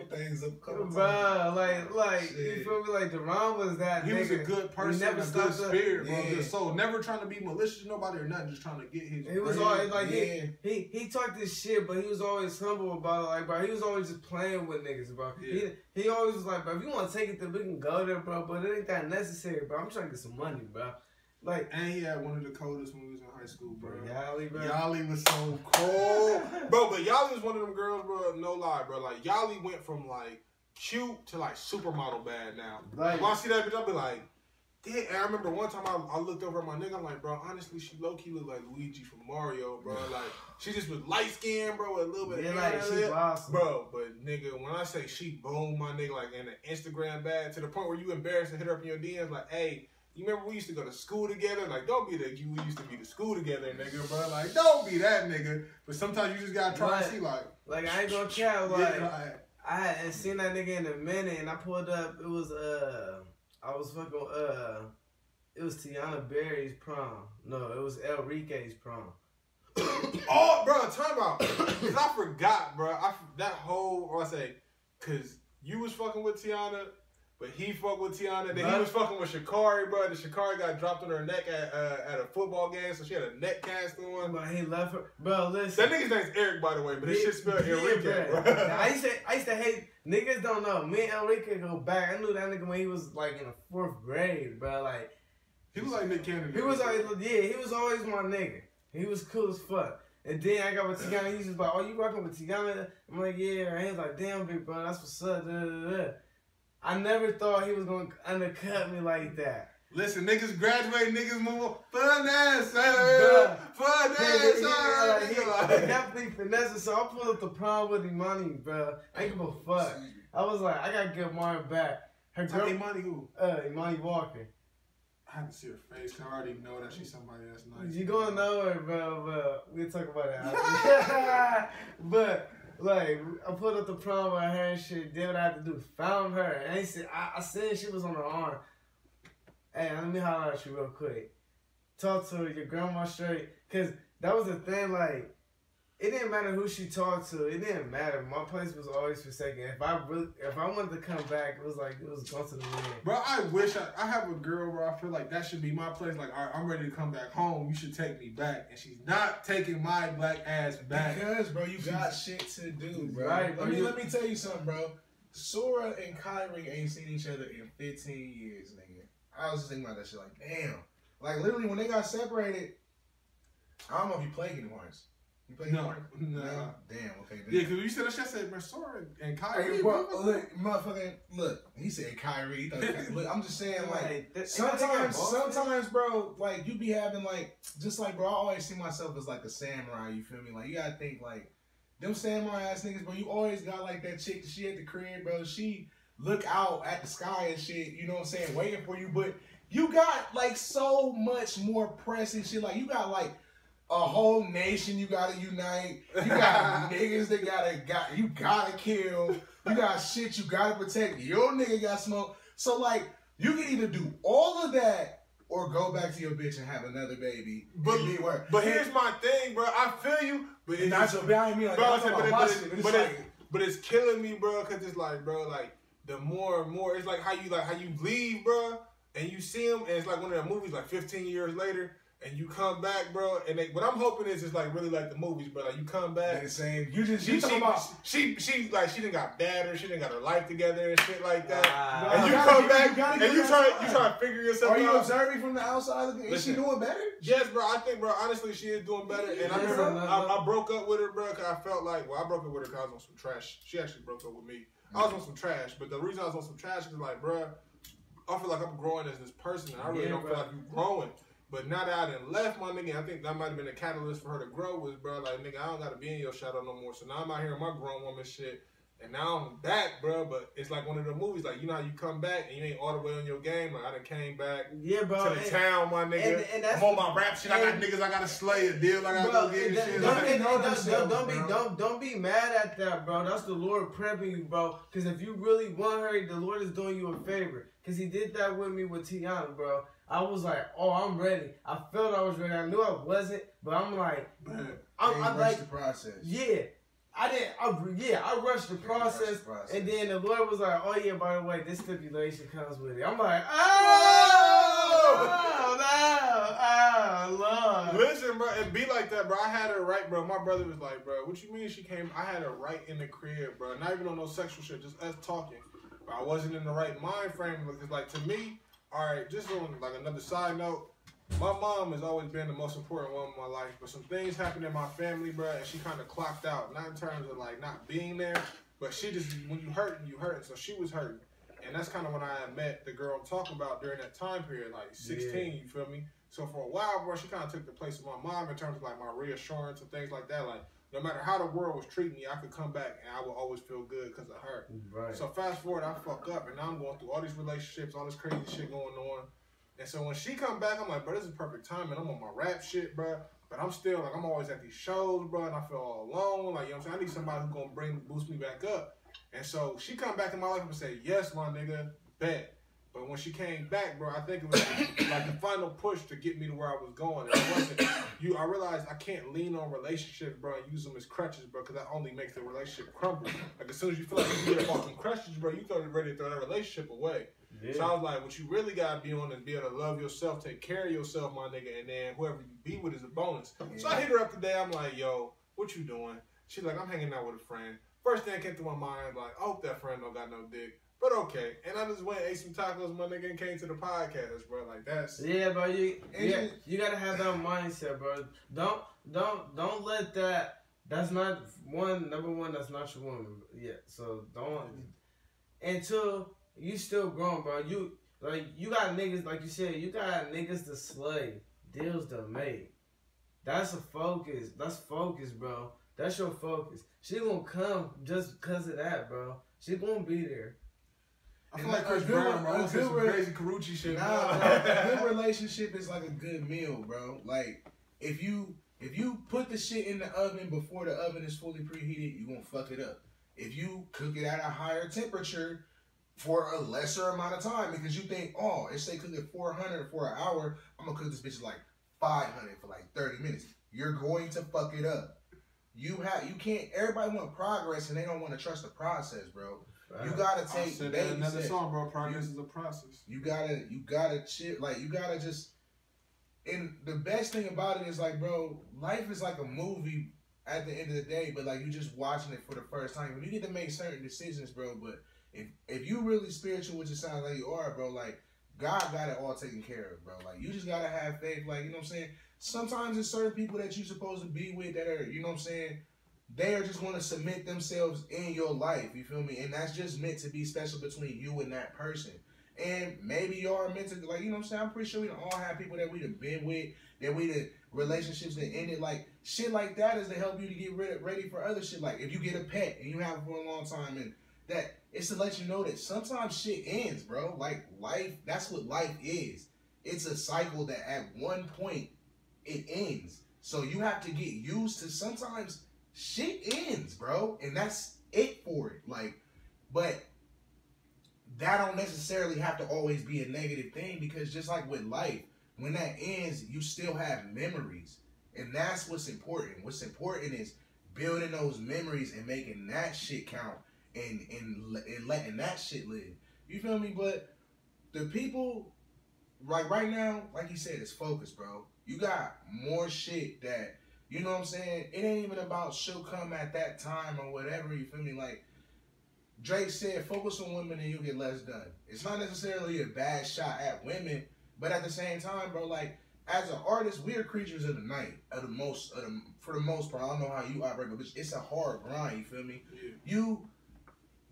things up. Bro, like you feel me? Like Duran was that. He nigga. was a good person, he never a good spirit, bro. Yeah. Good soul. Never trying to be malicious to nobody or nothing, just trying to get his. He was always like he talked this shit, but he was always humble about it. Like, bro, he was always just playing with niggas, bro. Yeah. He always was like, bro, if you want to take it there, we can go there, bro. But it ain't that necessary, bro. I'm trying to get some money, bro. Like, and he had one of the coldest when we was in high school, bro. Yali, bro. Yali was so cold, bro. But Yali was one of them girls, bro. No lie, bro. Like Yali went from like cute to like supermodel bad now. Like, when I see that bitch, I'll be like, damn. And I remember one time I looked over at my nigga. I'm like, bro, honestly, she low key looked like Luigi from Mario, bro. Like she just was light skinned, bro, with a little bit of hair. Like she's awesome, bro. But nigga, when I say she boomed my nigga like in an Instagram bag to the point where you embarrassed to hit her up in your DMs like, hey. You remember we used to go to school together? Like, don't be that we used to be to school together, nigga, bro. Like, don't be that, nigga. But sometimes you just gotta try and see, like I ain't gonna care, like, I hadn't seen that nigga in a minute, and I pulled up. It was I was fucking it was Tiana Berry's prom. No, it was Enrique's prom. Oh, bro, time out. Cause I forgot, bro. Cause you was fucking with Tiana. But he fucked with Tiana. Then he was fucking with Sha'Carri, bro. The Sha'Carri got dropped on her neck at a football game, so she had a neck cast on. But he left her. Bro, listen. That nigga's name's Eric, by the way, but his shit spelled Enrique, bro. Now, I used to hate niggas. Don't know. Me and Enrique go back. I knew that nigga when he was like in the 4th grade, bro. Like he was like Nick Cannon. He was like, yeah, he was always my nigga. He was cool as fuck. And then I got with Tiana. He was like, oh, you rocking with Tiana? I'm like, yeah. And he was like, damn, big bro, that's what's up. Da, da, da. I never thought he was going to undercut me like that. Listen, niggas graduate, niggas move on. Finesse, finesse, he definitely finesse. So I pulled up the prom with Imani, bro. I ain't give a fuck. I was like, I got to get Martin back. Her girl, Imani who? Imani Walker. I have to see her face. I already know that she's somebody that's nice. You gonna know her, bro. We'll talk about that. But... like, I put up the prom with her and shit, did what I had to do. Found her. And I said she was on her arm. Hey, let me holler at you real quick. Talk to her, your grandma straight. Because that was the thing, like, it didn't matter who she talked to. It didn't matter. My place was always forsaken. If I wanted to come back, it was like, it was going to the wind. Bro, I wish I have a girl where I feel like that should be my place. Like, all right, I'm ready to come back home. You should take me back. And she's not taking my black ass back. Because, bro, you got shit to do, bro. Right, bro. Let me tell you something, bro. Sora and Kyrie ain't seen each other in 15 years, nigga. I was just thinking about that shit like, damn. Like, literally, when they got separated, I don't know if you played Kingdom Hearts. You play No, Horn? no. Damn. Okay. Yeah, because you said that shit said Sora and Kyrie. Hey, bro, look, motherfucking, look. He said Kyrie. Look, I'm just saying, like, sometimes, bro, like, you be having, like, just like, bro, I always see myself as, like, a samurai, you feel me? Like, you gotta think, like, them samurai ass niggas, bro, you always got, like, that chick, she at the crib, bro, she look out at the sky and shit, you know what I'm saying, waiting for you, but you got, like, so much more pressing shit, like, you got, like, a whole nation you gotta unite. You got niggas that you gotta kill. You got shit you gotta protect. Your nigga got smoke. So like you can either do all of that or go back to your bitch and have another baby. But here's my thing, bro. I feel you, but it's not your I mean, like, but it's killing me, bro. Cause it's like, bro, like the more and more, it's like how you leave, bro, and you see them, and it's like one of the movies, like 15 years later. And you come back, bro, and what I'm hoping is it's like really like the movies, bro. Like you come back, she done got better, she done got her life together and shit like that. And you come back and you try to figure yourself out. Are you observing from the outside? Is she doing better? Yes, bro. I think, bro, honestly, she is doing better. And I remember I broke up with her, bro, because I felt like, I broke up with her because I was on some trash. She actually broke up with me. I was on some trash, but the reason I was on some trash is like, bro, I feel like I'm growing as this person, and I really don't feel like I'm growing. But now that I done left, my nigga, I think that might have been a catalyst for her to grow was, bro, like, nigga, I don't got to be in your shadow no more. So now I'm out here in my grown woman shit. And now I'm back, bro, but it's like one of the movies, like, you know how you come back and you ain't all the way on your game? Like, I done came back to the town, my nigga. And I'm on my rap shit. I got niggas I got to slay, a deal I got to go get and shit. Don't be mad at that, bro. That's the Lord prepping you, bro. Because if you really want her, the Lord is doing you a favor. Because he did that with me with Tiana, bro. I was like, oh, I'm ready. I felt I was ready. I knew I wasn't, but I'm like, I'm like, the process. Yeah. I rushed the process, and then the Lord was like, oh yeah, by the way, this stipulation comes with it. I'm like, Lord. Listen, bro, it be like that, bro. I had her right, bro. My brother was like, bro, what you mean she came? I had her right in the crib, bro. Not even on no sexual shit, just us talking. But I wasn't in the right mind frame because, like, to me, all right, just on like another side note, my mom has always been the most important one in my life, but some things happened in my family, bro, and she kind of clocked out. Not in terms of like not being there, but she just, when you hurting, you hurting. So she was hurting. And that's kind of when I met the girl I'm talking about during that time period, like 16, you feel me? So for a while, bro, she kind of took the place of my mom in terms of like my reassurance and things like that. Like, no matter how the world was treating me, I could come back and I would always feel good because of her. Right. So fast forward, I fuck up, and now I'm going through all these relationships, all this crazy shit going on. And so when she come back, I'm like, bro, this is perfect time, and I'm on my rap shit, bro. But I'm still, like, I'm always at these shows, bro, and I feel all alone. Like, you know what I'm saying? I need somebody who's going to boost me back up. And so she come back in my life and say, yes, my nigga, bet. But when she came back, bro, I think it was like the final push to get me to where I was going. And it wasn't, I realized I can't lean on relationships, bro, and use them as crutches, bro, because that only makes the relationship crumble. Like, as soon as you feel like you get up off some crutches, bro, you ready to throw that relationship away. Yeah. So I was like, what you really got to be on is be able to love yourself, take care of yourself, my nigga, and then whoever you be with is a bonus. Yeah. So I hit her up today. I'm like, yo, what you doing? She's like, I'm hanging out with a friend. First thing that came to my mind, like, I hope that friend don't got no dick. But okay. And I just went and ate some tacos, my nigga, and came to the podcast, bro. Like, that's... Yeah, bro. You got to have that mindset, bro. Don't let that... That's not number one, that's not your woman. Yeah, so don't... Until... You still grown, bro. You got niggas, like you said, you got niggas to slay, deals to make. That's a focus. That's focus, bro. That's your focus. She gonna come just because of that, bro. She gonna be there. I feel like Chris Brown, bro. Some crazy Karuchi shit. Nah, bro. A good relationship is like a good meal, bro. Like, if you put the shit in the oven before the oven is fully preheated, you gonna fuck it up. If you cook it at a higher temperature for a lesser amount of time, because you think, oh, if they cook it 400 for an hour, I'm gonna cook this bitch like 500 for like 30 minutes. You're going to fuck it up. You can't. Everybody want progress and they don't want to trust the process, bro. You gotta take baby another steps. song, bro. Progress is a process. You gotta chill. Like, you gotta just. And the best thing about it is, like, bro, life is like a movie at the end of the day, but like you just watching it for the first time. When you get to make certain decisions, bro, but if you really spiritual, which it sounds like you are, bro, like, God got it all taken care of, bro. Like, you just gotta have faith, like, you know what I'm saying? sometimes it's certain people that you're supposed to be with that are, you know what I'm saying, they are just going to submit themselves in your life, you feel me? And that's just meant to be special between you and that person. And maybe y'all are meant to, like, you know what I'm saying? I'm pretty sure we done all have people that we done been with, that we done relationships that ended, like, shit like that is to help you to get ready for other shit. Like, if you get a pet and you have it for a long time, and that, it's to let you know that sometimes shit ends, bro. Like, life, that's what life is. It's a cycle that at one point, it ends. So you have to get used to sometimes shit ends, bro. And that's it for it. Like, but that don't necessarily have to always be a negative thing, because just like with life, when that ends, you still have memories. And that's what's important. What's important is building those memories and making that shit count and letting that shit live. You feel me? But the people, like right now, like you said, it's focused, bro. You got more shit that, you know what I'm saying? It ain't even about she'll come at that time or whatever, you feel me? Like Drake said, focus on women and you'll get less done. It's not necessarily a bad shot at women, but at the same time, bro, like, as an artist, we are creatures of the night, for the most part. I don't know how you operate, but it's a hard grind, you feel me? Yeah.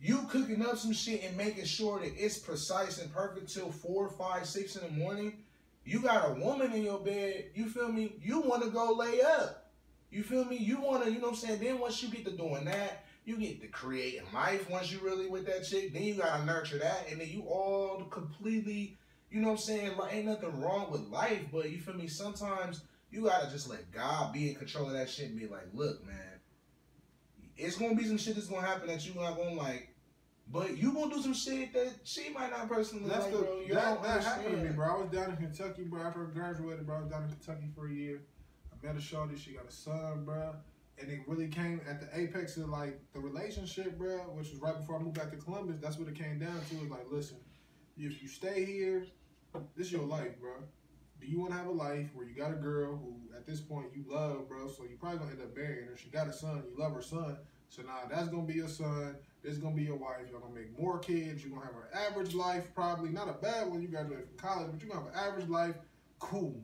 You cooking up some shit and making sure that it's precise and perfect till 4, 5, 6 in the morning. You got a woman in your bed, you feel me? You want to go lay up. You feel me? You want to, you know what I'm saying? Then once you get to doing that, you get to creating life once you really with that chick. Then you got to nurture that. And then you all completely, you know what I'm saying? Like, ain't nothing wrong with life, but you feel me? Sometimes you got to just let God be in control of that shit and be like, look, man, it's going to be some shit that's going to happen that you're not going to like. But you gonna do some shit that she might not personally like, bro. That happened to me, bro. I was down in Kentucky, bro. After I graduated, bro, I was down in Kentucky for a year. I met a shorty. She got a son, bro. And it really came at the apex of, like, the relationship, bro, which was right before I moved back to Columbus. That's what it came down to. It was like, listen, if you stay here, this is your life, bro. Do you want to have a life where you got a girl who, at this point, you love, bro, so you probably going to end up marrying her. She got a son. You love her son. So now that's going to be your son. This is going to be your wife. You're going to make more kids. You're going to have an average life, probably. Not a bad one. You graduated from college, but you're going to have an average life. Cool.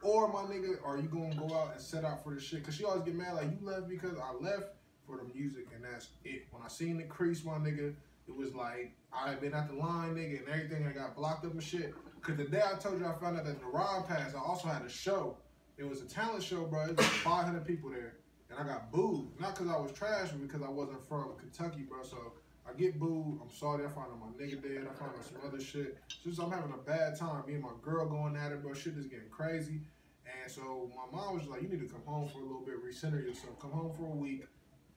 Or, my nigga, are you going to go out and set out for this shit? Because she always get mad like, you left because I left for the music, and that's it. When I seen the crease, my nigga, it was like, I had been at the line, nigga, and everything. I got blocked up and shit. Because the day I told you I found out that the Rod passed, I also had a show. It was a talent show, bro. It was 500 people there. And I got booed. Not because I was trash, but because I wasn't from Kentucky, bro. So I get booed. I'm sorry. I found out my nigga dead. I found out some other shit. Just I'm having a bad time. Me and my girl going at it, bro. Shit is getting crazy. And so my mom was like, you need to come home for a little bit, recenter yourself. Come home for a week.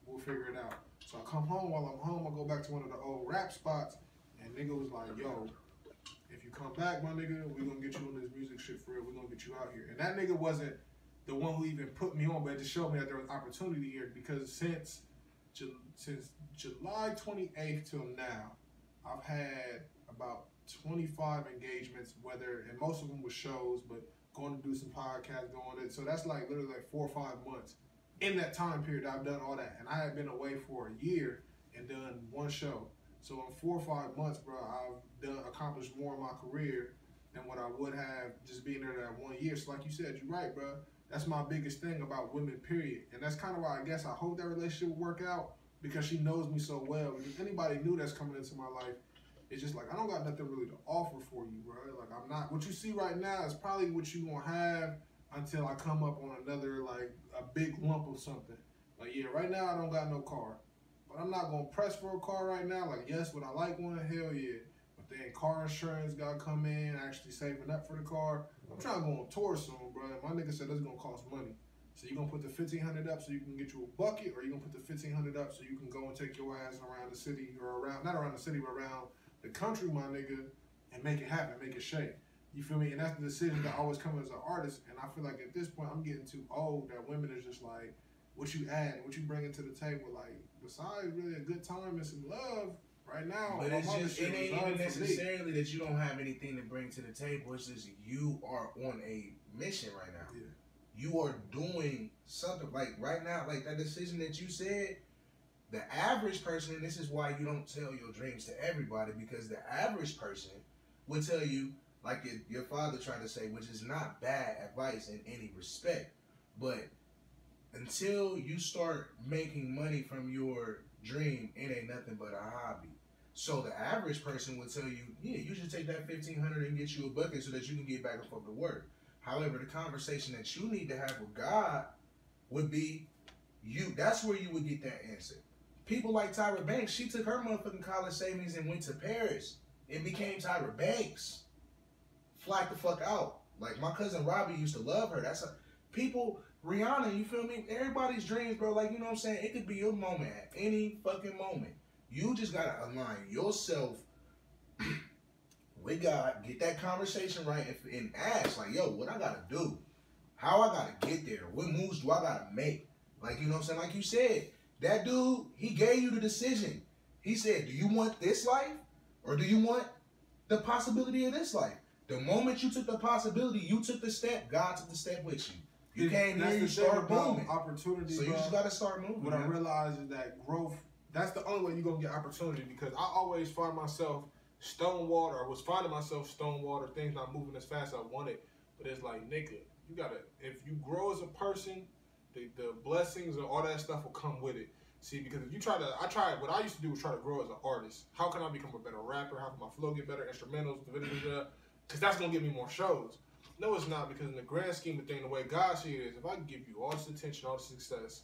We'll figure it out. So I come home. While I'm home, I go back to one of the old rap spots. And nigga was like, yo, if you come back, my nigga, we going to get you on this music shit for real. We're going to get you out here. And that nigga wasn't the one who even put me on, but it just showed me that there was opportunity here, because since July 28th till now, I've had about 25 engagements, and most of them were shows, but going to do some podcasts, doing it. So that's like literally like 4 or 5 months. In that time period, I've done all that. And I had been away for a year and done one show. So in 4 or 5 months, bro, I've accomplished more in my career than what I would have just being there that 1 year. So like you said, you're right, bro. That's my biggest thing about women, period. And that's kind of why I guess I hope that relationship will work out, because she knows me so well. If anybody new that's coming into my life, it's just like, I don't got nothing really to offer for you, bro. Like, I'm not, what you see right now is probably what you gonna have until I come up on another, like, a big lump of something. Like, yeah, right now I don't got no car. But I'm not gonna press for a car right now. Like, yes, would I like one? Hell yeah. But then car insurance gotta come in, actually saving up for the car. I'm trying to go on tour soon, bro. My nigga said that's gonna cost money. So you gonna put the $1,500 up so you can get you a bucket, or you gonna put the $1,500 up so you can go and take your ass around the city, or around, not around the city, but around the country, my nigga, and make it happen, make it shake. You feel me? And that's the decision that always comes as an artist. And I feel like at this point, I'm getting too old that women is just like, what you add, what you bringing to the table, like, besides really a good time and some love, right now. But it's just, it ain't even necessarily that you don't have anything to bring to the table. It's just you are on a mission right now. Yeah. You are doing something, like right now, like that decision that you said, the average person, and this is why you don't tell your dreams to everybody, because the average person will tell you, like your father tried to say, which is not bad advice in any respect, but until you start making money from your dream, it ain't nothing but a hobby. So the average person would tell you, yeah, you should take that $1,500 and get you a bucket so that you can get back and forth to work. However, the conversation that you need to have with God would be you. That's where you would get that answer. People like Tyra Banks, she took her motherfucking college savings and went to Paris and became Tyra Banks. Fly the fuck out. Like my cousin Robbie used to love her. That's a people. Rihanna, you feel me? Everybody's dreams, bro. Like, you know what I'm saying? It could be your moment at any fucking moment. You just gotta align yourself with God, get that conversation right, and ask, like, yo, what I gotta do? How I gotta get there? What moves do I gotta make? Like, you know what I'm saying? Like you said, that dude, he gave you the decision. He said, do you want this life? Or do you want the possibility of this life? The moment you took the possibility, you took the step, God took the step with you. You came here, you start moving. Opportunity, so you just got to start moving. What I realize is that growth, that's the only way you're going to get opportunity, because I always find myself stonewalled, or was finding myself stonewalled, or things not moving as fast as I wanted. But it's like, nigga, you got to, if you grow as a person, the blessings and all that stuff will come with it. See, because if you what I used to do was try to grow as an artist. How can I become a better rapper? How can my flow get better? Instrumentals, because that's going to give me more shows. No, it's not, because in the grand scheme of things, the way God sees it is, if I can give you all this attention, all this success,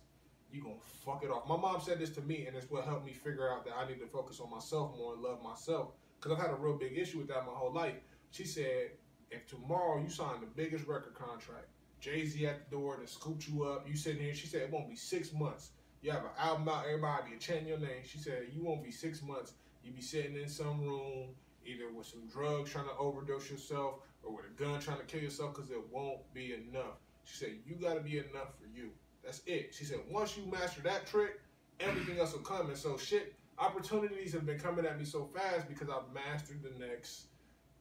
you going to fuck it off. My mom said this to me, and it's what helped me figure out that I need to focus on myself more and love myself, because I've had a real big issue with that my whole life. She said, if tomorrow you sign the biggest record contract, Jay-Z at the door to scoop you up, you sitting here, she said it won't be 6 months. You have an album out, everybody be chanting your name. She said, you won't be 6 months. You be sitting in some room, either with some drugs trying to overdose yourself, or with a gun trying to kill yourself, because it won't be enough. She said, you got to be enough for you. That's it. She said, once you master that trick, everything else will come. And so opportunities have been coming at me so fast because I've mastered the next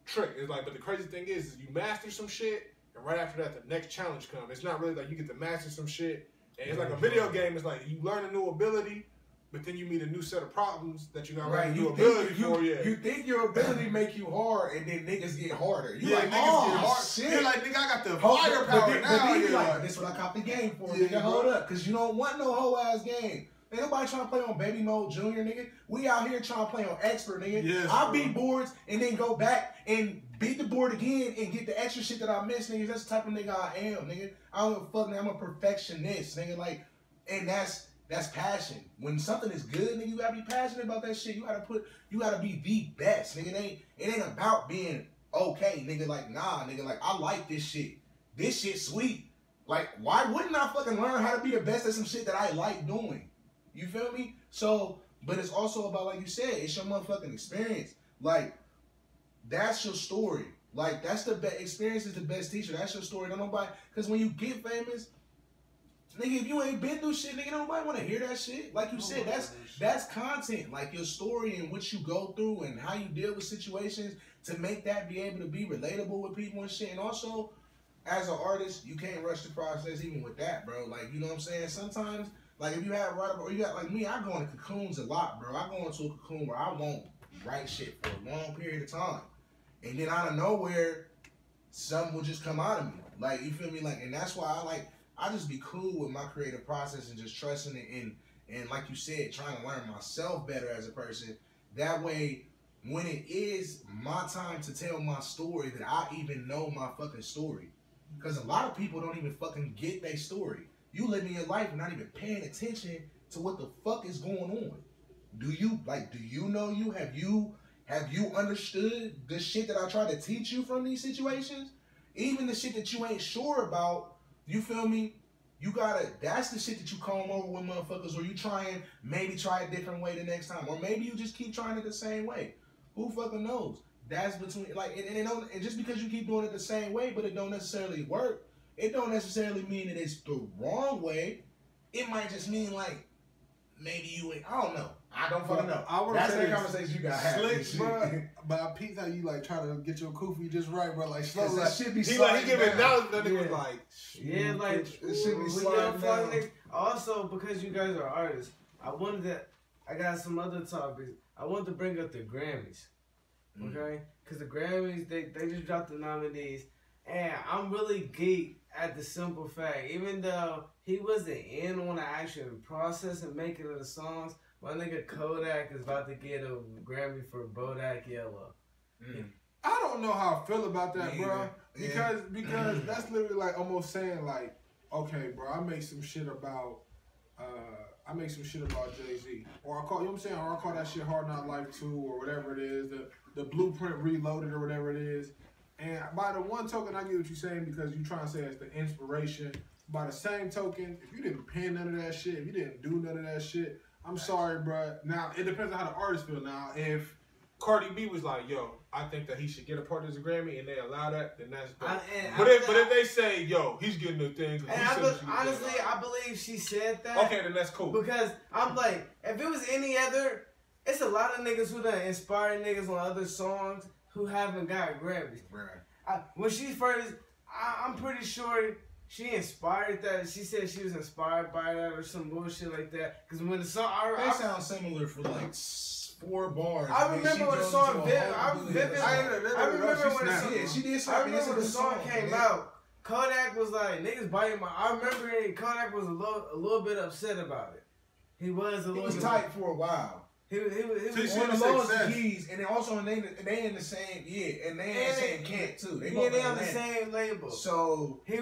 trick. It's like, but the crazy thing is you master some shit, and right after that, the next challenge comes. It's not really like you get to master some shit, and it's like a video game. It's like you learn a new ability, but then you meet a new set of problems that you got right. New ability for. Yeah. You think your ability make you hard, and then niggas get harder. You like, niggas get hard. Shit. You're like, nigga, I got the firepower now. But then you like, this is what I cop the game for, nigga. Hold up, because you don't want no whole ass game. Ain't nobody trying to play on baby mode junior, nigga. We out here trying to play on expert, nigga. Yes, I beat boards and then go back and beat the board again and get the extra shit that I missed, nigga. That's the type of nigga I am, nigga. I don't give a fuck, nigga. I'm a perfectionist, nigga. Like, and that's passion. When something is good, nigga, you gotta be passionate about that shit. You gotta be the best, nigga. It ain't about being okay, nigga. Like, nah, nigga. Like, I like this shit. This shit sweet. Like, why wouldn't I fucking learn how to be the best at some shit that I like doing? You feel me? So, but it's also about, like you said, it's your motherfucking experience. Like, that's your story. Like, that's the best experience is the best teacher. That's your story. Don't nobody, because when you get famous, nigga, if you ain't been through shit, nigga, nobody want to hear that shit. Like you said, that's content. Like your story and what you go through and how you deal with situations to make that be able to be relatable with people and shit. And also, as an artist, you can't rush the process even with that, bro. Like, you know what I'm saying? Sometimes, like, if you have or you got, like me, I go into cocoons a lot, bro. I go into a cocoon where I won't write shit for a long period of time. And then out of nowhere, something will just come out of me. Like, you feel me? Like, and that's why I just be cool with my creative process and just trusting it and like you said, trying to learn myself better as a person. That way, when it is my time to tell my story, that I even know my fucking story. Because a lot of people don't even fucking get their story. You living your life and not even paying attention to what the fuck is going on. Do you know you? Have you understood the shit that I try to teach you from these situations? Even the shit that you ain't sure about, you feel me? That's the shit that you comb over with motherfuckers, or you maybe try a different way the next time. Or maybe you just keep trying it the same way. Who fucking knows? That's between, like, and just because you keep doing it the same way, but it don't necessarily work, it don't necessarily mean that it's the wrong way. It might just mean, like, maybe you ain't, I don't know. I don't fucking know. That's the conversation you gotta have. Slick, bro. But I peeped how you, like, try to get your kufi just right, bro. Like, slow. That shit be he giving down, then it was like, yeah, like, it should be sliding down. Also, because you guys are artists, I got some other topics. I wanted to bring up the Grammys. Okay? Because the Grammys, they just dropped the nominees. And I'm really geeked at the simple fact, even though he wasn't in on the actual process and making of the songs, my nigga Kodak is about to get a Grammy for Bodak Yellow. I don't know how I feel about that, bro. Because that's literally like almost saying like, okay, bro, I make some shit about Jay-Z. Or I call, you know what I'm saying? Or I call that shit Hard Knock Life 2 or whatever it is, the Blueprint Reloaded or whatever it is. And by the one token, I get what you're saying because you're trying to say it's the inspiration. By the same token, if you didn't pen none of that shit, if you didn't do none of that shit, I'm sorry, bro. Now, it depends on how the artist feel. Now, if Cardi B was like, yo, I think that he should get a part of the Grammy, and they allow that, then that's dope. But if they say, yo, he's getting the thing. Honestly, I believe she said that. Okay, then that's cool. Because I'm like, if it was any other, it's a lot of niggas who done inspired niggas on other songs who haven't got Grammys. Right. When she first, I'm pretty sure she inspired that. She said she was inspired by that or some bullshit like that. Because when the song, They sound similar for like 4 bars. I remember when the song, I remember when the song came out. Kodak was like, niggas biting my. I remember Kodak was a little bit upset about it. He was tight for a while. He was on the lowest keys, and then also they in the same and they in the same camp too. They on the same label. So he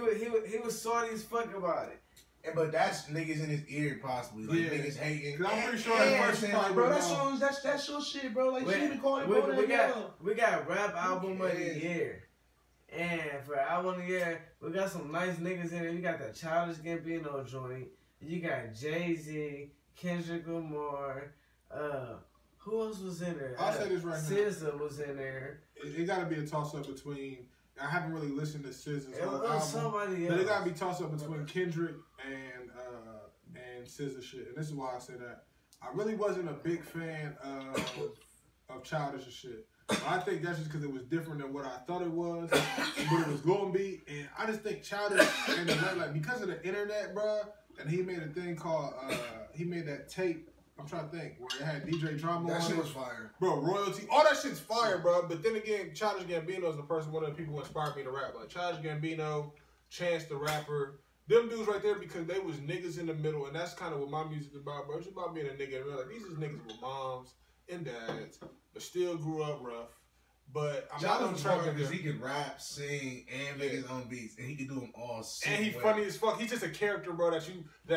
was salty as fuck about it. But that's niggas in his ear possibly. Like niggas hating. I'm pretty sure bro, that's your shit, bro. Like she even called it. We got rap album of the year. And for album of the year, we got some nice niggas in there. You got the Childish Gambino joint. You got Jay-Z, Kendrick Lamar. Who else was in there? I'll say this right now. SZA was in there. It got to be a toss-up between. I haven't really listened to SZA's whole album, somebody else. But it got to be toss-up between Kendrick and SZA shit. And this is why I say that. I really wasn't a big fan of Childish and shit. But I think that's just because it was different than what I thought it was, but it was going to be. And I just think Childish and like because of the internet, bro. And he made a thing called. He made that tape. I'm trying to think where it had DJ Drama. That on shit it. was fire, bro. Royalty, all that shit's fire, bro. But then again, Childish Gambino is the person, one of the people who inspired me to rap. Like Childish Gambino, Chance the Rapper, them dudes right there because they was niggas in the middle, and that's kind of what my music's about, bro. It's about being a nigga. And like these is niggas with moms and dads, but still grew up rough. But I'm not on track because he can rap, sing, and make his own beats, and he can do them all. And he's funny as fuck. He's just a character, bro. That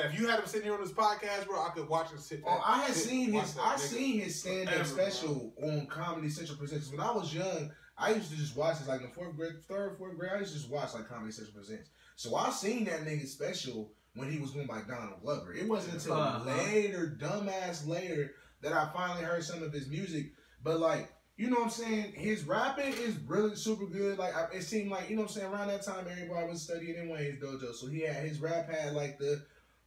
if you had him sitting here on this podcast, bro, I could watch and sit there. I seen his stand-up special on Comedy Central Presents. When I was young, I used to just watch it like in third, fourth grade. I used to just watch like Comedy Central Presents. So I seen that nigga special when he was going by Donald Glover. It wasn't until dumbass later, that I finally heard some of his music. But like. You know what I'm saying? His rapping is really super good. Like it seemed like, you know what I'm saying, around that time everybody was studying in Wayne's dojo. So his rap had like the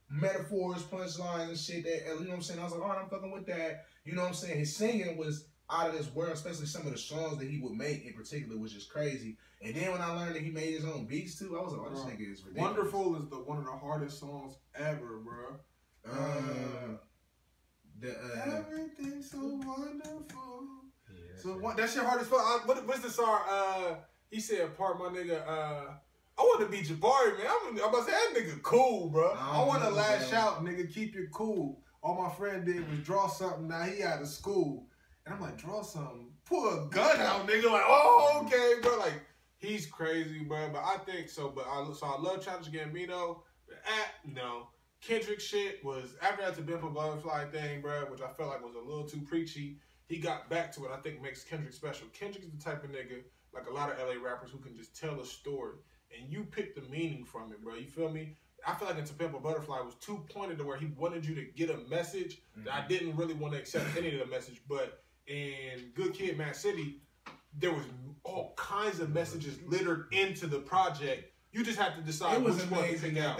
metaphors, punchlines and shit that, you know what I'm saying? I was like, alright, I'm fucking with that. You know what I'm saying? His singing was out of this world, especially some of the songs that he would make in particular was just crazy. And then when I learned that he made his own beats too, I was like, oh, this nigga is ridiculous. Wonderful is one of the hardest songs ever, bro. Everything's so wonderful. So that's your hardest fuck. What's the song? He said, "Part my nigga." I want to be Jabari, man. I'm about to say that nigga cool, bro. I want to lash out, nigga. Keep your cool. All my friend did was draw something. Now he out of school, and I'm like, draw something. Pull a gun out, nigga. Like, oh, okay, bro. Like he's crazy, bro. But I think so. But I love Childish Gambino. But no. Kendrick shit was after that the Bimple Butterfly thing, bro, which I felt like was a little too preachy. He got back to it. I think makes Kendrick special. Kendrick's the type of nigga, like a lot of LA rappers, who can just tell a story and you pick the meaning from it, bro. You feel me? I feel like in To Pimp a Butterfly was too pointed to where he wanted you to get a message that I didn't really want to accept any of the message. But in Good Kid, Mad City, there was all kinds of messages littered into the project. You just have to decide. It was which amazing one to pick that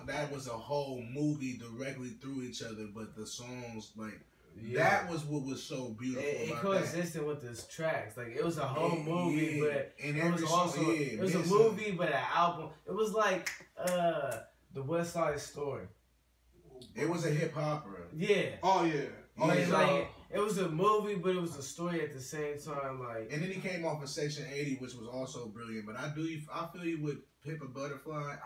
that was a whole movie directly through each other, but the songs like. Yeah. That was what was so beautiful. It coexisted with the tracks. Like it was a whole movie, but and it was also it was a movie, but an album. It was like the West Side Story. It was a hip hop, bro. Yeah. Oh yeah. Like it was a movie, but it was a story at the same time. Like, and then he came off of Section 80, which was also brilliant. But I feel you with Pimp a Butterfly.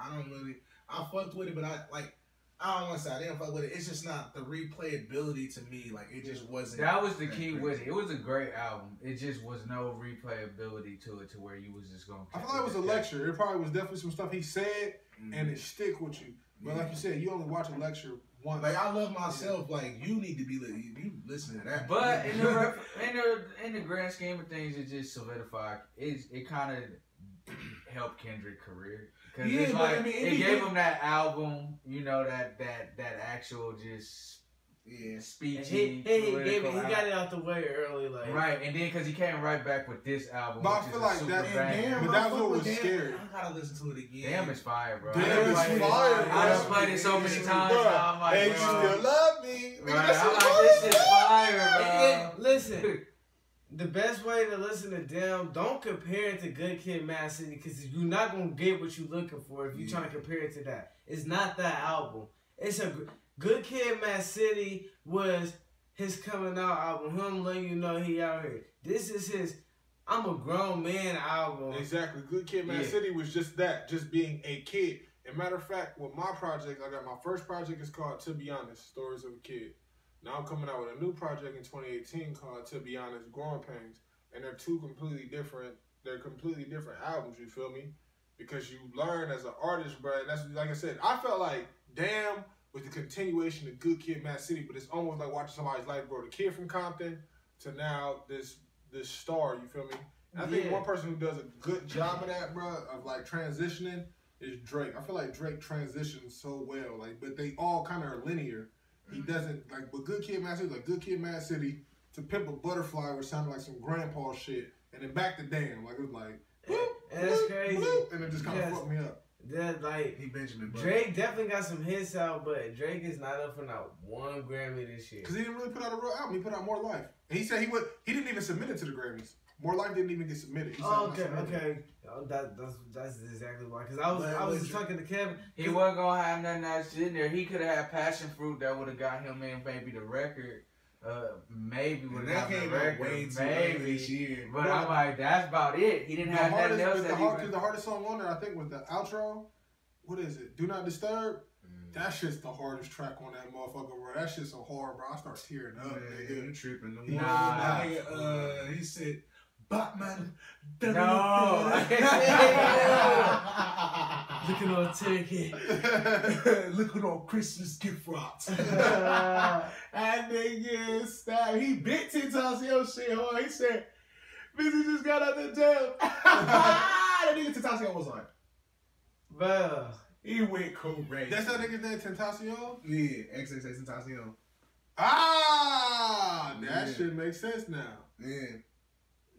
I fucked with it, but I don't want to say I didn't fuck with it. It's just not the replayability to me. Like, it just wasn't. That was the key with it. It was a great album. It just was no replayability to it to where you was just going to. I feel like it was a lecture. It probably was definitely some stuff he said, and it stick with you. But like you said, you only watch a lecture once. Like, I love myself. Like, you need to be you listening to that. But in the grand scheme of things, it just solidified. It kind of helped Kendrick's career. Cause it's like, it gave him that album, you know, that actual just speechy. He got it out the way early, like right, and then because he came right back with this album, but I feel like that's what was scary. I gotta listen to it again. Damn, it's fire, bro. Damn, it's fire. I just played it so many times. Now I'm like, hey, you still love me? Right, I'm like, this is fire, bro. Listen. The best way to listen to them, don't compare it to Good Kid, Mad City, because you're not going to get what you're looking for if you're trying to compare it to that. It's not that album. It's a Good Kid, Mad City was his coming out album. Him letting you know he out here. This is his I'm a Grown Man album. Exactly. Good Kid, Mad City was just that, just being a kid. And matter of fact, with my project, I got my first project is called To Be Honest, Stories of a Kid. Now I'm coming out with a new project in 2018 called To Be Honest, Growing Pains. And they're completely different albums, you feel me? Because you learn as an artist, bro. And that's, like I said, I felt like, damn, with the continuation of Good Kid, Mad City, but it's almost like watching somebody's life, bro. The kid from Compton to now this star, you feel me? And I think one person who does a good job of that, bro, of like transitioning is Drake. I feel like Drake transitions so well, like, but they all kind of are linear. He doesn't, like, but Good Kid, Mad City, like Good Kid, Mad City, to Pimp a Butterfly, which sounded like some grandpa shit, and then back to Damn, like, it was like, boop, and that's crazy. Boop, and it just kind of fucked me up. That, like, Drake definitely got some hits out, but Drake is not up for not one Grammy this year. Because he didn't really put out a real album. He put out More Life. And he said he didn't even submit it to the Grammys. More Life didn't even get submitted. He said, okay. Oh, that's exactly why. Because I was talking to Kevin. He wasn't going to have nothing else in there. He could have had Passion Fruit that would have got him in maybe the record. Maybe would have gotten the record. Maybe. This year. But I'm like, that's about it. He didn't have nothing else. The hardest song on there, I think, was the outro. What is it? Do Not Disturb? That shit's the hardest track on that motherfucker, bro. That shit's so hard, bro. I start tearing up, nigga. You tripping. Nah. He said, Batman. No. Looking on ticket. Looking on Christmas gift wraps. And nigga stabbed. He bit Tentacion shit hard. He said, Busy just got out the jail. That nigga Tentacion was like, bro. He went crazy. That's that nigga's name, Tentacion? Yeah, XXX Tentacion. Ah, that shit makes sense now. Yeah.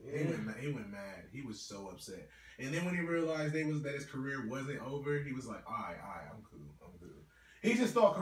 He went mad. He was so upset. And then when he realized that his career wasn't over, he was like, all right, I'm cool. He just thought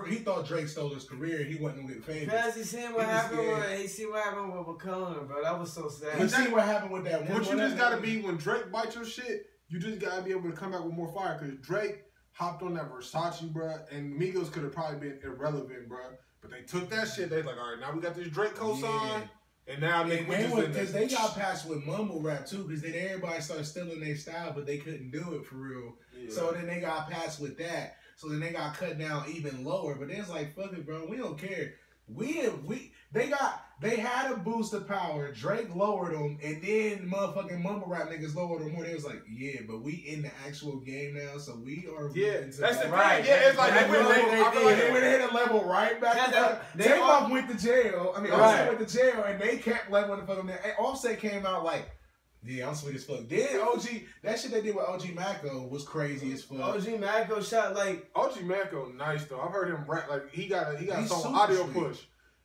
Drake stole his career. He wasn't gonna get famous. Because he seen what happened with McCollum, bro. That was so sad. You see what happened with that one. What you just gotta be when Drake bites your shit, you just gotta be able to come back with more fire. Because Drake hopped on that Versace, bro, and Migos could have probably been irrelevant, bro. But they took that shit. They like, all right, now we got this Drake cosign. And now because they got past with mumble rap too, because then everybody started stealing their style, but they couldn't do it for real. Yeah. So then they got past with that. So then they got cut down even lower. But it's like, fuck it, bro. We don't care. They had a boost of power. Drake lowered them, and then motherfucking mumble rap niggas lowered them more. They was like, yeah, but we in the actual game now, so we are. Yeah, that's the thing. Right. Yeah, it's like they went hit a level right back. Takeoff went to jail. I mean, Offset went to jail, and they kept leveling the fuck up there. Offset came out like, yeah, I'm sweet as fuck. Then OG, that shit they did with OG Macko was crazy as fuck. OG Macko shot like OG Macko, nice though. I've heard him rap like he got a song Audio Push,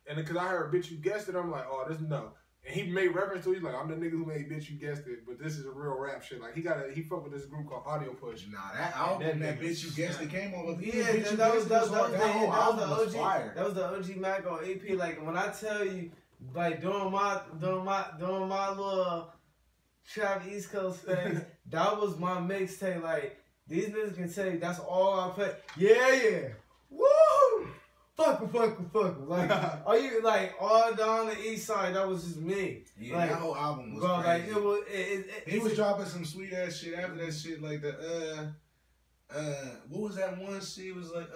and because I heard Bitch You Guessed It, I'm like, oh, this no. And he made reference to it. He's like, I'm the nigga who made Bitch You Guessed It, but this is a real rap shit. Like he fucked with this group called Audio Push. Nah, that album that Bitch You Guessed It came on. That was the OG Macko EP. Like when I tell you, like doing my little Trap East Coast things, that was my mixtape. Like these niggas can tell you that's all I play. Yeah. Woo! fuck. Like, are you like all down the east side? That was just me. Yeah, like, that whole album was bro, crazy. like it was. He was dropping some sweet ass shit after that shit, like the what was that one shit? It was like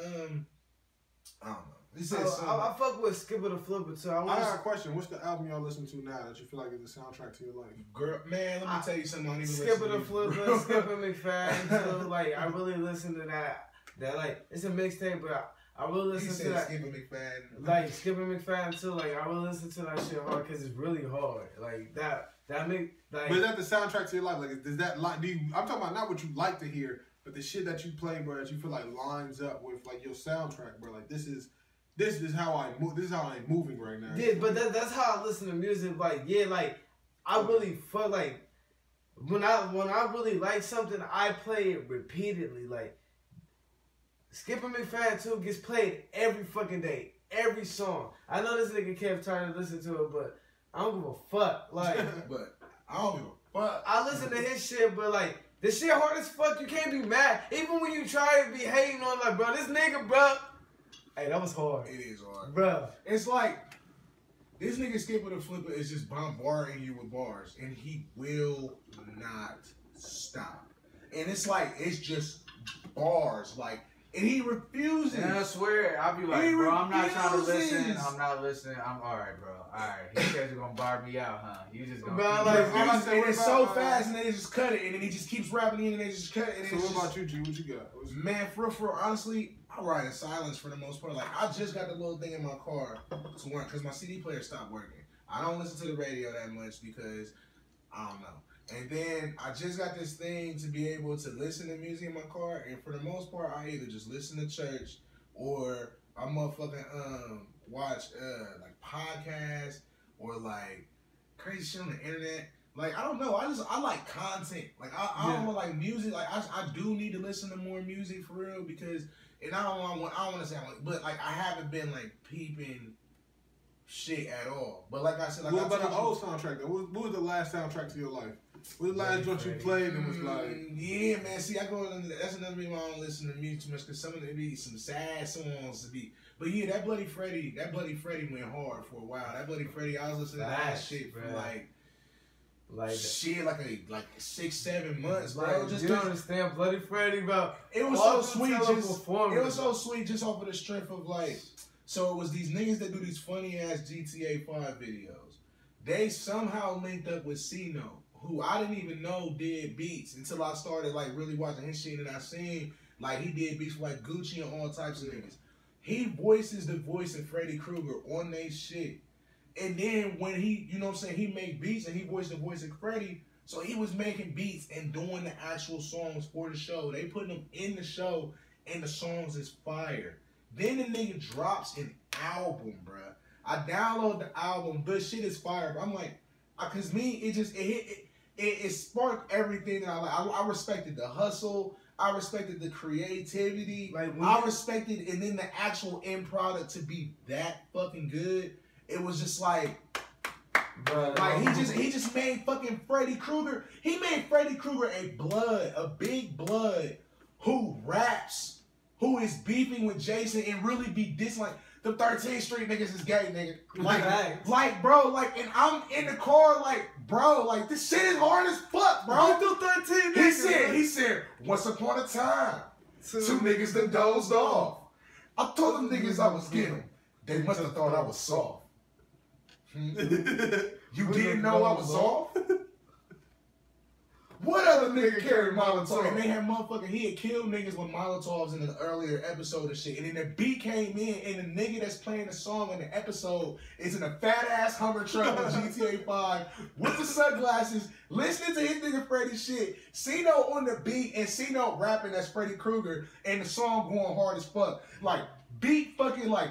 I don't know. He said I fuck with Skipper the Flipper too. I got a question. What's the album y'all listen to now that you feel like is the soundtrack to your life? Girl, man, let me tell you something. I don't even Skipper listen the to Flipper, Skipper McFadden too. Like I really listen to that. That like it's a mixtape, but I really listen to that. Skipper McFadden. Like Skipper McFadden too. Like I really listen to that shit hard because it's really hard. Like that make like. But is that the soundtrack to your life? Like, does that like? I'm talking about not what you like to hear, but the shit that you play, bro, that you feel like lines up with like your soundtrack, bro. Like this is how I move. This is how I'm moving right now. Yeah, but that's how I listen to music. Like yeah, like I really feel like when I really like something, I play it repeatedly. Like Skipper McFadden too gets played every fucking day, every song. I know this nigga Kev tired to listen to it, but I don't give a fuck. Like, but I don't give a fuck. I listen to his shit, but like the shit hard as fuck. You can't be mad, even when you try to be hating on like, bro, this nigga, bro. Hey, that was hard. It is hard, bro. It's like this nigga Skipper the Flipper is just bombarding you with bars, and he will not stop. And it's like it's just bars, like. And he refuses. And I swear, I'll be like, bro, I'm not trying to listen. I'm not listening. I'm alright, bro. Alright. He says you're gonna bar me out, huh? You just gonna. Bro, and it's so fast, and then they just cut it, and then he just keeps rapping in, and they just cut it. And so what about you, G? What you got? Man, for real, honestly, I ride in silence for the most part. Like, I just got the little thing in my car to work, because my CD player stopped working. I don't listen to the radio that much because, I don't know. And then I just got this thing to be able to listen to music in my car, and for the most part, I either just listen to church or I motherfucking watch like podcasts or like crazy shit on the internet. Like I don't know, I like content. Like I don't like music. Like I do need to listen to more music for real because, and I don't want to say like, but like I haven't been like peeping shit at all. But like I said, like what about an old soundtrack though? What was the last soundtrack to your life? What was the last joint you played and was like? Yeah, man. See, I go into that's another reason why I don't listen to music too much because some of it be some sad songs to be. But yeah, that Bloody Freddy went hard for a while. That Bloody Freddy, I was listening to that shit for like shit, like 6-7 months, bro. Like, just you understand, Bloody Freddy, bro. It was so sweet. It was so sweet, just off of the strength of like. So it was these niggas that do these funny ass GTA 5 videos. They somehow linked up with C-No, who I didn't even know did beats until I started like really watching his shit, and I seen like he did beats for like Gucci and all types of niggas. He voices the voice of Freddy Krueger on they shit. And then when he, you know what I'm saying, he made beats and he voiced the voice of Freddy, so he was making beats and doing the actual songs for the show. They putting them in the show and the songs is fire. Then the nigga drops an album, bruh. I download the album, but shit is fire. But I'm like, cause me, it sparked everything that I like. I respected the hustle. I respected the creativity. Like I respected, and then the actual end product to be that fucking good. It was just like, bro, like he just made fucking Freddy Krueger. He made Freddy Krueger a big blood, who raps, who is beefing with Jason and really be dissing like the 13th Street niggas is gay, nigga. Like, bro, like, and I'm in the car, like, bro, like, this shit is hard as fuck, bro. Do 13 niggas. He said, once upon a time, two niggas that dozed off. I told them niggas I was getting. They must have thought I was soft. You didn't know I was off? What other nigga carried Molotov? And they had motherfucking, he had killed niggas with Molotovs in an earlier episode of shit. And then the beat came in, and the nigga that's playing the song in the episode is in a fat ass Hummer truck with GTA 5 with the sunglasses, listening to his nigga Freddy shit. C-No on the beat and C-No rapping as Freddy Krueger, and the song going hard as fuck. Like, beat fucking like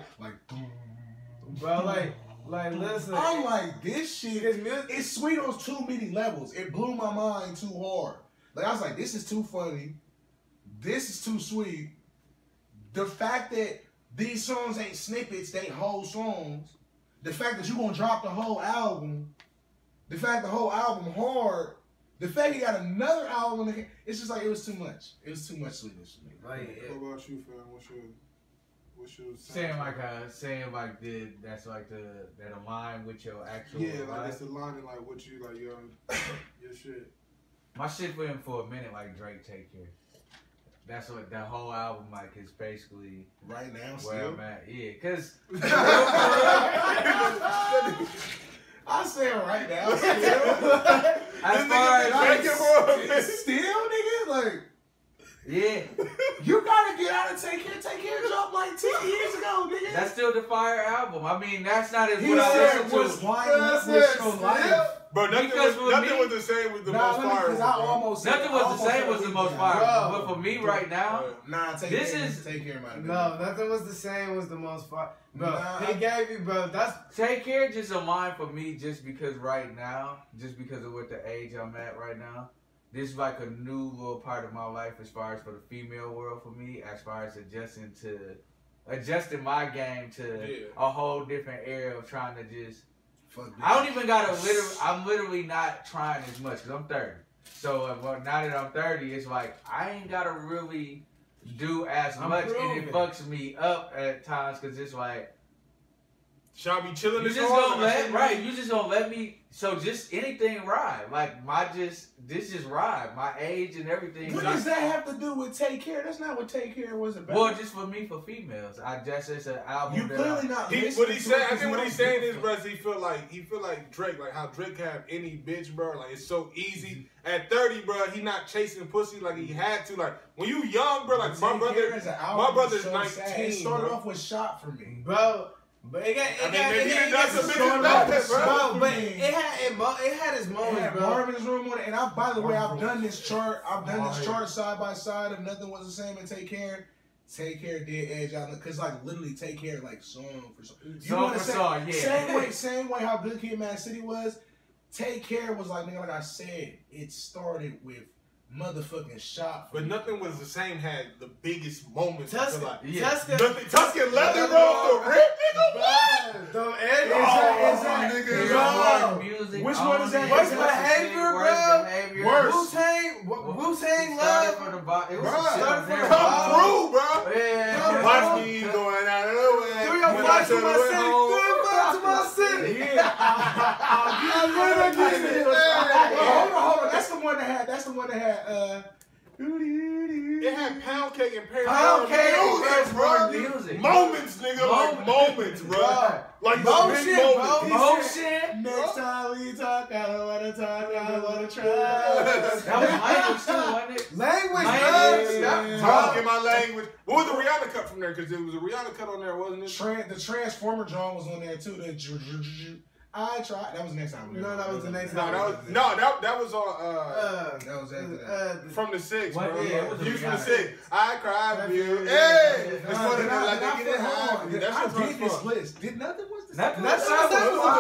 bro, like, listen. I'm like, this shit it's sweet on too many levels. It blew my mind too hard. Like, I was like, this is too funny. This is too sweet. The fact that these songs ain't snippets, they whole songs. The fact that you gonna drop the whole album. The fact the whole album hard. The fact you got another album. It's just like, it was too much. It was too much sweetness for me. Like, what about you, fam? what you was saying like that's like that align with your actual yeah, life. like it's aligning like what you like your shit. My shit been for a minute like Drake Take Care. That's what that whole album like is basically right now. Where Still? I'm at, yeah, cause I say it right now. as far as still, nigga, like. Yeah. You gotta get out and Take Care. Take Care dropped like 10 years ago, nigga. That's still the fire album. I mean, that's not as He what I said listen was to. why was your life. But nothing was the same with the most fire. Nothing was the same was the most fire. But for me right now, Take Care. No, nothing was the same was the most fire. Bro, he gave you, bro. That's Take Care just a line for me, just because right now, just because of what the age I'm at right now. This is like a new little part of my life as far as for the female world for me, as far as adjusting my game to a whole different era of trying to just. I don't even gotta I'm literally not trying as much because I'm 30. So now that I'm 30, it's like I ain't gotta really do as much, and it fucks me up at times because it's like. Should I be chilling? You just gonna you just gonna let me. So just anything ride. Like this just ride. My age and everything. What does that have to do with Take Care? That's not what Take Care was about. Well, just for me, for females, it's an album. You clearly not. What he said, I think what he's saying is, bro, he feel like Drake, like how Drake can have any bitch, bro. Like it's so easy. At 30, bro, he not chasing pussy like he had to. Like when you young, bro, like my brother's 19. It started off with Shot for me, bro. But it had its moments, bro. Marvin's Room on it, and by the way, I've done this chart. Side by side. If nothing was the same in Take Care. Take Care did edge out because like literally Take Care like song for song. Same way how Good Kid, Mad City was. Take Care was like, nigga, like I said, it started with motherfucking Shot. But Nothing Was the Same had the biggest moments. Tuscan Leather Roll, the rip, nigga. The music. Which one is that? Worst Behavior, bro. Worst. Wu-Tang Love. Come through, bro. Yeah. Watch me going out of the way. Do your flight to my city. To my city. Yeah. I'm gonna get it. Hold on. That's the one that had It had Pound Cake and Pound Cake, bro. Moments, nigga, like moments, bro. Like motion, bro. Motion. Next time we talk, I don't wanna talk, I wanna try. That was language too, wasn't it? Language, Talk in my language. What was the Rihanna cut from there? Because there was a Rihanna cut on there, wasn't it? The Transformer drawing was on there too. I tried. That was the next time. No, that was the next time. That was on. That was after that. From the 6, bro. Yeah, You from the 6. I cried for you. Hey, it's funny that like they get it high. That's I did this list. Did nothing was the same. Nothing was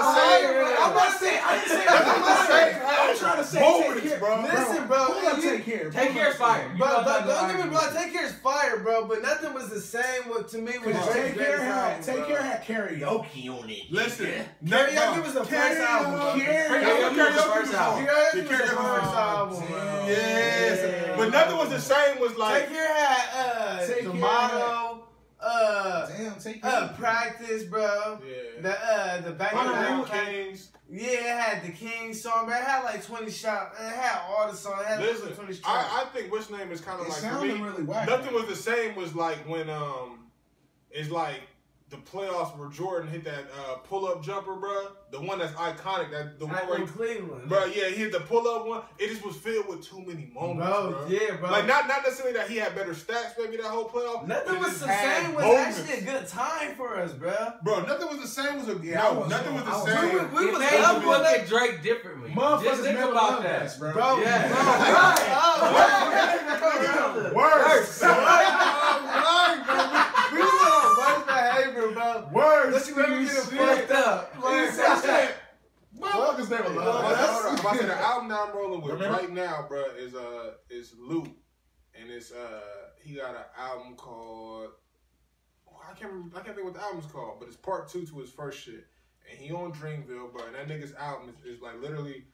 the same. I'm not saying. I didn't say nothing was the same. I'm trying to say moments, bro. Listen, bro. Take Care. Take Care's fire. Bro, don't get me wrong. Take Care's fire, bro. But nothing was the same to me with Take Care had karaoke on it. Listen, karaoke was the first album. Karaoke was the first album. Karaoke was the first album. Yes, but Nothing Was the Same was like. Take Care had the motto. Take Care. Practice, bro. Yeah. The back of the Kings. Yeah, it had the King song, but it had like 20 shots. It had all the songs. It had Listen, like 20 shots. I think which name is kind of like for me. Really whack. Nothing Was the Same was like when it's like the playoffs where Jordan hit that pull-up jumper, bro. The one that's iconic. The one where Cleveland. Bro, yeah, he hit the pull-up one. It just was filled with too many moments, bro. Yeah, bro. Like, not necessarily that he had better stats, maybe, that whole playoff. Nothing Was the Same was actually a good time for us, bro. Bro, Nothing Was the Same was Nothing Was the Same. We made you look at Drake differently. Just think about that, bro. Yeah. Worse. We was on Worst Behavior, bro. Worse. Let's get fucked up. Motherfuckers never love us. I said the album that I'm rolling with right now, bro, is Luke, and it's he got an album called I can't think what the album's called, but it's part 2 to his first shit, and he on Dreamville, bro, and that nigga's album is like literally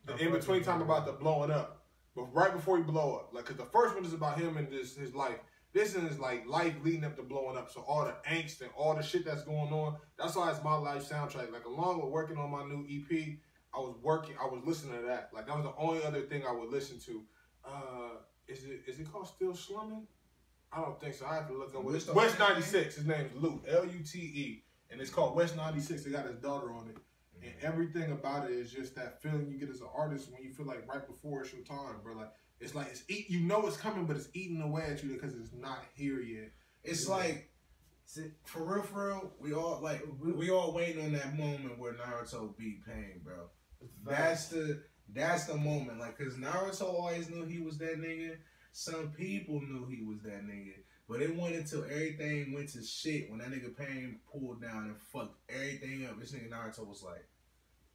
the in between time about the blowing up, but right before he blow up, like, cause the first one is about him and his life. this is like life leading up to blowing up. So all the angst and all the shit that's going on, that's why it's my life soundtrack. Like along with working on my new EP, I was listening to that. Like that was the only other thing I would listen to. Is it called Still Slumming? I don't think so. I have to look up what it's West 96. His name is Lute, Lute, and it's called West 96. They got his daughter on it. And everything about it is just that feeling you get as an artist when you feel like right before it's your time, bro. Like it's you know it's coming, but it's eating away at you because it's not here yet. It's like, for real, we all waiting on that moment where Naruto beat Pain, bro. That's the moment, like, cause Naruto always knew he was that nigga. Some people knew he was that nigga, but it went until everything went to shit when that nigga Pain pulled down and fucked everything up. This nigga Naruto was like,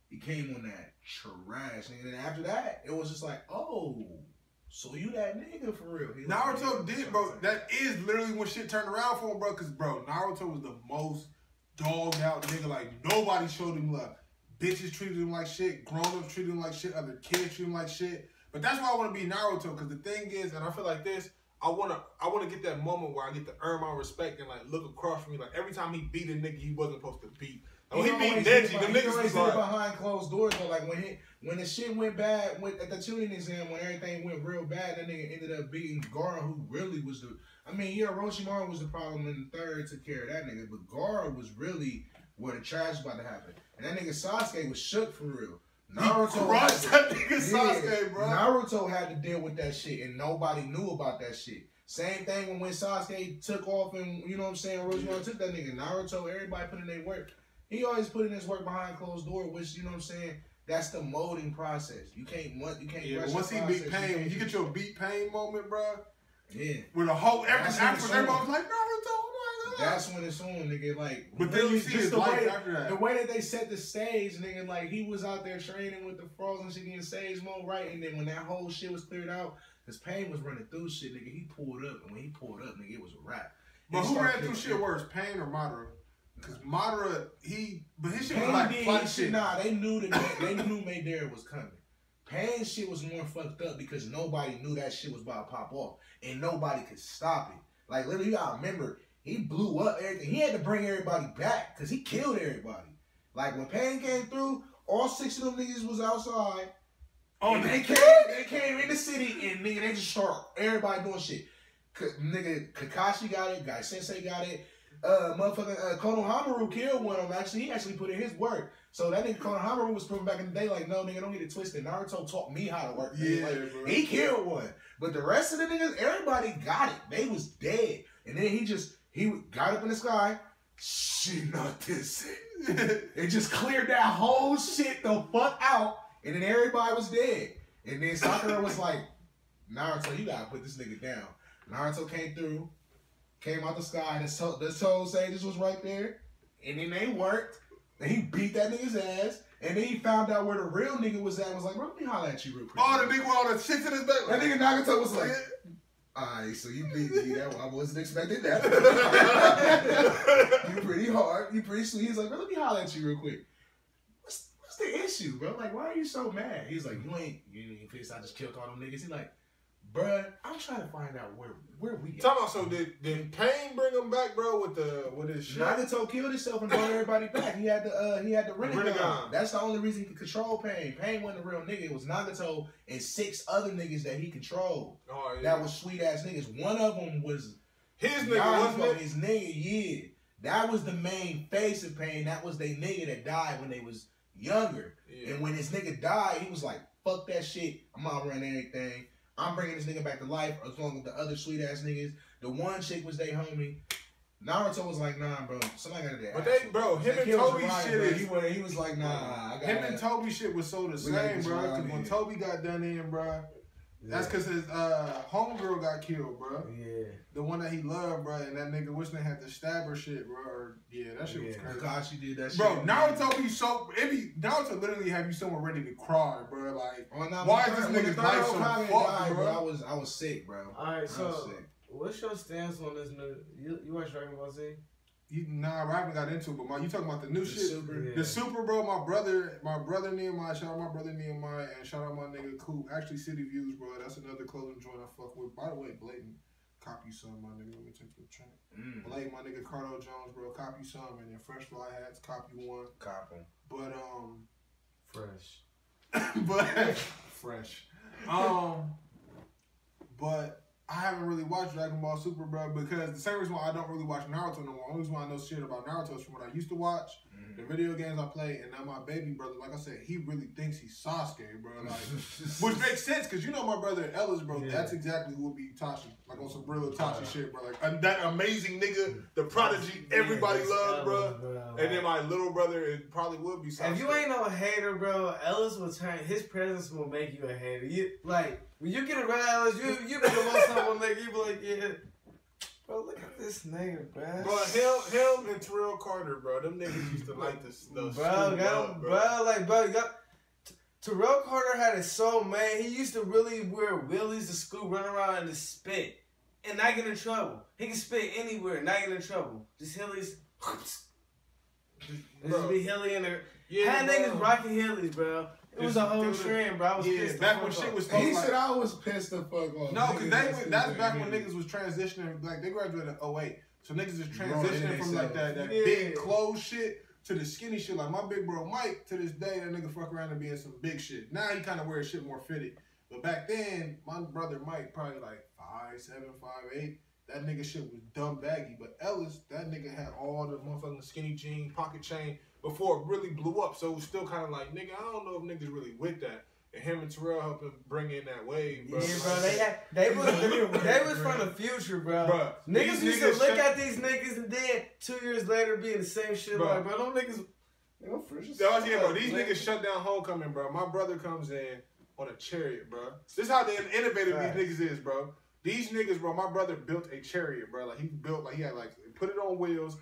he came on that trash, nigga. And then after that, it was just like, oh, so you that nigga for real. Naruto did, bro. That is literally when shit turned around for him, bro. Cause, bro, Naruto was the most dogged out nigga. Like, nobody showed him love. Bitches treated him like shit. Grown-ups treated him like shit. Other kids treated him like shit. But that's why I want to be Naruto. Cause the thing is, and I feel like this, I wanna get that moment where I get to earn my respect and like look across from me. Like every time he beat a nigga he wasn't supposed to beat. Like, he beat Neji. The niggas was like behind closed doors. But like when the shit went bad at the tuning exam, when everything went real bad, that nigga ended up beating Gaara, who really was the. I mean, yeah, Orochimaru was the problem in the third, took care of that nigga, but Gaara was really where the trash was about to happen. And that nigga Sasuke was shook for real. Naruto crushed that nigga Sasuke, bro. Naruto had to deal with that shit, and nobody knew about that shit. Same thing when Sasuke took off and, you know what I'm saying, Orochimaru took that nigga. Naruto, everybody put in their work. He always put in his work behind closed door, which, you know what I'm saying, that's the molding process. You can't rush once he beat Pain, when you get your beat Pain moment, bro. Yeah. With a whole everybody was like, Naruto, that's when it's on, nigga. Like, but then you see his life after that. The way that they set the stage, nigga, like he was out there training with the frogs and shit in stage mode, right? And then when that whole shit was cleared out, his Pain was running through shit, nigga. He pulled up, and when he pulled up, nigga, it was a wrap. But who ran through shit worse, Pain or Madara? Because Madara, but his shit was like fun shit. Nah, they knew Madara was coming. Pain shit was more fucked up because nobody knew that shit was about to pop off, and nobody could stop it. Like literally, you gotta remember. He blew up everything. He had to bring everybody back because he killed everybody. Like when Pain came through, all 6 of them niggas was outside. Oh, and they came in the city and nigga they just start everybody doing shit. Nigga Kakashi got it. Guy Sensei got it. Motherfucking Konohamaru killed one of them. Actually, he actually put in his work. So that nigga Konohamaru was proving back in the day like, no nigga, don't get it twisted. Naruto taught me how to work. Yeah, like, bro. He killed one, but the rest of the niggas, everybody got it. They was dead, and then he got up in the sky. Shit, not this. It just cleared that whole shit the fuck out, and then everybody was dead. And then Sakura was like, Naruto, you gotta put this nigga down. Naruto came through, came out the sky, and this whole sages was right there, and then they worked, and he beat that nigga's ass, and then he found out where the real nigga was at and was like, bro, let me holler at you real quick. Oh, the nigga with all the chicks in his back. That nigga Nagato was like, alright, so you beat me. I wasn't expecting that. You pretty hard. You pretty sweet. He's like, bro, let me holler at you real quick. What's the issue, bro? Like, why are you so mad? He's like, you ain't pissed. I just killed all them niggas. He's like, bruh, I'm trying to find out where we at. Talk about, so did Pain bring him back, bro, with his shit? Nagato killed himself and brought everybody back. He had the Rinnegan. That's the only reason he could control Pain. Pain wasn't a real nigga. It was Nagato and 6 other niggas that he controlled. Oh, yeah. That was sweet ass niggas. One of them was his nigga, wasn't it? His nigga, yeah. That was the main face of Pain. That was their nigga that died when they was younger. Yeah. And when his nigga died, he was like, fuck that shit. I'm outrunning everything. I'm bringing this nigga back to life as long as the other sweet ass niggas. The one chick was they homie. Naruto was like, nah, bro. Somebody got to do that. But him and Toby shit is. He was like, nah. Him and Toby shit was so the same, bro. Because when Toby got done in, bro, that's because his homegirl got killed, bro. Yeah. The one that he loved, bro, and that nigga wish they had to stab her shit, bro. Yeah, that shit was crazy. Kakashi did that shit. Bro, Naruto be so. Naruto literally have you somewhere ready to cry, bro. Like, why is this nigga's life so fucked, bro? I was sick, bro. Alright, so what's your stance on this new? You watch Dragon Ball Z? Nah, I haven't got into it, but you talking about the new shit? The Super, bro. My brother Nehemiah, shout out my brother Nehemiah, and shout out my nigga Coop. Actually, City Views, bro. That's another clothing joint I fuck with. By the way, blatant. Cop you some, my nigga. Let me take the track. Blake, my nigga Cardo Jones, bro. Cop you some, and then Fresh Fly Hats, cop you one. Cop 'em. But Fresh. but fresh. But I haven't really watched Dragon Ball Super, bro, because the same reason why I don't really watch Naruto no more. The only reason why I know shit about Naruto is from what I used to watch, the video games I play, and now my baby brother, like I said, he really thinks he's Sasuke, bro. Like, which makes sense, because you know my brother Ellis, bro, that's exactly who would be Itachi. Like on some real Itachi shit, bro. Like that amazing nigga, the prodigy everybody loves, bro. And then my little brother, it probably would be Sasuke. If you ain't no hater, bro, Ellis will turn, his presence will make you a hater. You, like, when you get around Ellis, you be the most someone nigga, you be like, yeah. Bro, look at this nigga, bro. Bro, him and Terrell Carter, bro. Them niggas used to like the Terrell Carter had it so mad. He used to really wear wheelies to school, run around and just spit and not get in trouble. He can spit anywhere, not get in trouble. Just Hillies. Just be Hilly in there. Yeah, had niggas rocking Hillies, bro. It was a whole trend, bro. I was pissed. Back when shit was. He said I was pissed the fuck off. No, because that's back when niggas was transitioning. Like they graduated in 08, so niggas is transitioning from like that big clothes shit to the skinny shit. Like my big bro Mike, to this day, that nigga fuck around and be in some big shit. Now he kind of wears shit more fitted. But back then, my brother Mike probably like 5'7", 5'8". That nigga shit was dumb baggy. But Ellis, that nigga had all the motherfucking skinny jeans, pocket chain, before it really blew up. So it was still kind of like, nigga, I don't know if niggas really with that. And him and Terrell helped him bring in that wave, bro. Yeah, bro, they was from the future, bro. Niggas used to look at these niggas and then 2 years later be in the same shit. Bro. Like, bro, them niggas, they go fresh as fuck. Yeah, bro, these niggas shut down Homecoming, bro. My brother comes in on a chariot, bro. This is how innovative these niggas is, bro. These niggas, bro, my brother built a chariot, bro. Like, he had, like, put it on wheels.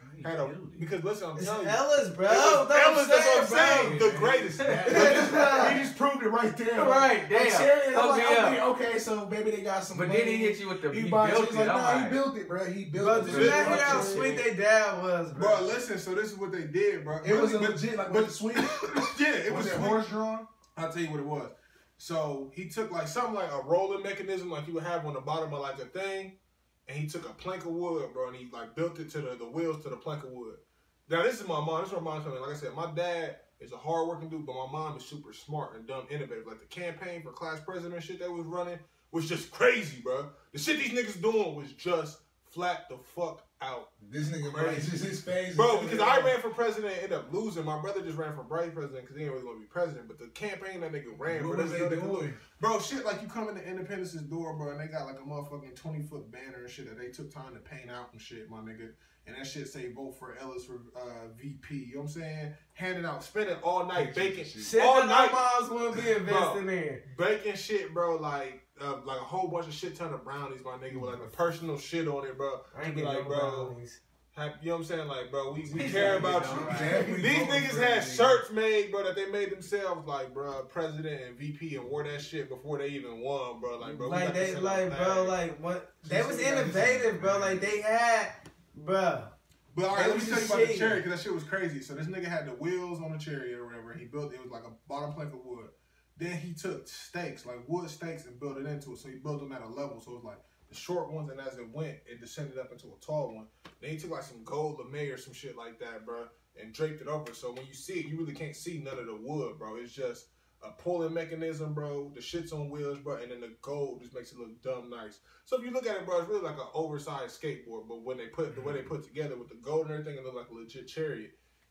Because, listen, I'm telling you. Ellis, bro. Ellis, that's what I'm saying. The greatest. He just proved it right there. Right, damn. Chariot, okay, so maybe they got some. But then he hit you with the, he built it. Like, nah, he built it, bro. He built it. But you hear how sweet they dad was, bro. Bro, listen, so this is what they did, bro. It was legit, like, with the sweet. Yeah, it was horse drawn. I'll tell you what it was. So he took like something like a rolling mechanism like you would have on the bottom of like a thing, and he took a plank of wood, bro, and he like built it to the wheels to the plank of wood. Now this is my mom. This is where mom's coming. Like I said, my dad is a hardworking dude, but my mom is super smart and dumb, innovative. Like the campaign for class president shit they was running was just crazy, bro. The shit these niggas doing was just flat the fuck out. This nigga, bro, it's just his face. Bro, because I ran for president and ended up losing. My brother just ran for vice president because he ain't really going to be president. But the campaign that nigga ran, what was they doing? Bro, shit like you come into Independence's door, bro, and they got like a motherfucking 20-foot banner and shit that they took time to paint out and shit, my nigga. And that shit say vote for Ellis for VP. You know what I'm saying? Handing out, spending all night baking shit. All night. Moms want to be investing in. Baking shit, bro, like a whole bunch of shit ton of brownies, my nigga, with like a personal shit on it, bro. I ain't getting like, no brownies. You know what I'm saying? Like, bro, we care about you. These niggas had shirts made, bro, that they made themselves, like, bro, president and VP, and wore that shit before they even won, bro. Like, bro, like they, like, bro, like what? They was innovative, bro. Like they had, bro. But all right, let me tell you about the chariot, because that shit was crazy. So this nigga had the wheels on the chariot or whatever. He built it was like a bottom plank of wood. Then he took stakes, like wood stakes, and built it into it. So he built them at a level. So it was like the short ones, and as it went, it descended up into a tall one. Then he took like some gold lame or some shit like that, bro, and draped it over. So when you see it, you really can't see none of the wood, bro. It's just a pulling mechanism, bro. The shit's on wheels, bro, and then the gold just makes it look dumb nice. So if you look at it, bro, it's really like an oversized skateboard. But when they put the way they put together with the gold and everything, it looked like a legit chariot.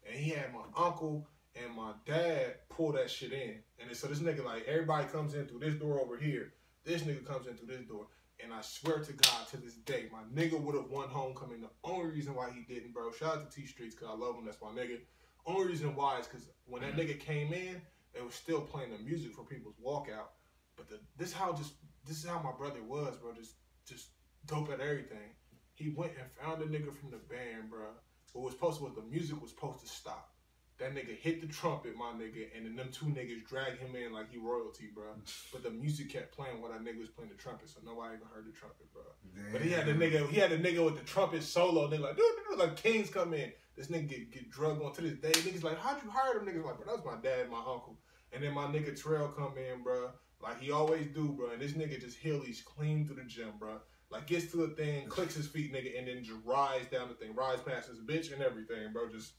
And he had my uncle and my dad pull that shit in. And so this nigga, like, everybody comes in through this door over here. This nigga comes in through this door. And I swear to God, to this day, my nigga would have won homecoming. The only reason why he didn't, bro, shout out to T-Streets, because I love him, that's my nigga. Only reason why is because when that nigga came in, they was still playing the music for people's walkout. But this is how my brother was, bro, just dope at everything. He went and found a nigga from the band, bro. The music was supposed to stop. That nigga hit the trumpet, my nigga, and then them two niggas dragged him in like he royalty, bro. But the music kept playing while that nigga was playing the trumpet, so nobody even heard the trumpet, bro. Damn. But he had the nigga with the trumpet solo. They like, dude, like kings come in. This nigga get drugged on to this day. Niggas like, how'd you hire them niggas? Like, bro, that was my dad and my uncle. And then my nigga Terrell come in, bro. Like he always do, bro. And this nigga just Hillies clean through the gym, bro. Like, gets to the thing, clicks his feet, nigga, and then just rides down the thing. Rides past his bitch and everything, bro. Just...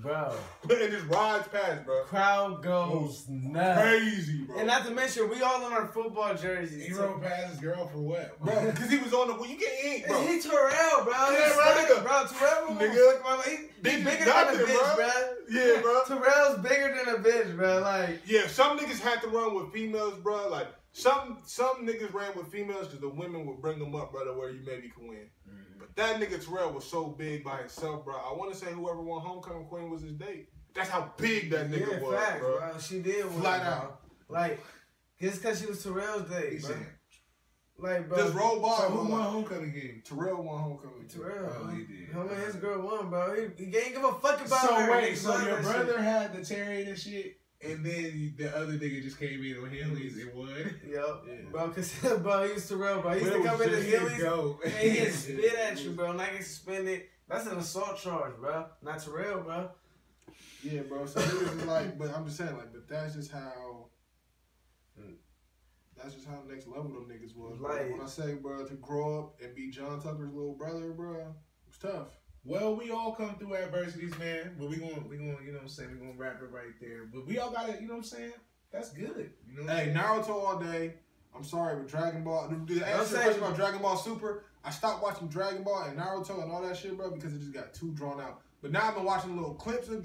Bro. and just rides past, bro. Crowd goes nuts. Crazy, bro. And not to mention, we all in our football jerseys. He rode past his girl for what? Bro, because he was on the... You can't eat, bro. He Terrell, bro. Yeah, right, bro. Terrell, nigga. He Bitch bigger nothing, than a bitch, bro. bro. Yeah, bro. Terrell's bigger than a bitch, bro. Like... Yeah, some niggas had to run with females, bro. Like, some niggas ran with females because the women would bring them up, brother, where you maybe can win. But that nigga Terrell was so big by himself, bro. I want to say whoever won Homecoming Queen was his date. That's how big that nigga was, facts, bro. She did win, Flat bro. out. Like, just because she was Terrell's date, bro. Like, bro. Just roll ball. So who won Homecoming game? Terrell won Homecoming. Terrell. Oh, he did. Him and his girl won, bro. He ain't give a fuck about So her. wait, He so loved your that brother shit. had the Terry and shit, and then the other nigga just came in on Heelys and won. Yup. Yeah. Bro, cause bro, he was Terrell, bro. He used But to it come was in the just Heelys go. and he get spit at you, bro. Not get suspended. That's an assault charge, bro. Not Terrell, bro. Yeah, bro. So it was like, but I'm just saying, like, but that's just how. That's just how next level them niggas was. Bro. Like- When I say, bro, to grow up and be John Tucker's little brother, bro, it was tough. Well, we all come through adversities, man. But we gonna, you know what I'm saying? We gonna wrap it right there. But we all gotta, you know what I'm saying? That's good. You know what I'm Hey, saying? Naruto all day. I'm sorry, but Dragon Ball. The answer say- question about Dragon Ball Super. I stopped watching Dragon Ball and Naruto and all that shit, bro, because it just got too drawn out. But now I've been watching little clips of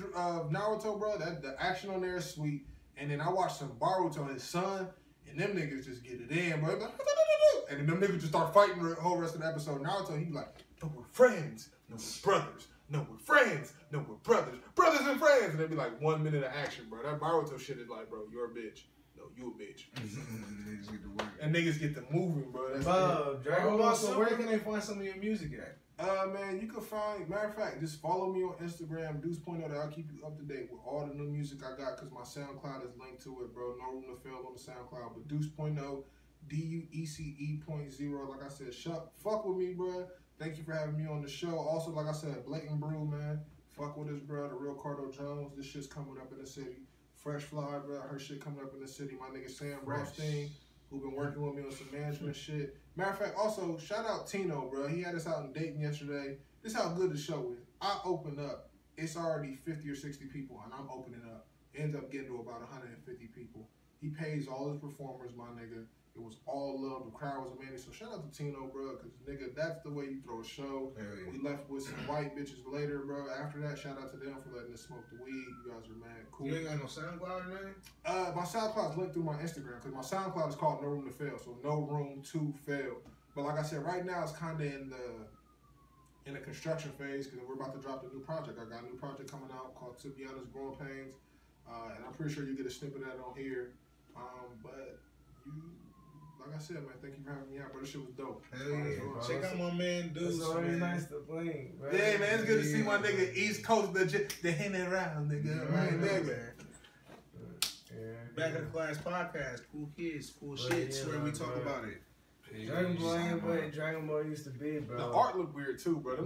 Naruto, bro. That the action on there is sweet. And then I watched some Boruto, his son, and them niggas just get it in, bro. Like, and then them niggas just start fighting the whole rest of the episode. Naruto, he be like, no, we're friends. No, we're brothers. No, we're friends. No, we're brothers. Brothers and friends. And they be like 1 minute of action, bro. That Boruto shit is like, bro, you're a bitch. No, you a bitch. Niggas get to work. And niggas get to moving, bro. That's it. Bro, Dragon Hold Ball on, so where Super. can they find some of your music at? Man, you can find, matter of fact, just follow me on Instagram, D.U.E.C.E. I'll keep you up to date with all the new music I got because my SoundCloud is linked to it, bro. No room to fail on the SoundCloud. But D.U.E.C.E, D-U-E-C-E.0. Like I said, fuck with me, bro. Thank you for having me on the show. Also, like I said, Blatant Brew, man. Fuck with us, bro. The real Cardo Jones. This shit's coming up in the city. Fresh Fly, bro. Her shit coming up in the city. My nigga Sam Rothstein, who been working with me on some management shit. Matter of fact, also, shout out Tino, bro. He had us out in Dayton yesterday. This is how good the show is. I open up. It's already 50 or 60 people, and I'm opening up. Ends up getting to about 150 people. He pays all his performers, my nigga. It was all love. The crowd was amazing. So shout out to Tino, bro, because, nigga, that's the way you throw a show. Yeah. We left with some white bitches later, bro. After that, shout out to them for letting us smoke the weed. You guys are mad. Cool. You ain't got no SoundCloud or nothing? My SoundCloud's linked through my Instagram because my SoundCloud is called No Room to Fail, so No Room to Fail. But like I said, right now it's kind of in the construction phase because we're about to drop the new project. I got a new project coming out called Tibiana's Growing Pains, and I'm pretty sure you get a snippet of that on here. But you, like I said, man, thank you for having me out, bro. This shit was dope. Hell yeah. bro. Check out my man, It's D.U.E.C.E, always man. nice to blink, bro. Yeah, man, it's good to see my nigga East Coast, the hen around, nigga. Right, nigga. Back of the Class podcast. Cool kids, cool Oh, shit. yeah, Where we bro. talk about it. Dragon Ball ain't what Dragon Ball used to be, bro. The art looked weird too, bro.